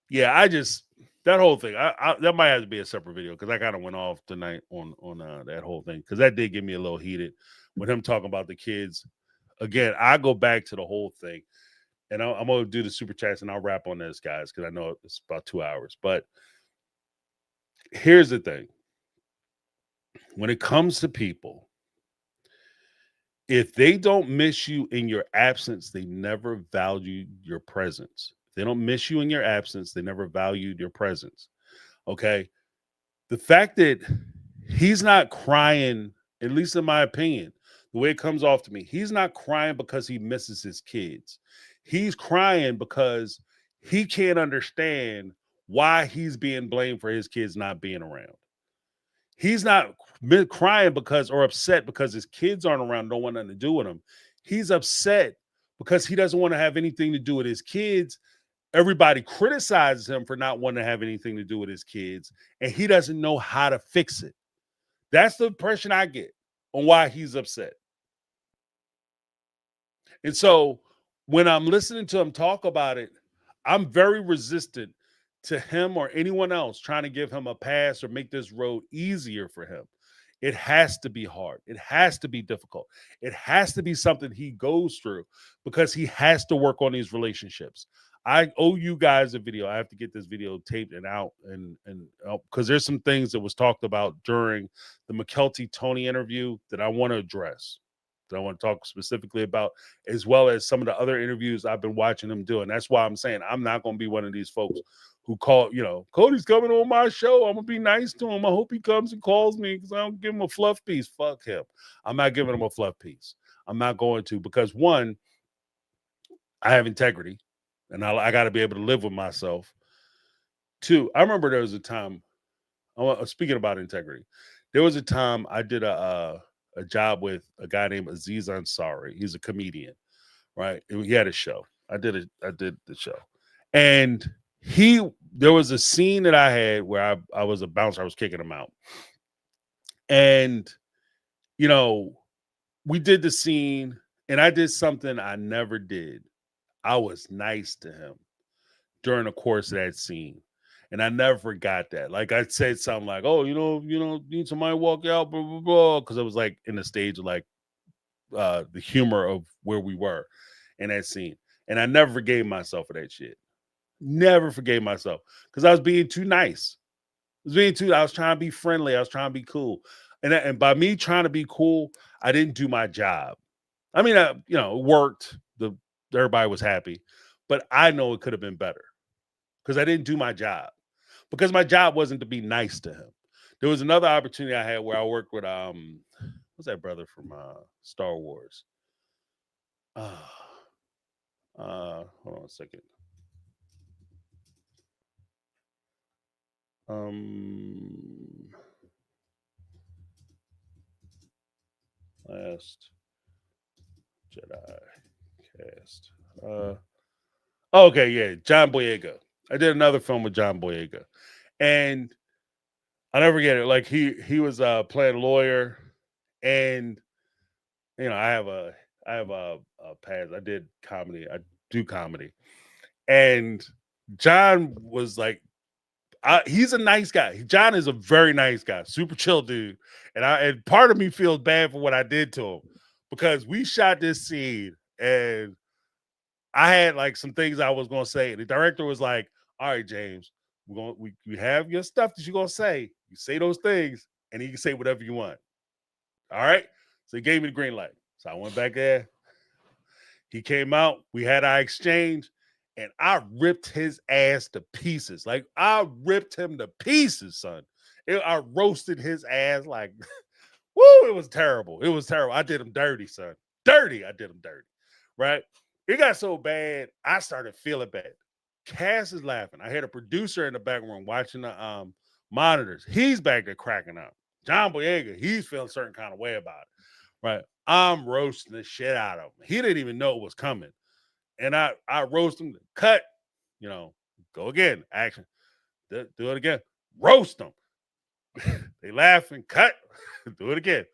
B: Yeah, that whole thing. That might have to be a separate video because I kind of went off tonight on that whole thing because that did get me a little heated with him talking about the kids. Again, I go back to the whole thing, and I'm gonna do the super chats and I'll wrap on this, guys, because I know it's about 2 hours. But here's the thing: when it comes to people, if they don't miss you in your absence, they never value your presence. If they don't miss you in your absence, they never valued your presence. Okay. The fact that he's not crying, at least in my opinion, the way it comes off to me, he's not crying because he misses his kids. He's crying because he can't understand why he's being blamed for his kids not being around. He's not crying because or upset because his kids aren't around, don't want nothing to do with him. He's upset because he doesn't want to have anything to do with his kids. Everybody criticizes him for not wanting to have anything to do with his kids, and he doesn't know how to fix it. That's the impression I get on why he's upset. And so when I'm listening to him talk about it, I'm very resistant to him or anyone else trying to give him a pass or make this road easier for him. It has to be hard. It has to be difficult. It has to be something he goes through because he has to work on these relationships. I owe you guys a video. I have to get this video taped and out and because there's some things that was talked about during the McKelty Tony interview that I want to address. That I want to talk specifically about, as well as some of the other interviews I've been watching him do. And that's why I'm saying I'm not going to be one of these folks who call, you know, Cody's coming on my show. I'm going to be nice to him. I hope he comes and calls me because I don't give him a fluff piece. Fuck him. I'm not giving him a fluff piece. I'm not going to because, one, I have integrity and I got to be able to live with myself. Two, I remember there was a time, speaking about integrity, there was a time I did a job with a guy named Aziz Ansari. He's a comedian, right? And he had a show. I did the show. And there was a scene that I had where I was a bouncer. I was kicking him out. And, you know, we did the scene and I did something I never did. I was nice to him during the course of that scene. And I never forgot that. Like I said something like, oh, you know, need somebody to walk out, blah, blah, blah. Because it was like in the stage of like the humor of where we were in that scene. And I never forgave myself for that shit. Never forgave myself. Because I was being too nice. I was trying to be friendly. I was trying to be cool. And by me trying to be cool, I didn't do my job. I mean, it worked. Everybody was happy. But I know it could have been better. Because I didn't do my job. Because my job wasn't to be nice to him. There was another opportunity I had where I worked with what's that brother from Star Wars? Hold on a second. Last Jedi cast. Okay, yeah, John Boyega. I did another film with John Boyega. And I never get it. Like he was playing a lawyer, and you know, I have a past. I did comedy. I do comedy, and John was like, he's a nice guy. John is a very nice guy, super chill dude, and part of me feels bad for what I did to him because we shot this scene, and I had like some things I was gonna say. The director was like, "All right, James, we have your stuff that you're gonna say. You say those things, and you can say whatever you want." All right. So he gave me the green light. So I went back there. He came out. We had our exchange, and I ripped his ass to pieces. Like I ripped him to pieces, son. I roasted his ass like, woo! It was terrible. It was terrible. I did him dirty, son. Dirty. I did him dirty. Right. It got so bad, I started feeling bad. Cass is laughing. I had a producer in the back room watching the monitors. He's back there cracking up. John Boyega, he's feeling a certain kind of way about it. Right. I'm roasting the shit out of him. He didn't even know it was coming. And I roast him. Cut. Go again. Action. Do it again. Roast them. They laugh and cut. Do it again.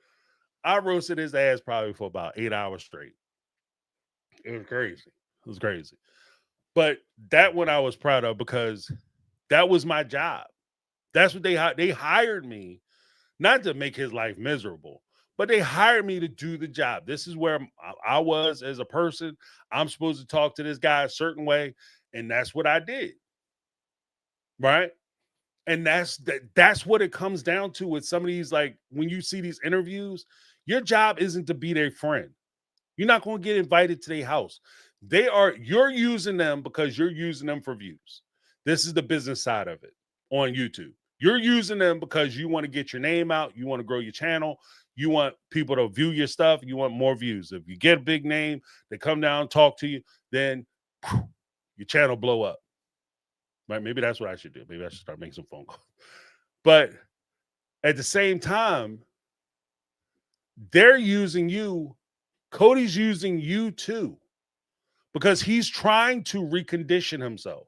B: I roasted his ass probably for about 8 hours straight. It was crazy. It was crazy. But that one I was proud of because that was my job. That's what they hired me, not to make his life miserable, but they hired me to do the job. This is where I was as a person. I'm supposed to talk to this guy a certain way, and that's what I did. Right? And that's what it comes down to with some of these, like when you see these interviews, your job isn't to be their friend. You're not going to get invited to their house. You're using them because you're using them for views. This is the business side of it on YouTube. You're using them because you want to get your name out. You want to grow your channel. You want people to view your stuff. You want more views. If you get a big name, they come down, talk to you, then your channel blow up. Right? Maybe that's what I should do. Maybe I should start making some phone calls. But at the same time, they're using you. Cody's using you too, because he's trying to recondition himself.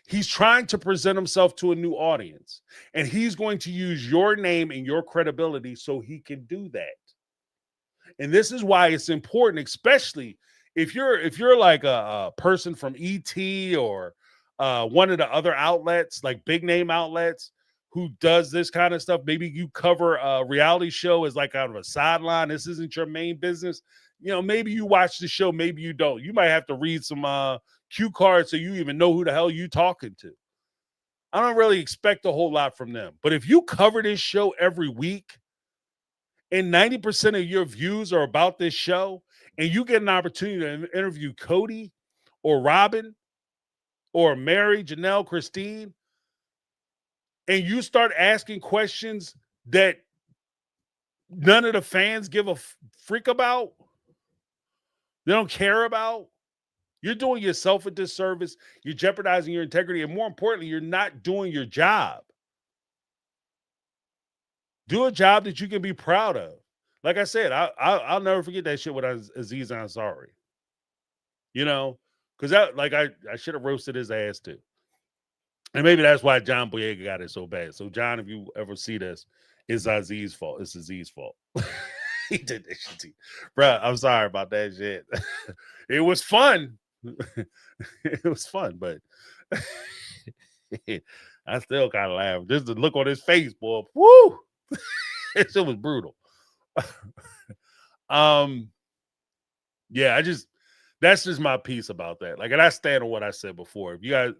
B: He's trying to present himself to a new audience, and he's going to use your name and your credibility so he can do that. And this is why it's important, especially if you're like a person from ET or one of the other outlets, like big name outlets, who does this kind of stuff. Maybe you cover a reality show as like out of a sideline. This isn't your main business. Maybe you watch the show, maybe you don't. You might have to read some cue cards so you even know who the hell you talking to. I don't really expect a whole lot from them. But if you cover this show every week and 90% of your views are about this show, and you get an opportunity to interview Cody or Robin or Mary, Janelle, Christine, and you start asking questions that none of the fans give a freak about, they don't care about, you're doing yourself a disservice. You're jeopardizing your integrity. And more importantly, you're not doing your job. Do a job that you can be proud of. Like I said, I'll never forget that shit with Aziz Ansari. Because I should have roasted his ass too. And maybe that's why John Boyega got it so bad. So, John, if you ever see this, it's Aziz's fault. It's Aziz's fault. He did that shit to you. Bro, I'm sorry about that shit. It was fun. It was fun, but I still kind of laugh. Just the look on his face, boy. Woo! It was brutal. Yeah, that's just my piece about that. Like, and I stand on what I said before. If you guys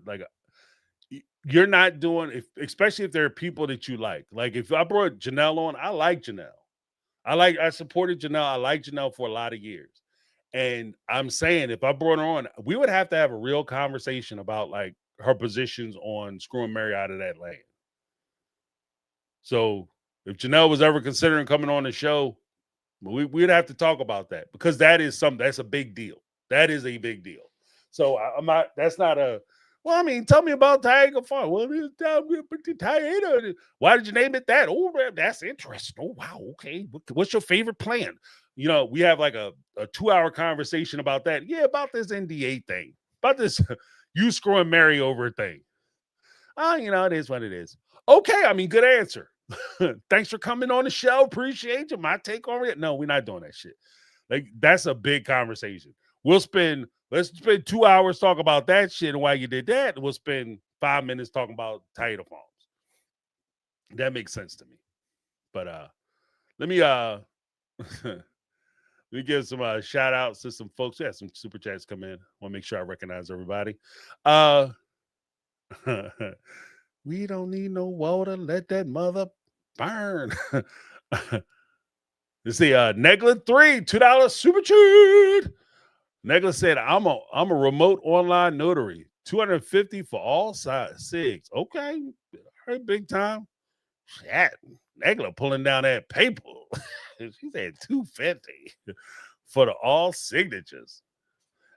B: you're not doing, especially if there are people that you like. Like, if I brought Janelle on, I like Janelle. I supported Janelle. I liked Janelle for a lot of years. And I'm saying, if I brought her on, we would have to have a real conversation about like her positions on screwing Mary out of that lane. So if Janelle was ever considering coming on the show, we'd have to talk about that, because that's a big deal. That is a big deal. So that's not a, well, I mean, tell me about Tiger Farm. Well, why did you name it that? Oh, that's interesting. Oh, wow. Okay. What's your favorite plan? We have like a 2-hour conversation about that. Yeah, about this NDA thing, about this you screwing Mary over thing. It is what it is. Okay. I mean, good answer. Thanks for coming on the show. Appreciate you. My take on it. No, we're not doing that shit. Like, that's a big conversation. Let's spend 2 hours talking about that shit, and why you did that, we'll spend 5 minutes talking about Title Farms. That makes sense to me. But let me give some shout outs to some folks. We had some super chats come in. Want to make sure I recognize everybody. We don't need no water. Let that mother burn. Let's see. Negla 3, $2 super chat. Negla said, I'm a remote online notary. $250 for all SIGs. Okay. All right, big time. Shit. Negla pulling down that paper. She said $250 for the all signatures.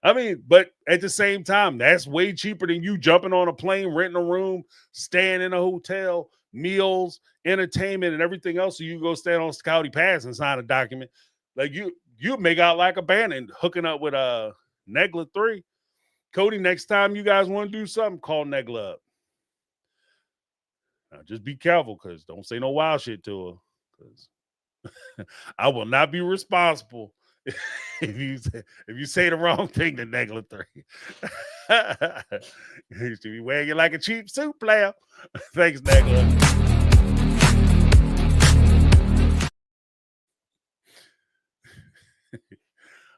B: I mean, but at the same time, that's way cheaper than you jumping on a plane, renting a room, staying in a hotel, meals, entertainment, and everything else. So you go stand on Scouty Pass and sign a document. Like you make out like a bandit hooking up with Negla 3. Cody, next time you guys want to do something, call Negla up. Now, just be careful, because don't say no wild shit to her. Because I will not be responsible if you say the wrong thing to Negla 3. You should be wearing it like a cheap suit, player. Thanks, Negla.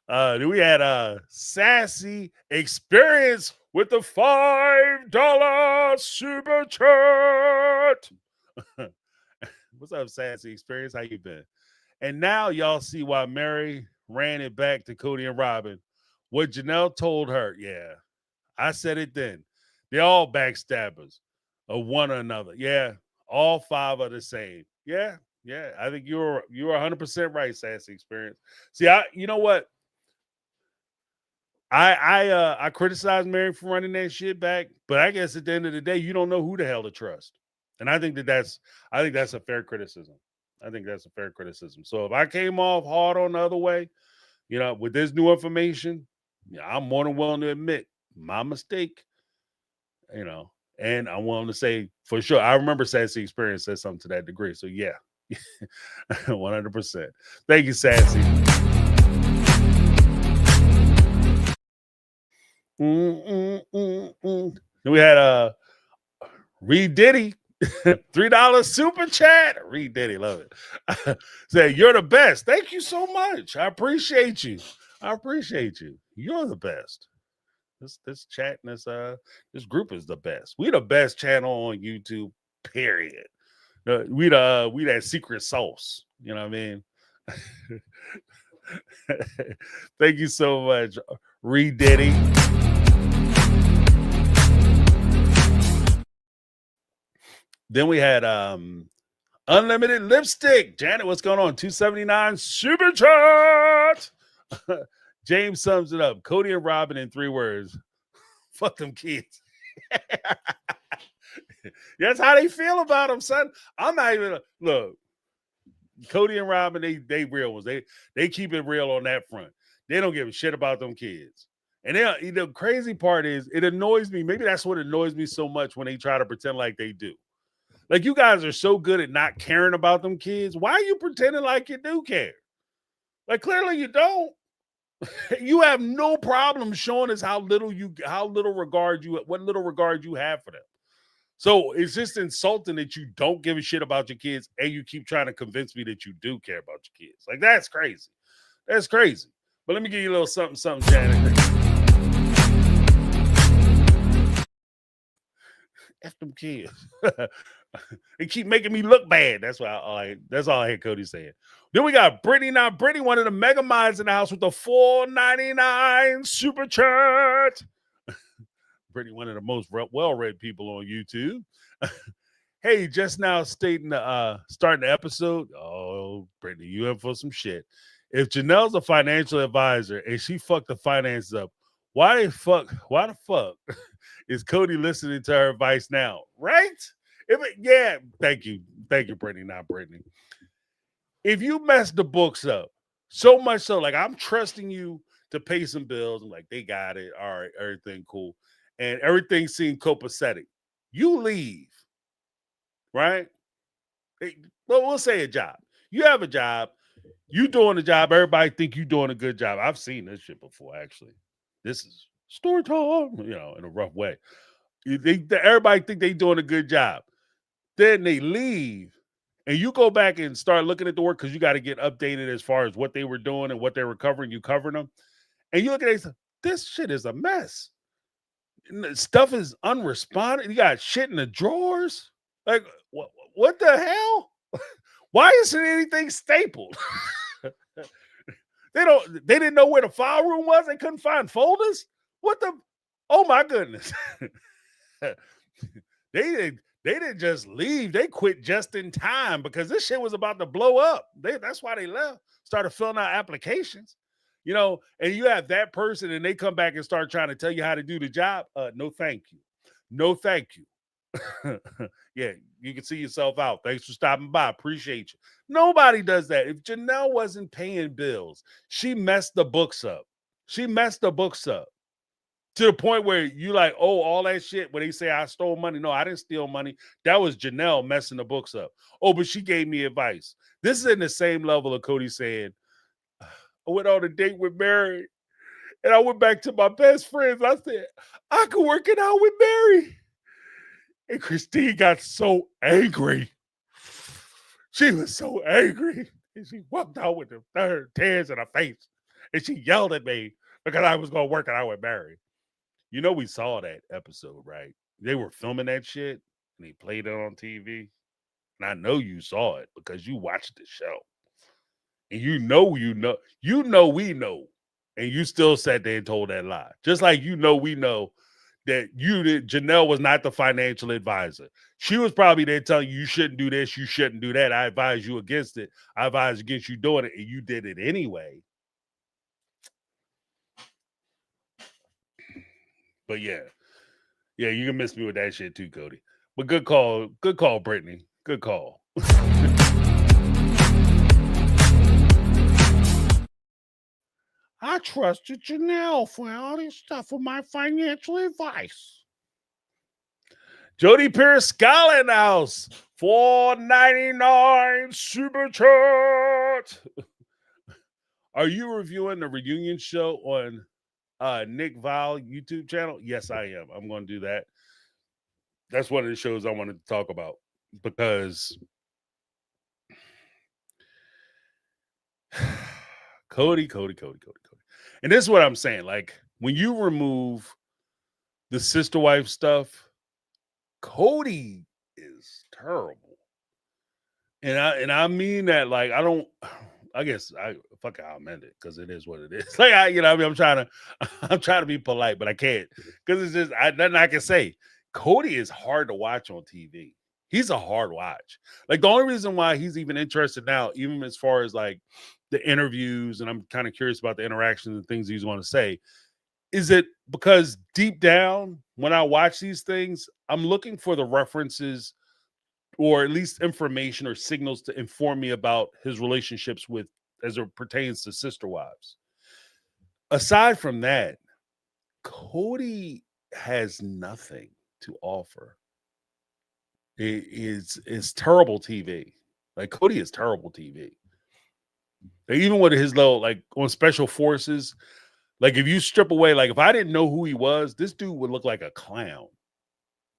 B: Then we had Sassy Experience with the $5 super chat. What's up, Sassy Experience? How you been? And now y'all see why Mary ran it back to Cody and Robin. What Janelle told her, yeah, I said it then. They're all backstabbers of one another. Yeah, all 5 are the same. Yeah. I think you're 100% right, Sassy Experience. See, you know what? I criticize Mary for running that shit back, but I guess at the end of the day, you don't know who the hell to trust, and I think that's a fair criticism. So if I came off hard on the other way, with this new information, I'm more than willing to admit my mistake. And I'm willing to say for sure. I remember Sassy Experience said something to that degree. So yeah, 100%. Thank you, Sassy. Then we had Reed Diddy, $3 super chat. Reed Diddy, love it. Say, you're the best. Thank you so much. I appreciate you. You're the best. This chat and this group is the best. We the best channel on YouTube, period. We that secret sauce. You know what I mean? Thank you so much, Reed Diddy. Then we had Unlimited Lipstick. Janet, what's going on? $2.79 super chat. James sums it up. Cody and Robin in 3 words. Fuck them kids. That's how they feel about them, son. I'm not even look. Cody and Robin, they real ones. They keep it real on that front. They don't give a shit about them kids. And the crazy part is, it annoys me. Maybe that's what annoys me so much when they try to pretend like they do. Like, you guys are so good at not caring about them kids. Why are you pretending like you do care? Like, clearly you don't. You have no problem showing us what little regard you have for them. So it's just insulting that you don't give a shit about your kids and you keep trying to convince me that you do care about your kids. Like, that's crazy. That's crazy. But let me give you a little something, Janet. F them kids. They keep making me look bad. That's all I heard Cody saying. Then we got Brittany. Now, Brittany, one of the mega minds in the house with the $4.99 super chat. Brittany, one of the most well-read people on YouTube. Hey, just now starting the episode. Oh, Brittany, you in for some shit. If Janelle's a financial advisor and she fucked the finances up, why the fuck is Cody listening to her advice now? Right? Thank you, Brittany. Not Brittany. If you mess the books up so much so, like, I'm trusting you to pay some bills, and like, they got it, all right, everything cool, and everything seemed copacetic. You leave, right? Well, we'll say a job. You have a job. You doing the job. Everybody think you doing a good job. I've seen this shit before, actually. This is story time, in a rough way. Everybody think they doing a good job. Then they leave, and you go back and start looking at the work because you got to get updated as far as what they were doing and what they were covering. You covering them, and you look at it, this shit is a mess. Stuff is unresponded. You got shit in the drawers. Like, what the hell? Why isn't anything stapled? They didn't know where the file room was. They couldn't find folders. Oh my goodness. They didn't just leave. They quit just in time because this shit was about to blow up. That's why they left. Started filling out applications. You know, and you have that person and they come back and start trying to tell you how to do the job. No, thank you. No, thank you. Yeah, you can see yourself out. Thanks for stopping by. Appreciate you. Nobody does that. If Janelle wasn't paying bills, she messed the books up. She messed the books up to the point where you like, oh, all that shit when they say I stole money. No, I didn't steal money. That was Janelle messing the books up. Oh, but she gave me advice. This is in the same level of Cody saying, I went on a date with Mary and I went back to my best friends. I said, I could work it out with Mary. And Christine got so angry. She was so angry. And she walked out with the tears in her face. And she yelled at me because I was going to work it out with Mary. You know, we saw that episode, right? They were filming that shit and they played it on TV. And I know you saw it because you watched the show. And we know. And you still sat there and told that lie. Just like we know that Janelle was not the financial advisor. She was probably there telling you shouldn't do this, you shouldn't do that. I advise you against it. I advise against you doing it, and you did it anyway. But yeah, you can miss me with that shit too, Cody. But good call, Brittany. Good call. I trusted Janelle for all this stuff for my financial advice. Jody Pierce Scott in the house. $4.99 super chat. Are you reviewing the reunion show on Nick Vile YouTube channel? Yes, I am. I'm going to do that. That's one of the shows I wanted to talk about because Cody. And this is what I'm saying. Like, when you remove the sister wife stuff, Cody is terrible. And I mean that, like, I'll amend it because it is what it is. Like, I'm trying to be polite, but I can't because it's just nothing I can say. Cody is hard to watch on TV. He's a hard watch. Like, the only reason why he's even interested now, even as far as like the interviews, and I'm kind of curious about the interactions and things he's going to say, is it because deep down when I watch these things, I'm looking for the references or at least information or signals to inform me about his relationships with as it pertains to sister wives. Aside from that, Cody has nothing to offer. It's terrible TV. Like, Cody is terrible TV. Like, even with his little, like, on Special Forces, like, if you strip away, like, if I didn't know who he was, this dude would look like a clown.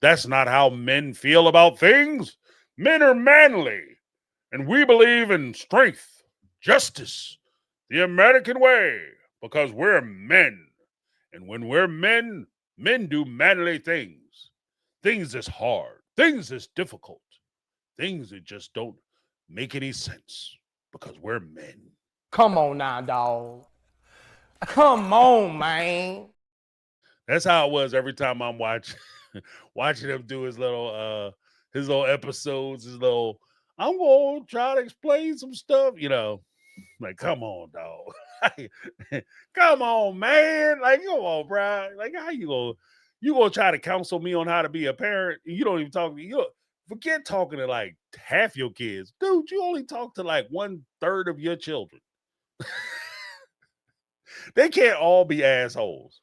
B: That's not how men feel about things. Men are manly, and we believe in strength, justice, the American way, because we're men. And when we're men, men do manly things. Things is hard. Things is difficult. Things that just don't make any sense because we're men.
D: Come on now, dog. Come on, man.
B: That's how it was every time I'm watching him do his little episodes, I'm gonna try to explain some stuff, like, come on, dog. Come on, man. Like, come on, bro. Like, how you gonna try to counsel me on how to be a parent? You don't even talk to me. Forget talking to like half your kids. Dude, you only talk to like 1/3 of your children. They can't all be assholes.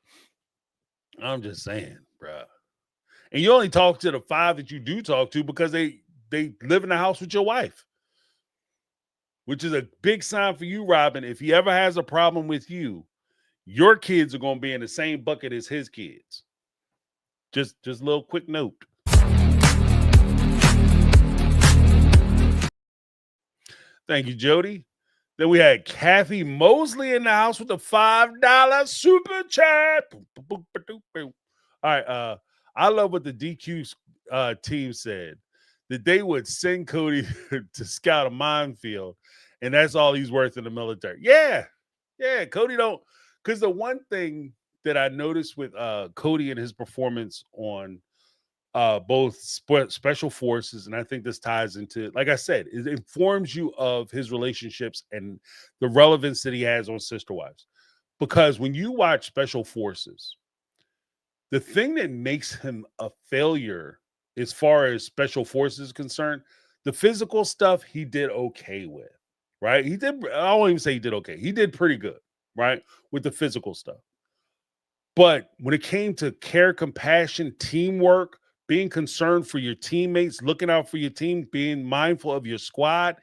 B: I'm just saying, bro. And you only talk to the 5 that you do talk to because they live in the house with your wife, which is a big sign for you, Robin. If he ever has a problem with you, your kids are going to be in the same bucket as his kids. Just a little quick note. Thank you, Jody. Then we had Kathy Mosley in the house with the $5 super chat. All right. I love what the DQ team said, that they would send Cody to scout a minefield, and that's all he's worth in the military. Yeah. Cody don't, because the one thing that I noticed with Cody and his performance on both special forces, and I think this ties into, like I said, it informs you of his relationships and the relevance that he has on sister wives. Because when you watch Special Forces, the thing that makes him a failure as far as Special Forces is concerned, the physical stuff he did okay with, right? I won't even say he did okay. He did pretty good, right? With the physical stuff. But when it came to care, compassion, teamwork, being concerned for your teammates, looking out for your team, being mindful of your squad,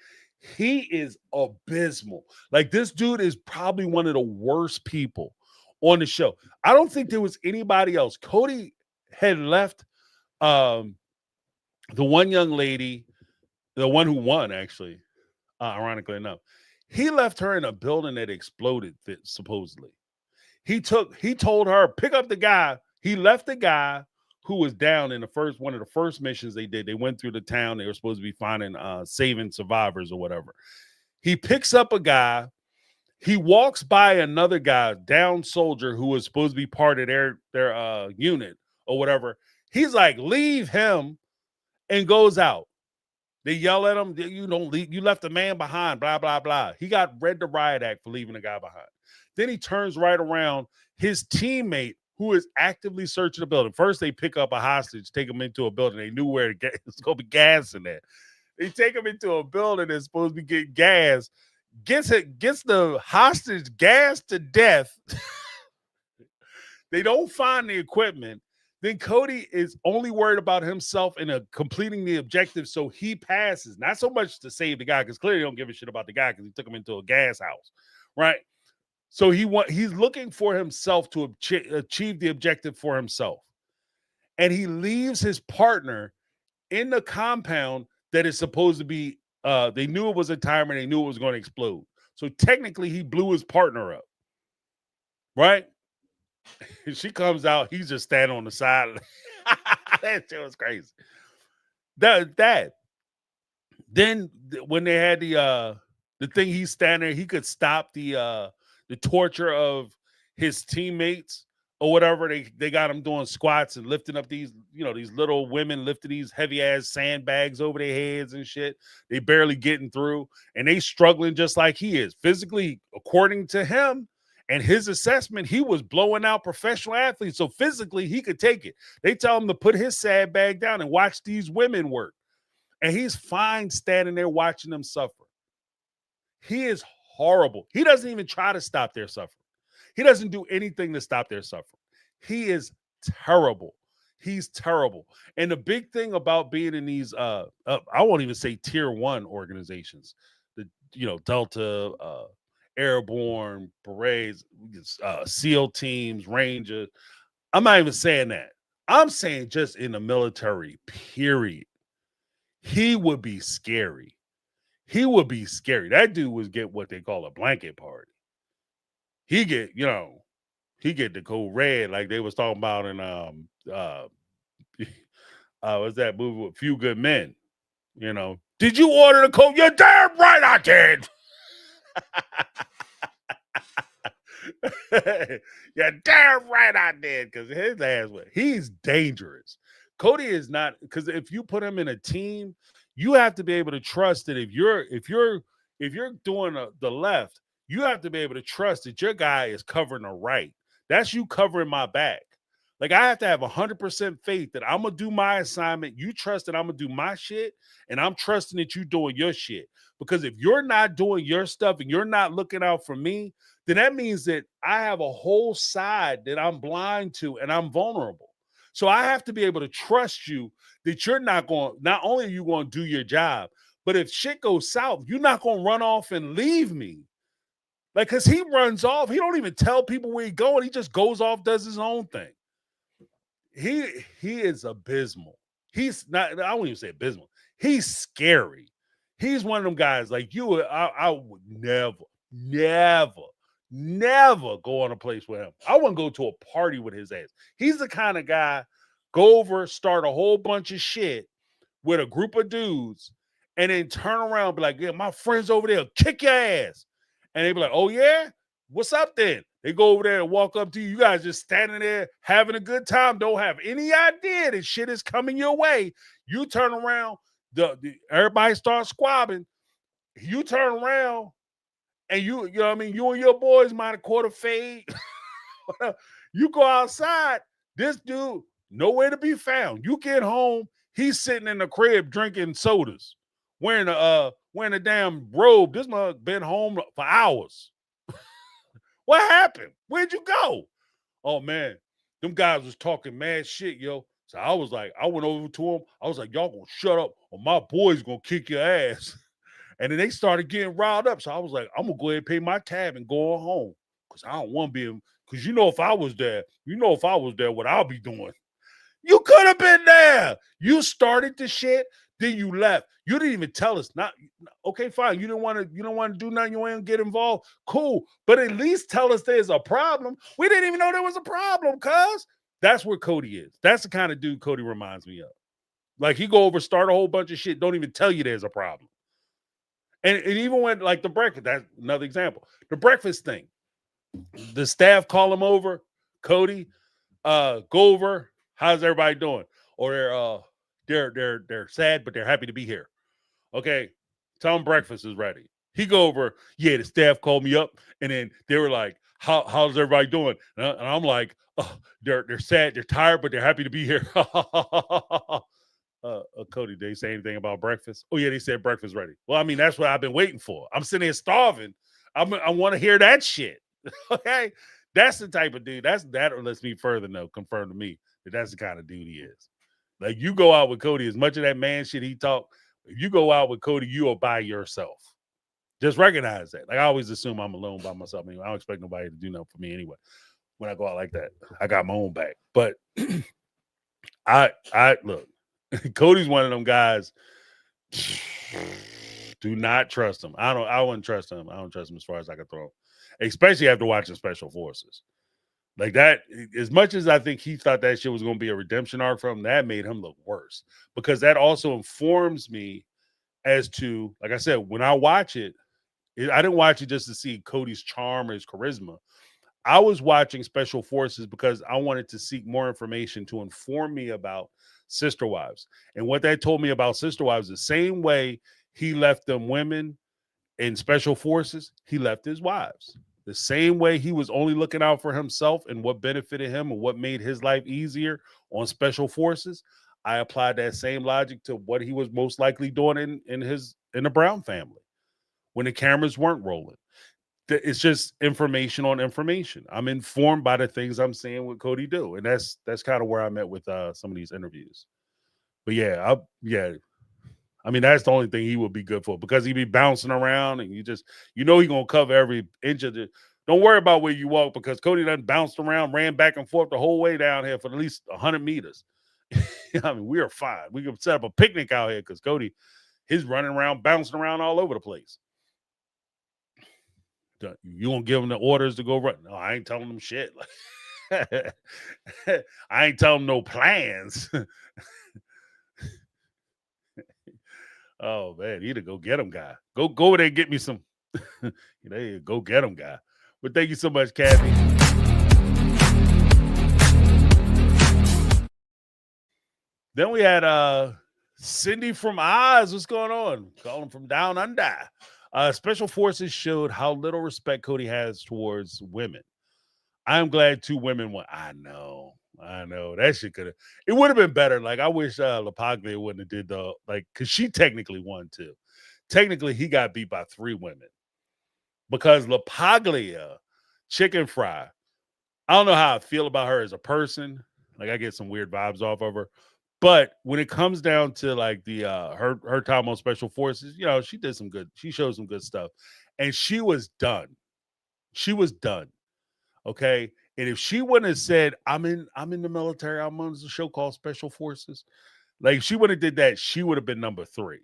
B: he is abysmal. Like, this dude is probably one of the worst people on the show. I don't think there was anybody else. Cody had left the one young lady, the one who won, actually, ironically enough. He left her in a building that exploded, supposedly. He told her, pick up the guy. He left the guy who was down in one of the first missions they did. They went through the town. They were supposed to be finding, saving survivors or whatever. He picks up a guy. He walks by another guy, down soldier, who was supposed to be part of their unit or whatever. He's like, leave him, and goes out. They yell at him, you don't leave, you left a man behind, blah, blah, blah. He got read the riot act for leaving a guy behind. Then he turns right around. His teammate, who is actively searching the building. First, they pick up a hostage, take him into a building. They knew where it's going to be gas in there. They take him into a building that's supposed to be getting gas. Gets the hostage gassed to death. They don't find the equipment. Then Cody is only worried about himself and completing the objective, so he passes. Not so much to save the guy, because clearly he don't give a shit about the guy because he took him into a gas house, right? So he's looking for himself to achieve the objective for himself. And he leaves his partner in the compound that is supposed to be, they knew it was a timer, they knew it was going to explode. So technically he blew his partner up, right? And she comes out, he's just standing on the side. That shit was crazy. That. Then when they had the thing, he's standing there, he could stop the torture of his teammates or whatever. They got him doing squats and lifting up these little women lifting these heavy ass sandbags over their heads and shit. They barely getting through, and they struggling just like he is physically, according to him and his assessment. He was blowing out professional athletes, so physically he could take it. They tell him to put his sandbag down and watch these women work, and he's fine standing there watching them suffer. He is horrible. He doesn't even try to stop their suffering. He doesn't do anything to stop their suffering. He is terrible. He's terrible. And the big thing about being in these, I won't even say tier 1 organizations, the Delta, Airborne, Berets, SEAL teams, Rangers. I'm not even saying that. I'm saying just in the military, period. He would be scary. He would be scary. That dude would get what they call a blanket party. He get the code red, like they was talking about in what's that movie with Few Good Men? Did you order the code? You're damn right I did. You're damn right I did, because his ass he's dangerous. Cody is not, because if you put him in a team, you have to be able to trust that if you're doing the left, you have to be able to trust that your guy is covering the right. That's you covering my back. Like, I have to have 100% faith that I'm going to do my assignment. You trust that I'm going to do my shit, and I'm trusting that you're doing your shit. Because if you're not doing your stuff and you're not looking out for me, then that means that I have a whole side that I'm blind to and I'm vulnerable. So I have to be able to trust you that you're not only are you going to do your job, but if shit goes south, you're not going to run off and leave me. Like, because he runs off. He don't even tell people where he's going. He just goes off, does his own thing. He is abysmal. He's not, I won't even say abysmal. He's scary. He's one of them guys like you. I would never go on a place with him. I wouldn't go to a party with his ass. He's the kind of guy, go over, start a whole bunch of shit with a group of dudes, and then turn around and be like, yeah, my friends over there kick your ass. And they be like, oh, yeah? What's up then? They go over there and walk up to you. You guys just standing there having a good time. Don't have any idea that shit is coming your way. You turn around, everybody starts squabbing. You turn around, and you know what I mean, you and your boys might have caught a fade. You go outside, this dude nowhere to be found. You get home, he's sitting in the crib drinking sodas, wearing a damn robe. This mug been home for hours. What happened? Where'd you go? Oh man, them guys was talking mad shit, yo. So I was like, I went over to him. I was like, y'all gonna shut up, or my boys gonna kick your ass. And then they started getting riled up. So I was like, I'm gonna go ahead and pay my tab and go on home. Cause I don't want to be, because if I was there, what I'll be doing. You could have been there. You started the shit, then you left. You didn't even tell us. Not okay, fine. You don't want to do nothing, you want to get involved. Cool. But at least tell us there's a problem. We didn't even know there was a problem, cuz. That's where Cody is. That's the kind of dude Cody reminds me of. Like he go over, start a whole bunch of shit, don't even tell you there's a problem. And even when like the breakfast, that's another example. The breakfast thing. The staff call him over, Cody, go over. How's everybody doing? Or they're sad, but they're happy to be here. Okay, tell them breakfast is ready. He go over, yeah, the staff called me up, and then they were like, how's everybody doing? And I'm like, oh, they're sad, they're tired, but they're happy to be here. Cody, did they say anything about breakfast? Oh yeah, they said breakfast ready. Well, I mean, that's what I've been waiting for. I'm sitting here starving. I want to hear that shit. Okay, that's the type of dude. That or lets me further know, confirm to me that that's the kind of dude he is. Like you go out with Cody, as much of that man shit he talk. If you go out with Cody, you are by yourself. Just recognize that. Like I always assume I'm alone by myself. Anyway, I don't expect nobody to do nothing for me anyway. When I go out like that, I got my own back. But I look. Cody's one of them guys. Do not trust him. I wouldn't trust him. I don't trust him as far as I can throw him. Especially after watching Special Forces. Like that, as much as I think he thought that shit was going to be a redemption arc for him, that made him look worse. Because that also informs me as to, like I said, when I watch it, I didn't watch it just to see Cody's charm or his charisma. I was watching Special Forces because I wanted to seek more information to inform me about Sister Wives. And what that told me about Sister Wives, the same way he left them women in Special Forces, he left his wives. The same way he was only looking out for himself and what benefited him and what made his life easier on Special Forces, I applied that same logic to what he was most likely doing in the Brown family when the cameras weren't rolling. It's just information on information. I'm informed by the things I'm seeing with Cody do, and that's kind of where I'm at with some of these interviews. But yeah, I mean, that's the only thing he would be good for because he'd be bouncing around and he's gonna cover every inch of it. Don't worry about where you walk because Cody done bounced around, ran back and forth the whole way down here for at least 100 meters. I mean, we are fine. We can set up a picnic out here because Cody, he's running around, bouncing around all over the place. You won't give him the orders to go run. No, I ain't telling them shit. I ain't telling them no plans. Oh man, you to go get him, guy. Go over there and get me some. Go get him, guy. But thank you so much, Kathy. Then we had Cindy from Oz. What's going on? Calling from down under. Special Forces showed how little respect Cody has towards women. I'm glad 2 women won. I know. That shit could have. It would have been better. Like I wish LaPaglia wouldn't have did because she technically won too. Technically, he got beat by 3 women because LaPaglia, chicken fry. I don't know how I feel about her as a person. Like I get some weird vibes off of her. But when it comes down to like the her time on Special Forces, she did some good. She showed some good stuff, and she was done. Okay, and if she wouldn't have said, "I'm in the military. I'm on a show called Special Forces," like if she would have did that, she would have been number 3.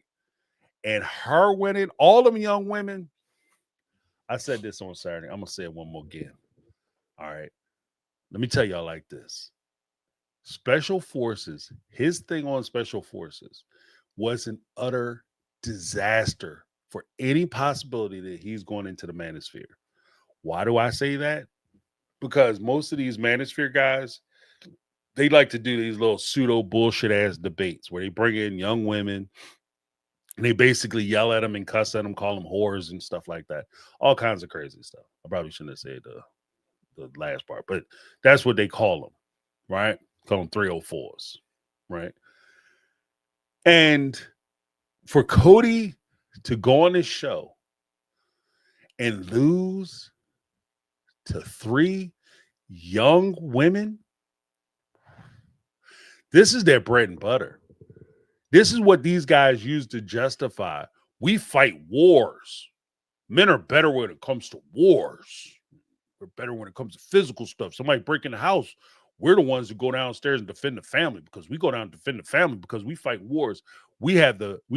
B: And her winning, all them young women. I said this on Saturday. I'm gonna say it one more again. All right, let me tell y'all like this. Special Forces, his thing on Special Forces was an utter disaster for any possibility that he's going into the manosphere. Why do I say that? Because most of these manosphere guys, they like to do these little pseudo bullshit ass debates where they bring in young women And they basically yell at them and cuss at them, call them whores and stuff like that. All kinds of crazy stuff. I probably shouldn't have said the last part, but that's what they call them, right? Call them 304s, right? And for Cody to go on this show and lose to 3 young women, this is their bread and butter. This is what these guys use to justify. We fight wars. Men are better when it comes to wars. We're better when it comes to physical stuff. Somebody breaking the house, we're the ones who go downstairs and defend the family because we go down and defend the family because we fight wars. We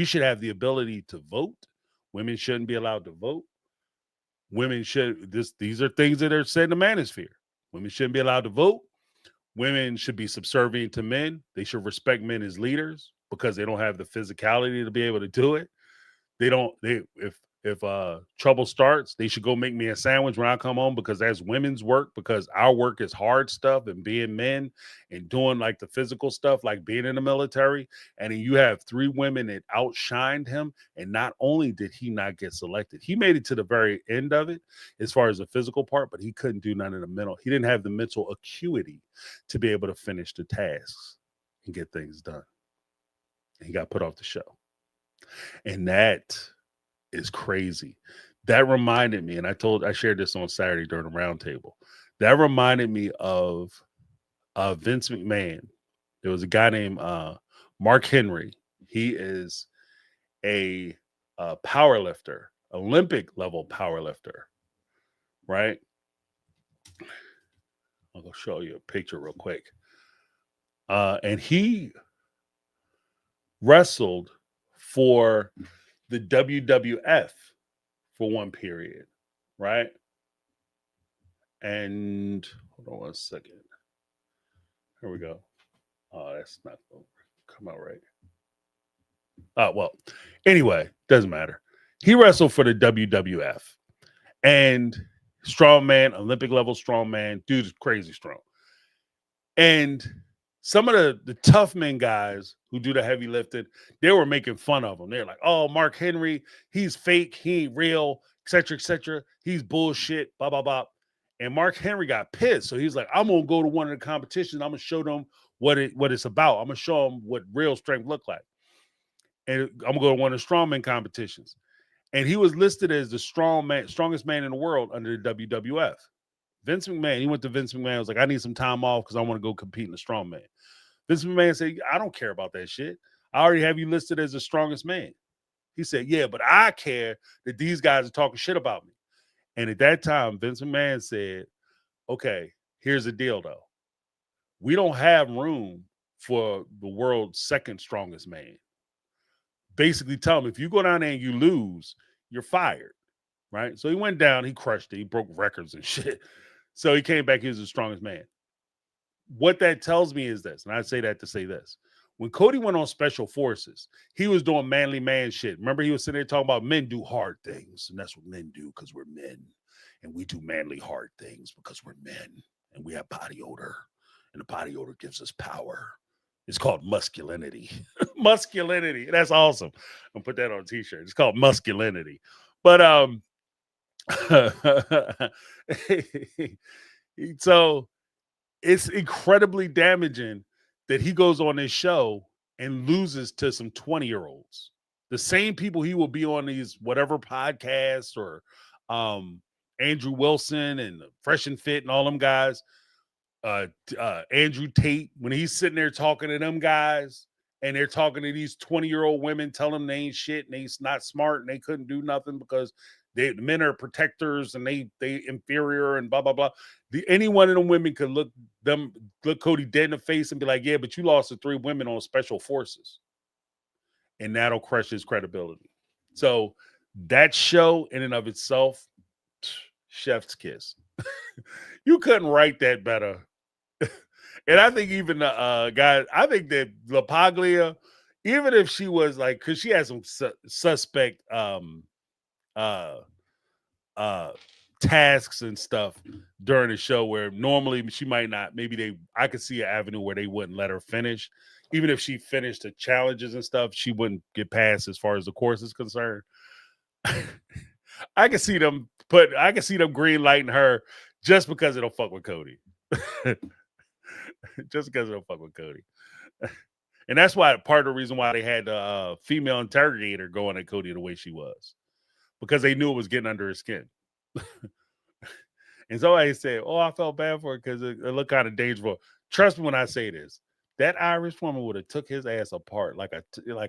B: should have the ability to vote. Women shouldn't be allowed to vote. Women should these are things that are said in the manosphere. Women shouldn't be allowed to vote. Women should be subservient to men. They should respect men as leaders because they don't have the physicality to be able to do it. If trouble starts, they should go make me a sandwich when I come home because that's women's work, because our work is hard stuff and being men and doing like the physical stuff, like being in the military. And then you have 3 women that outshined him. And not only did he not get selected, he made it to the very end of it as far as the physical part, but he couldn't do none of the mental. He didn't have the mental acuity to be able to finish the tasks and get things done. And he got put off the show. And that is crazy. That reminded me, and I shared this on Saturday during the roundtable. That reminded me of Vince McMahon. There was a guy named Mark Henry. He is a power lifter, Olympic level power lifter, right? I'll go show you a picture real quick. And he wrestled for the WWF for one period, right? And hold on one second. Here we go. Oh, that's not going to come out right. Well, anyway, doesn't matter. He wrestled for the WWF and strongman, Olympic level strongman, dude is crazy strong. And some of the tough men guys who do the heavy lifting, they were making fun of him. They're like, oh, Mark Henry, he's fake, he ain't real, etc., etc. He's bullshit, blah, blah, blah. And Mark Henry got pissed. So he's like, I'm going to go to one of the competitions. I'm going to show them what it's about. I'm going to show them what real strength look like. And I'm going to go to one of the strongman competitions. And he was listed as the strongest man in the world under the WWF. Vince McMahon, he went to Vince McMahon, was like, I need some time off because I want to go compete in the strongman. Vince McMahon said, I don't care about that shit. I already have you listed as the strongest man. He said, yeah, but I care that these guys are talking shit about me. And at that time, Vince McMahon said, okay, here's the deal, though. We don't have room for the world's second strongest man. Basically tell him, if you go down there and you lose, you're fired, right? So he went down, he crushed it, he broke records and shit. So he came back, he was the strongest man. What that tells me is this, and I say that to say this. When Cody went on Special Forces, he was doing manly man shit. Remember, he was sitting there talking about men do hard things, and that's what men do because we're men. And we do manly hard things because we're men, and we have body odor, and the body odor gives us power. It's called masculinity. Masculinity. That's awesome. I'll put that on a t-shirt. It's called masculinity. But so it's incredibly damaging that he goes on this show and loses to some 20-year-olds. The same people he will be on these whatever podcasts or Andrew Wilson and Fresh and Fit and all them guys. Andrew Tate, when he's sitting there talking to them guys and they're talking to these 20-year-old women, telling them they ain't shit and they not smart and they couldn't do nothing because the men are protectors and they inferior and blah, blah, blah. Any one of them women could look Cody dead in the face and be like, yeah, but you lost to 3 women on Special Forces. And that'll crush his credibility. So that show in and of itself, chef's kiss. You couldn't write that better. And I think even the guy, I think that LaPaglia, even if she was like, because she had some suspect tasks and stuff during the show where normally she might not. Maybe I could see an avenue where they wouldn't let her finish. Even if she finished the challenges and stuff, she wouldn't get past as far as the course is concerned. I can see them green lighting her just because it'll fuck with Cody. Just because it'll fuck with Cody. And that's why part of the reason why they had the female interrogator going at Cody the way she was. Because they knew it was getting under his skin. And somebody said, "Oh, I felt bad for it because it looked kind of dangerous." Trust me when I say this. That Irish woman would have took his ass apart like a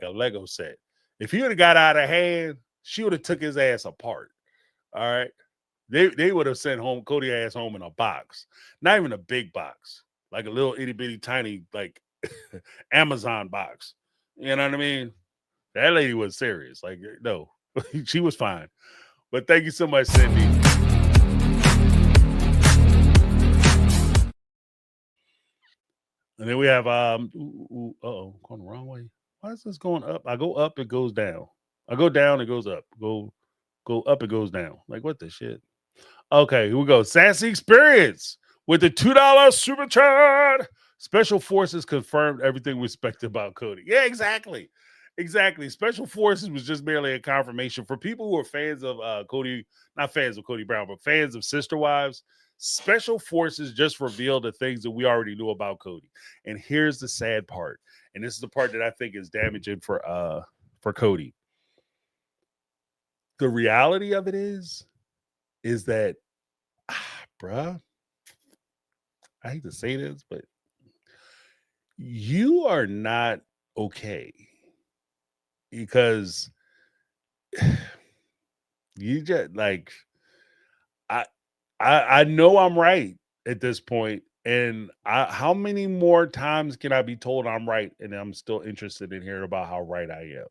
B: Lego set. If he would have got out of hand, she would have took his ass apart. All right. They would have sent Cody ass home in a box. Not even a big box. Like a little itty bitty tiny like Amazon box. You know what I mean? That lady was serious. Like, no, she was fine. But thank you so much, Cindy. And then we have going the wrong way. Why is this going up? I go up, it goes down. I go down, it goes up. Go up, it goes down. Like, what the shit? Okay, here we go. Sassy Experience with the $2 super chat. Special Forces confirmed everything we expected about Cody. Yeah, exactly. Exactly. Special Forces was just merely a confirmation for people who are fans of Cody, not fans of Cody Brown, but fans of Sister Wives. Special Forces just revealed the things that we already knew about Cody. And here's the sad part. And this is the part that I think is damaging for Cody. The reality of it is that, bruh, I hate to say this, but you are not okay. Because you just like, I know I'm right at this point, and how many more times can I be told I'm right, and I'm still interested in hearing about how right I am?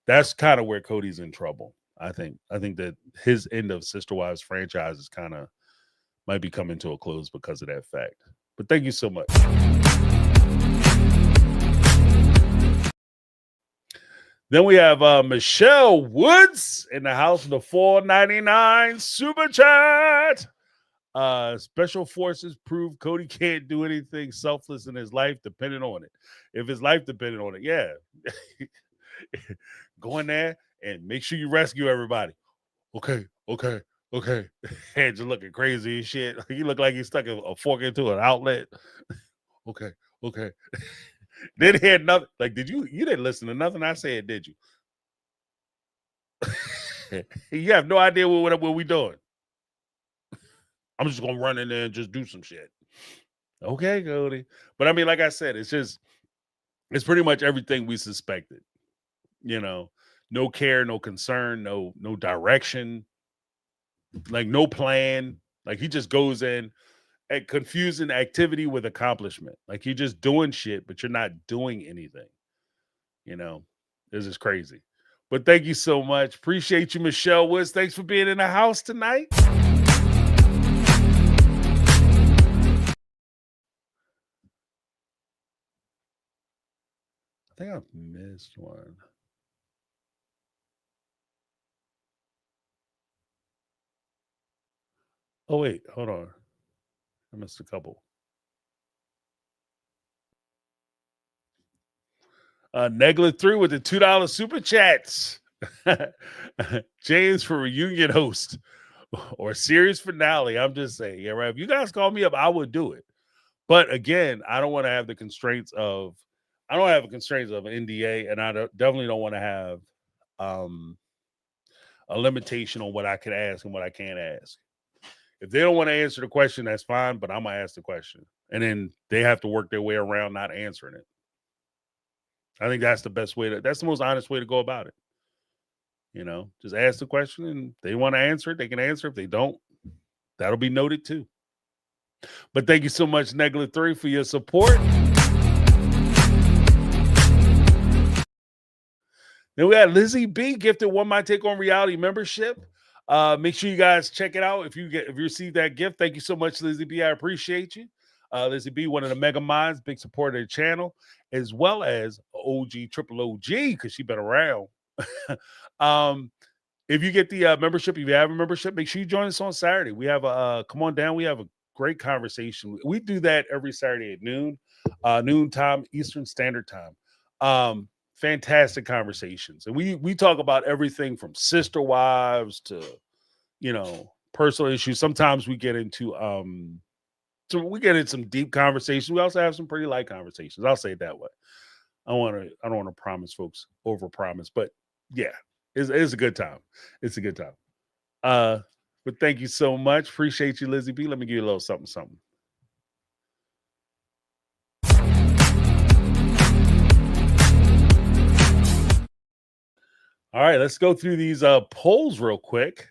B: That's kind of where Cody's in trouble. I think that his end of Sister Wives franchise is kind of might be coming to a close because of that fact. But thank you so much. Then we have Michelle Woods in the house of the $4.99 super chat. Special Forces prove Cody can't do anything selfless in his life depending on it. If his life depended on it, yeah. Go in there and make sure you rescue everybody. Okay. Hands are looking crazy and shit. He look like he stuck a fork into an outlet. Okay. Then he had nothing. Like, you didn't listen to nothing I said, did you? You have no idea what we doing. I'm just gonna run in there and just do some shit. Okay, Cody. But I mean, like I said, it's pretty much everything we suspected. You know, no care, no concern, no direction, like no plan. Like he just goes in at confusing activity with accomplishment. Like you're just doing shit, but you're not doing anything. You know, this is crazy. But thank you so much. Appreciate you, Michelle Woods. Thanks for being in the house tonight. I think I've missed one. Oh, wait. Hold on. I missed a couple. Neglet 3 with the $2 super chats. James for reunion host or series finale. I'm just saying, yeah, right. If you guys call me up, I would do it. But again, I don't want to have the constraints of an NDA, and I definitely don't want to have a limitation on what I can ask and what I can't ask. If they don't want to answer the question, that's fine, but I'm gonna ask the question. And then they have to work their way around not answering it. I think that's the best way that's the most honest way to go about it. You know, just ask the question, and if they want to answer it, they can answer. If they don't, that'll be noted too. But thank you so much, Neglet 3, for your support. Then we had Lizzie B gifted One My Take on Reality membership. Make sure you guys check it out. If you receive that gift, thank you so much, Lizzie B. I appreciate you. Lizzie B, one of the mega minds, big supporter of the channel, as well as OG, triple OG, because she's been around. if you get the membership, if you have a membership, make sure you join us on Saturday. We have a come on down. We have a great conversation. We do that every Saturday at noon time, Eastern Standard Time. Fantastic conversations. And we talk about everything from sister wives to, personal issues. Sometimes we get into some deep conversations. We also have some pretty light conversations. I'll say it that way. I don't want to promise folks over promise, but yeah, it's a good time. It's a good time. But thank you so much. Appreciate you, Lizzie B. Let me give you a little something. All right, let's go through these polls real quick.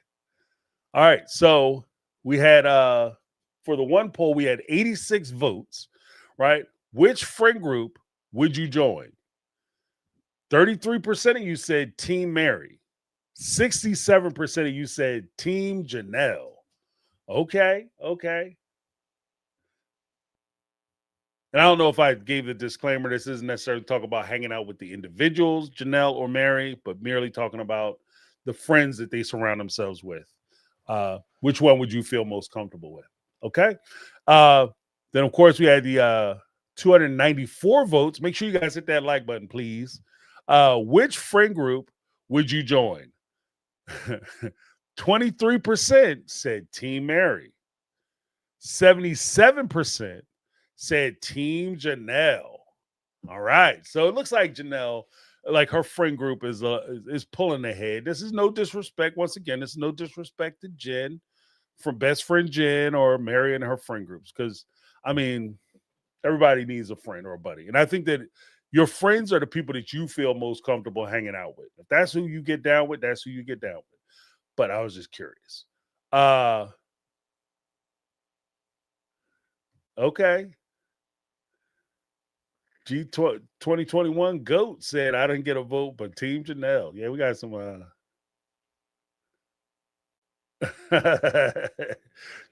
B: All right, so we had for the one poll, we had 86 votes, right? Which friend group would you join? 33% of you said Team Mary. 67% of you said Team Janelle. Okay. And I don't know if I gave the disclaimer. This isn't necessarily talk about hanging out with the individuals, Janelle or Mary, but merely talking about the friends that they surround themselves with. Which one would you feel most comfortable with? Okay. Then, of course, we had the 294 votes. Make sure you guys hit that like button, please. Which friend group would you join? 23% said Team Mary. 77% said Team Janelle. All right. So it looks like Janelle, like her friend group is pulling ahead. This is no disrespect. Once again, this is no disrespect to Jen from best friend Jen or Mary and her friend groups. Because, I mean, everybody needs a friend or a buddy. And I think that your friends are the people that you feel most comfortable hanging out with. If that's who you get down with, that's who you get down with. But I was just curious. Okay. G2021 GOAT said, I didn't get a vote, but Team Janelle. Yeah, we got some.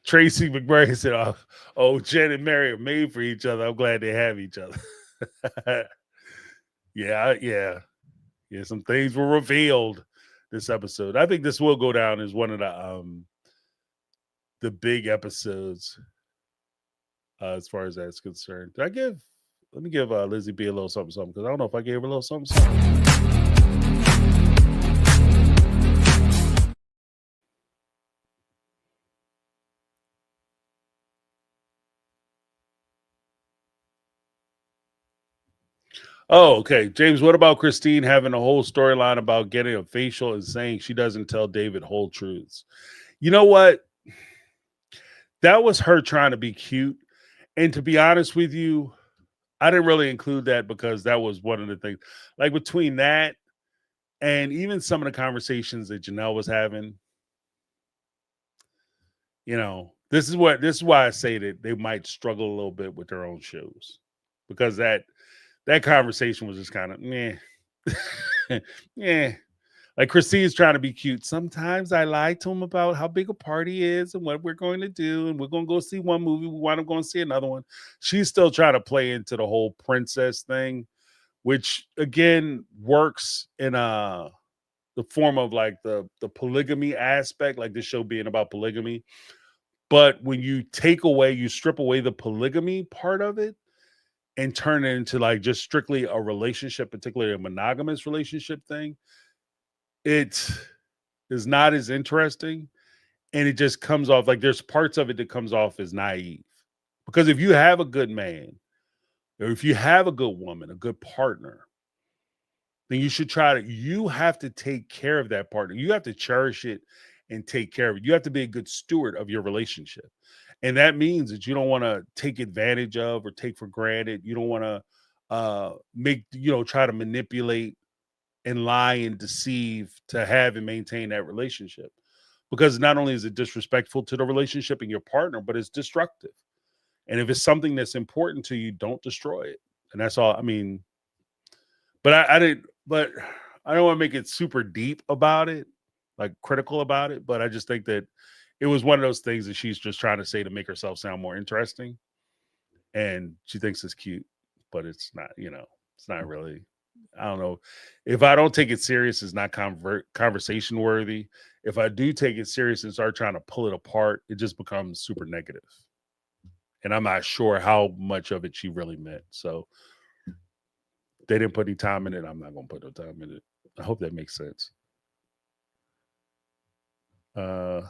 B: Tracy McMurray said, oh, Jen and Mary are made for each other. I'm glad they have each other. Yeah. Some things were revealed this episode. I think this will go down as one of the big episodes as far as that's concerned. Let me give Lizzie B a little something because I don't know if I gave her a little something. Oh, okay. James, what about Christine having a whole storyline about getting a facial and saying she doesn't tell David whole truths? You know what? That was her trying to be cute. And to be honest with you, I didn't really include that because that was one of the things. Like between that and even some of the conversations that Janelle was having, this is why I say that they might struggle a little bit with their own shows because that conversation was just kind of meh. Yeah. Like Christine's trying to be cute. Sometimes I lie to him about how big a party is and what we're going to do. And we're going to go see one movie. We wind up going to see another one. She's still trying to play into the whole princess thing, which again works in the form of like the polygamy aspect, like this show being about polygamy. But when you strip away the polygamy part of it and turn it into like just strictly a relationship, particularly a monogamous relationship thing, it is not as interesting. And it just comes off like there's parts of it that comes off as naive. Because if you have a good man, or if you have a good woman, a good partner, then you have to take care of that partner. You have to cherish it and take care of it. You have to be a good steward of your relationship. And that means that you don't want to take advantage of or take for granted. You don't want to try to manipulate and lie and deceive to have and maintain that relationship. Because not only is it disrespectful to the relationship and your partner, but it's destructive. And if it's something that's important to you, don't destroy it. And that's all. I mean, but I don't want to make it super deep about it, like critical about it. But I just think that it was one of those things that she's just trying to say to make herself sound more interesting. And she thinks it's cute, but it's not, it's not really, I don't know. If I don't take it serious, it's not conversation worthy. If I do take it serious and start trying to pull it apart, it just becomes super negative. And I'm not sure how much of it she really meant. So they didn't put any time in it. I'm not going to put no time in it. I hope that makes sense. Yeah,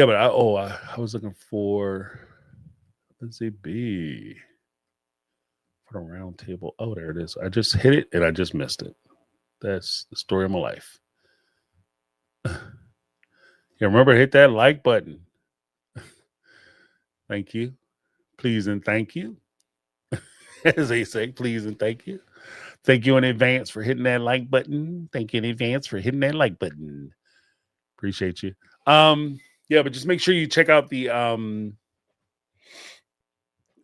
B: but I was looking for, let's see, B for the round table. Oh, there it is. I just hit it and I just missed it. That's the story of my life. Yeah, remember, hit that like button. Thank you. Please and thank you. As they say, please and thank you. Thank you in advance for hitting that like button. Thank you in advance for hitting that like button. Appreciate you. Yeah, but just make sure you check out the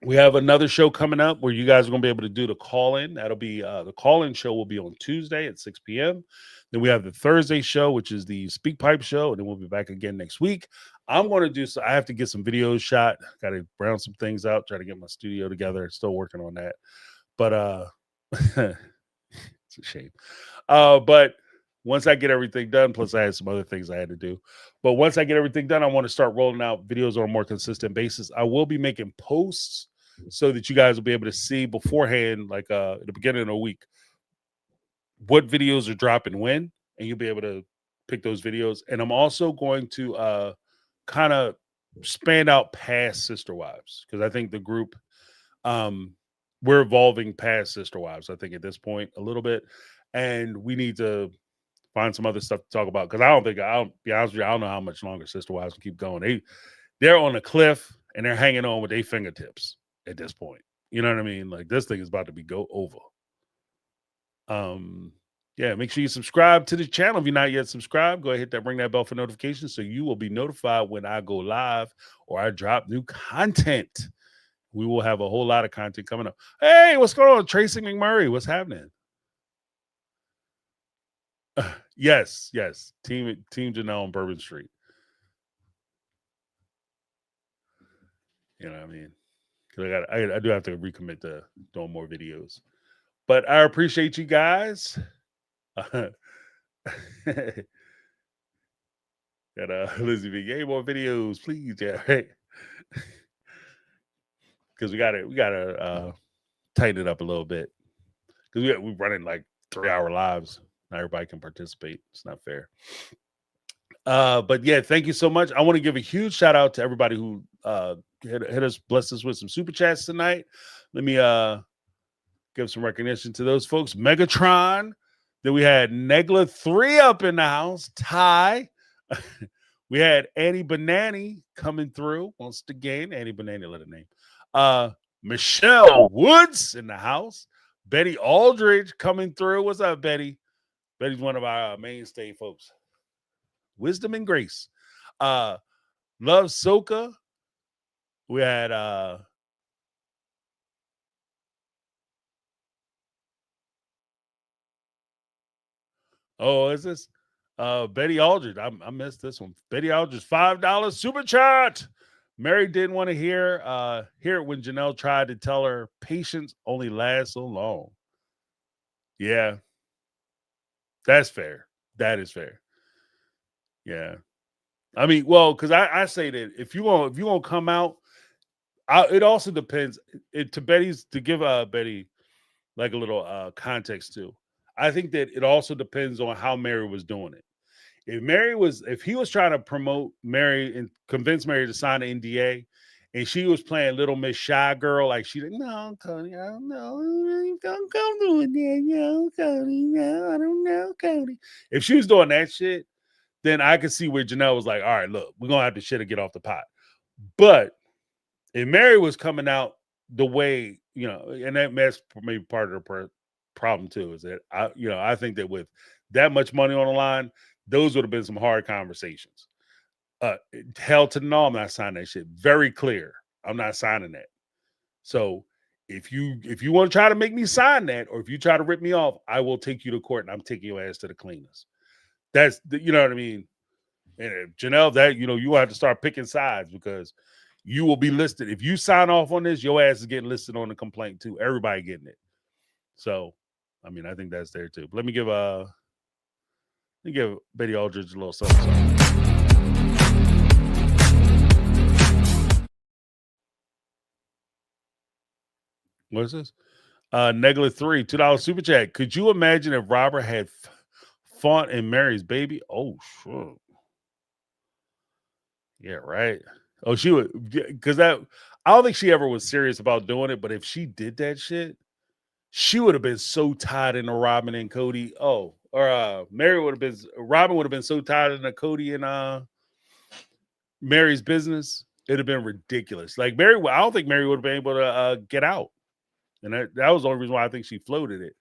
B: we have another show coming up where you guys are going to be able to do the call-in. That'll be the call-in show will be on Tuesday at 6 p.m. Then we have the Thursday show, which is the Speak Pipe show, and then we'll be back again next week. I'm going to do so. I have to get some videos shot. Got to brown some things out, try to get my studio together. Still working on that. But it's a shame. But once I get everything done, plus I had some other things I had to do. But once I get everything done, I want to start rolling out videos on a more consistent basis. I will be making posts so that you guys will be able to see beforehand, like at the beginning of the week, what videos are dropping when, and you'll be able to pick those videos. And I'm also going to kind of span out past Sister Wives, because I think the group, we're evolving past Sister Wives, I think, at this point a little bit. And we need to find some other stuff to talk about, because I'll be honest with you, I don't know how much longer Sister Wives can keep going. They're on a cliff and they're hanging on with their fingertips at this point. You know what I mean? Like, this thing is about to be go over. Yeah, make sure you subscribe to the channel. If you're not yet subscribed, go ahead, hit that, ring that bell for notifications so you will be notified when I go live or I drop new content. We will have a whole lot of content coming up. Hey, what's going on? Tracy McMurray, what's happening? Yes. Team Janelle on Bourbon Street. You know what I mean? Because I do have to recommit to doing more videos. But I appreciate you guys. Got Lizzie B. Hey, more videos, please. Yeah, right. Because we gotta tighten it up a little bit. Because we're running like 3-hour lives. Not everybody can participate. It's not fair. But yeah, thank you so much. I want to give a huge shout out to everybody who hit us, blessed us with some super chats tonight. Let me give some recognition to those folks. Megatron. Then we had Negla 3 up in the house. Ty. We had Annie Banani coming through once again. Annie Banani, let it name. Michelle Woods in the house. Betty Aldridge coming through. What's up, Betty? Betty's one of our mainstay folks. Wisdom and Grace. Love Soka. We had is this Betty Aldridge? I missed this one. Betty Aldridge, $5 super chat. Mary didn't want to hear it when Janelle tried to tell her patience only lasts so long. Yeah, that's fair. That is fair. Yeah, I mean, well, because I say that if you want to come out, it also depends. To give Betty like a little context too. I think that it also depends on how Mary was doing it. If he was trying to promote Mary and convince Mary to sign an NDA, and she was playing Little Miss Shy Girl, like she didn't, no, Cody, I don't know, don't come doing that, no, Cody, no, I don't know, Cody. If she was doing that shit, then I could see where Janelle was like, all right, look, we're gonna have to shit or get off the pot. But if Mary was coming out the way, and that's maybe part of the problem too, is that I think that with that much money on the line, those would have been some hard conversations. Hell to the no, I'm not signing that shit. Very clear. I'm not signing that. So if you want to try to make me sign that, or if you try to rip me off, I will take you to court and I'm taking your ass to the cleaners. That's you know what I mean? And if Janelle, that you will have to start picking sides, because you will be listed. If you sign off on this, your ass is getting listed on the complaint too. Everybody getting it. So, I mean, I think that's there too. But let me give Betty Aldridge a little something. What is this? Negla 3, $2 super chat. Could you imagine if Robert had fought and Mary's baby? Oh, sure. Yeah, right. Oh, she would, because I don't think she ever was serious about doing it. But if she did that shit, she would have been so tied into Robin and Cody. Oh, or Robin would have been so tied into Cody and Mary's business. It'd have been ridiculous. Like I don't think Mary would have been able to get out. And that was the only reason why I think she floated it.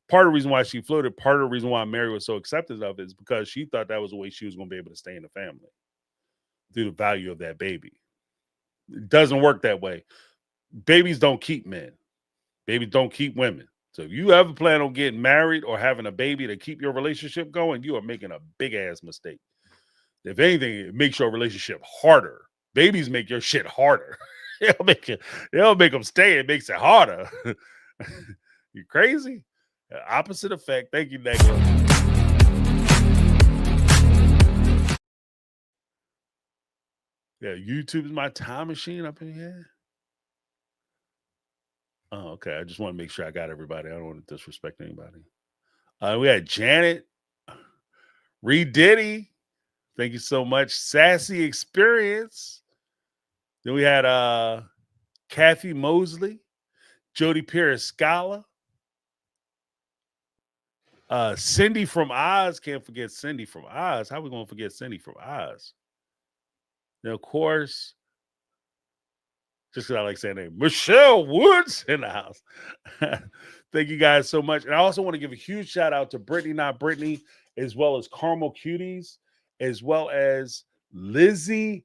B: Part of the reason why she floated, part of the reason why Mary was so accepting of it is because she thought that was the way she was going to be able to stay in the family through the value of that baby. It doesn't work that way. Babies don't keep men. Babies don't keep women. So if you ever plan on getting married or having a baby to keep your relationship going, you are making a big ass mistake. If anything, it makes your relationship harder. Babies make your shit harder. They'll make them stay. It makes it harder. You crazy? Opposite effect. Thank you, Negla. Yeah, YouTube is my time machine up in here. Oh, okay. I just want to make sure I got everybody. I don't want to disrespect anybody. We had Janet, Reed Diddy. Thank you so much. Sassy Experience. Then we had Kathy Mosley, Jody Pierce Scala, Cindy from Oz. Can't forget Cindy from Oz. How are we going to forget Cindy from Oz? Then, of course, just because I like saying name, Michelle Woods in the house. Thank you guys so much. And I also want to give a huge shout out to Brittany, Not Brittany, as well as Carmel Cuties, as well as Lizzie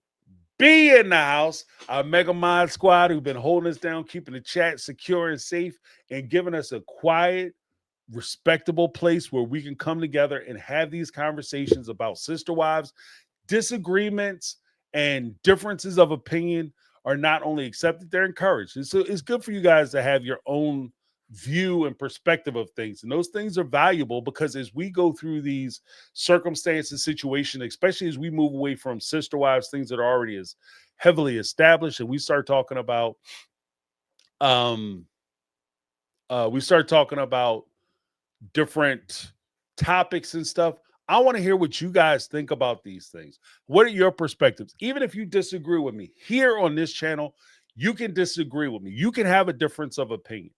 B: B in the house, our Mega Mod squad who've been holding us down, keeping the chat secure and safe, and giving us a quiet, respectable place where we can come together and have these conversations about sister wives. Disagreements and differences of opinion are not only accepted, they're encouraged. And so it's good for you guys to have your own view and perspective of things. And those things are valuable because as we go through these circumstances, situations, especially as we move away from sister wives, things that are already as heavily established, and we start talking about different topics and stuff. I want to hear what you guys think about these things. What are your perspectives? Even if you disagree with me here on this channel, you can disagree with me. You can have a difference of opinion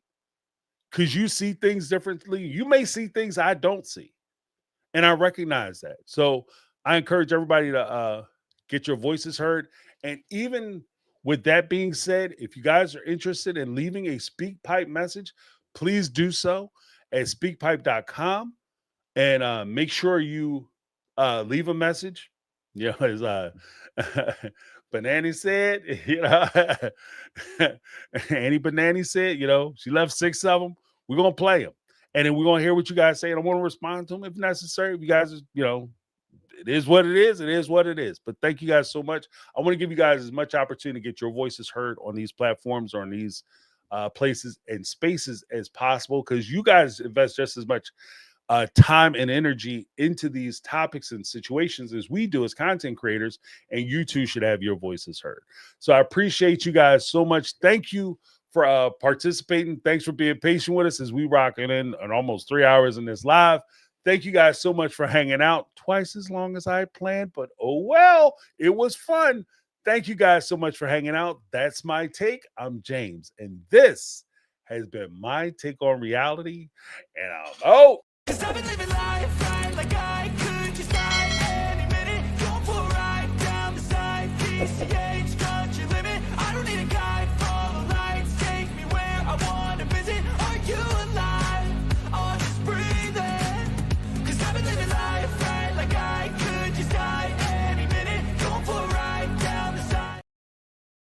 B: because you see things differently. You may see things I don't see, and I recognize that. So I encourage everybody to get your voices heard. And even with that being said, if you guys are interested in leaving a SpeakPipe message, please do so at speakpipe.com. And make sure you leave a message. You know, as Banani said, you know, Annie Banani said, you know, she left 6 of them. We're going to play them. And then we're going to hear what you guys say. And I want to respond to them if necessary. If you guys, you know, it is what it is. It is what it is. But thank you guys so much. I want to give you guys as much opportunity to get your voices heard on these platforms or on these places and spaces as possible because you guys invest just as much time and energy into these topics and situations as we do as content creators, and you too should have your voices heard. So I appreciate you guys so much. Thank you for participating. Thanks for being patient with us as we rocking in almost 3 hours in this live. Thank you guys so much for hanging out twice as long as I planned, but oh well, it was fun. Thank you guys so much for hanging out. That's my take. I'm James, and this has been my take on reality. And I'm out.
A: 'Cause I've been living life right like I could just die any minute. Going for a ride down the side, PCA.